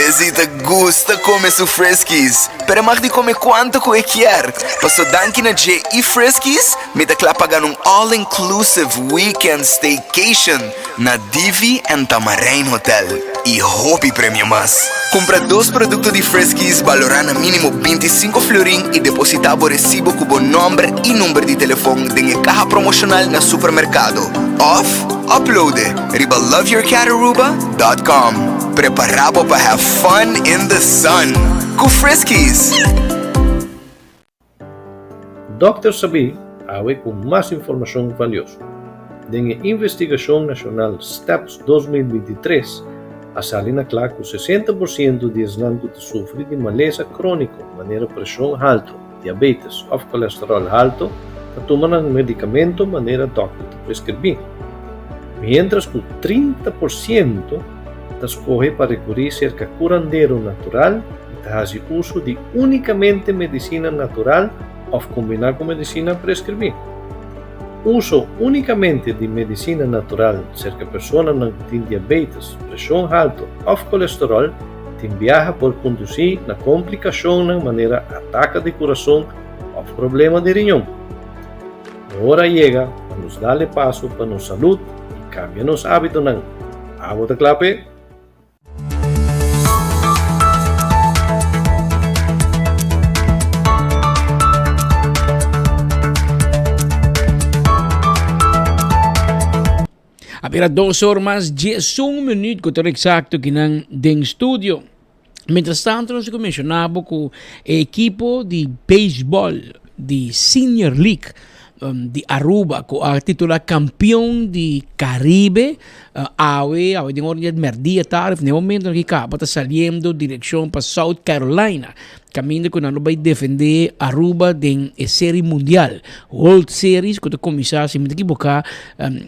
Zezita gusta comer su Friskies, pero mag di come quanto que quer. Paso danki na J e Friskies, me da pagan un all-inclusive weekend staycation na Divi and Tamarain Hotel. E hobby premium mas. Compra 2 produtos de Friskies valorando mínimo 25 florin e depositava o recibo com o nome e número de telefone em caja promocional na supermercado. Off? Upload riba loveyourcataruba.com. Preparado para have fun in the sun. Com Friskies. Dr. Sabi awe com mais informação valiosa. Den Investigação Nacional STEPS 2023, a salina clara que 60% de islantes sofrem de maleza crônica, maneira pressão alta, diabetes ou colesterol alto, que tomam um medicamento maneira doctor te prescrever. Mientras que 30% escolhe para recorrer cerca curandeiro natural e faz uso de unicamente medicina natural ou combinar com medicina prescrever. Uso unicamente de medicina natural cerca pessoas que têm diabetes, pressão alta ou colesterol, tem viaja por conduzir na complicação na maneira ataque de coração ou problema de riñón. Agora chega a nos darle passo para nossa saúde e cambia nos hábitos ng Abo ta Klape. Apira 2 horas, 11 minutos, que estou exacto que não tem estúdio. Mientras tanto, nós mencionamos com o equipo de beisebol de Senior League de Aruba, com a titular campeão de Caribe, awe de ordem de merdia tarde, no momento que acaba está saliendo direção para South Carolina, caminho que não vai defender Aruba em série mundial, World Series, que está começando, se me equivocar,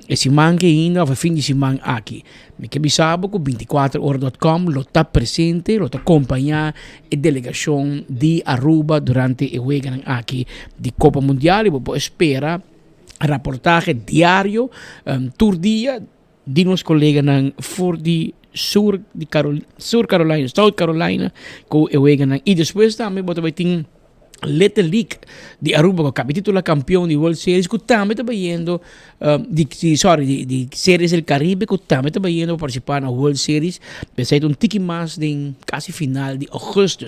esse man que ainda vai fim de semana aqui. Me que sabe que 24horas.com lo está presente, lo está acompanhando a delegação de Aruba durante o jogo aqui de Copa Mundial e vou esperar reportagem diário, todo dia, de nossos colegas for de South Carolina, com o jogo e depois também vai ter Little League de Aruba, que acaba de titular campeão de World Series, que também está indo de Series del Caribe, que também está indo participar na World Series, pensei um tique mais de quase final de agosto,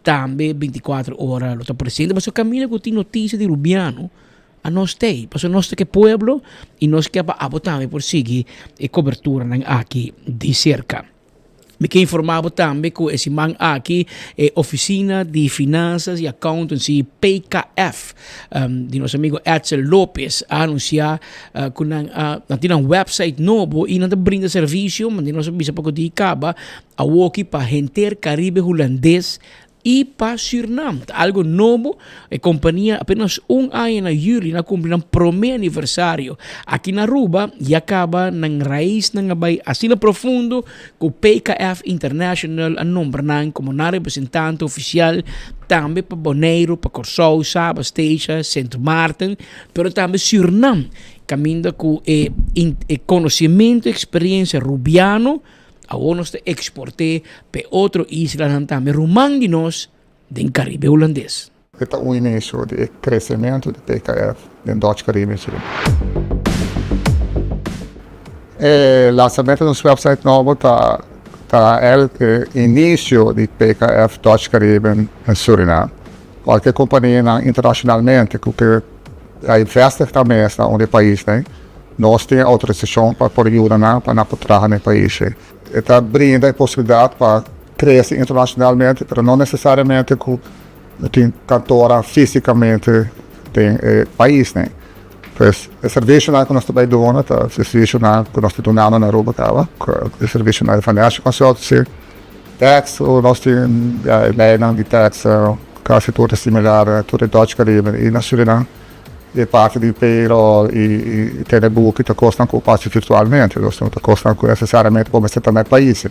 também 24 horas lo está presente, mas o caminho que tem notícia de Rubiano, a nós tem, porque nós que pueblo e nós que também por seguir a cobertura aqui de cerca. Me que informava também que esse man aqui é Oficina de Finanças e Accountancy PKF de nosso amigo Edsel Lopes anunciar que não tem um website novo e não brinda serviço, mas nós bisa pouco de caba a walkie para gente Caribe holandês e para Suriname. Algo novo, a companhia apenas ano na julho na cumpre ng primeiro aniversário aqui na Aruba e acaba ng raiz ng abay asila profundo com PKF International ang nombre ng como na representante oficial também para Bonaire, para Corsou, Saba, Stacia, Saint Martin, pero também Suriname, caminho com conhecimento e experiência rubiano a ons te exportar para outra isla também rumang de nós do Caribe holandês. Este é o início do crescimento do PKF no Norte Caribe. O lançamento do website novo está o início do PKF Norte Caribe em Suriname. Qualquer companhia internacionalmente que investe também no país, né? Nós temos autorização para poder ajudar para trabalhar no país. Está brinda a possibilidade para crescer internacionalmente, mas não necessariamente tem cantora fisicamente no país, né? Pois o serviço que nós estamos dando, o serviço que nós estamos dando na Aruba, o serviço na Financial Consultancy, tax, nós temos leilão de tax, quase tudo similar, tudo em Norte Caribe e na Suriname. E parte de payroll e telebook que custam com parte virtualmente, não custam necessariamente como você está no país.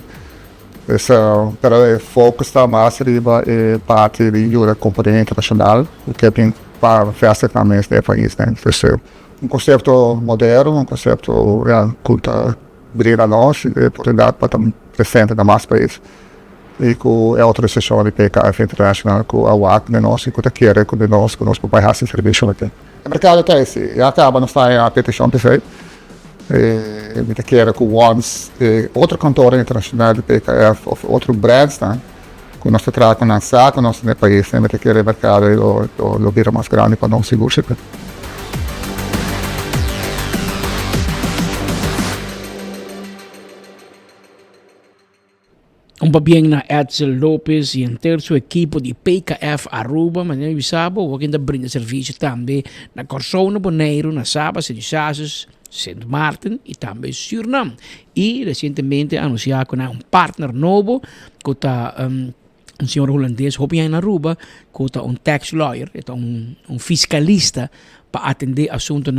Mas o foco está mais riba e parte de uma companhia internacional, o que é bem para festa também no país, né? Um conceito moderno, um conceito que brilha nós e oportunidade para estar presente em mais países. e com a autorização de PKF International com a WAC de nós e com a queira com de nós para fazer esse serviço aqui. O mercado é esse, e acaba não está a petição de feito. Me queira com ONS, outro cantor internacional de PKF, outro brands, né? Que nós tratamos na SAC, nós no país, me queira o mercado o vira mais grande para nós segurar. Bien na Edsel Lopez e inteiro seu equipo de PKF Aruba, mas não sabe, o que ainda brinda serviço também na Corsona, Bonaire, na Saba, Sedichasas, St. Martin e também Suriname. E recentemente anunciado com um partner novo, que está um senhor holandês, Hopian Aruba, que está um tax lawyer, um fiscalista para atender assuntos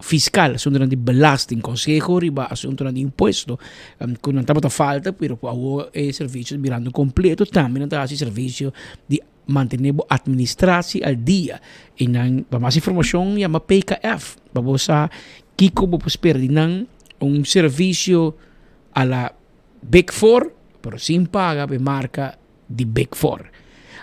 fiscal, assunto de belasting, consejo, riba, assunto de imposto, que não estava falta, pero o serviço virando completo, também não esse serviço de manter a administração al dia. E para mais informação, chama PKF, para você, Kiko, para perder serviço a la Big Four, pero sem paga, para marca de Big Four.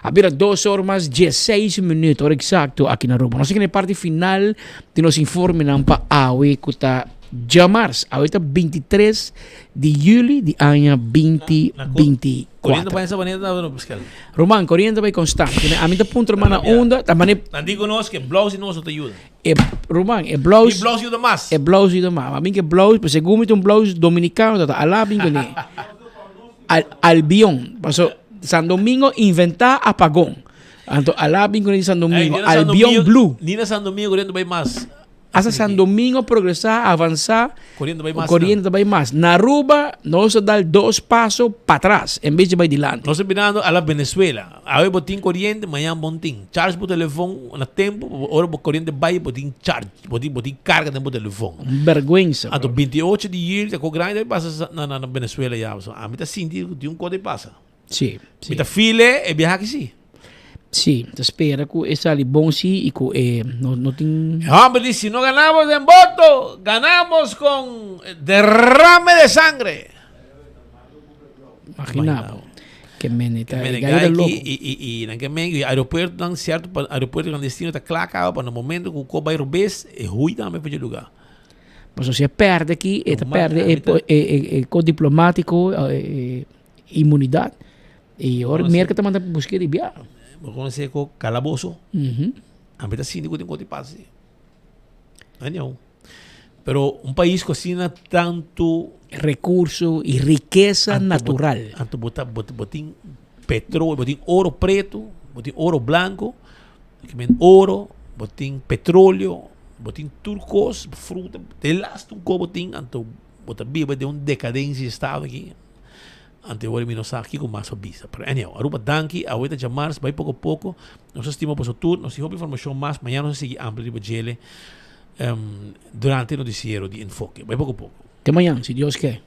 Había 2 horas más 16 minutos exacto aqui na Aruba. Nós aqui na parte final de nos informe para AWE que está Jamars. AWE está 23 de julho de ano 2024. Corriendo para essa maneira no Pascal. Roman, corriendo vai constante. A mim está ponto na onda, a maneira. Digo nós que blouse nós te ajuda. Roman, blouse. E blouse ajuda mais. Blouse ajuda mais. A mim que blouse, por segundo um blouse dominicano, tá lá bem que nem. Albion, passou San Domingo inventar apagão. Então, alabim com San Domingo, Albion Blue. Nina San Domingo correndo bem mais. Asa San Domingo progressar, avançar, correndo bem mais. Correndo bem mais. Na Aruba, nós dá 2 passos para trás, em vez de ir adiante. Nós virando a la Venezuela. Hoje botin corrente, amanhã botin charge por telefone na tempo, hora corrente vai botin charge, botin carga no telefone. Vergüenza. Então 28 de julho, com grande passa na Venezuela já. A mim tá sentindo de código passa. Sim. Mita file e viajar que sim. Sim, espera que essa ali bom sim e que não tem. Hombre, se não ganamos em voto, ganamos com derrame de sangre. Imaginava. Que menita. E naquele aeroporto não certo, aeroporto clandestino está claro para no momento que o bairro bes é ruim também para o lugar. Mas você perde aqui, perde com diplomático, imunidade. E agora merca também está buscando de viagem. Vou conhecer com calabouço. A mim está síndico de um passe. Não. Pero um país cocina tanto recurso e riqueza natural. Tanto botin petróleo, botin ouro preto, botin ouro branco, ouro, botin petróleo, botin turcos, fruta, de last um botin, anto botar viva de decadência estado aqui. Ante o menos aqui com mais obisa. Pero anyhow, Aruba danki, a oita Jamars, vai pouco a pouco. Nós estimamos o tour, nós temos informação mais, amanhã nós seguimos amplo de Bajele durante o noticiero de Enfoque. Vai pouco a pouco. Até amanhã, se Deus quer.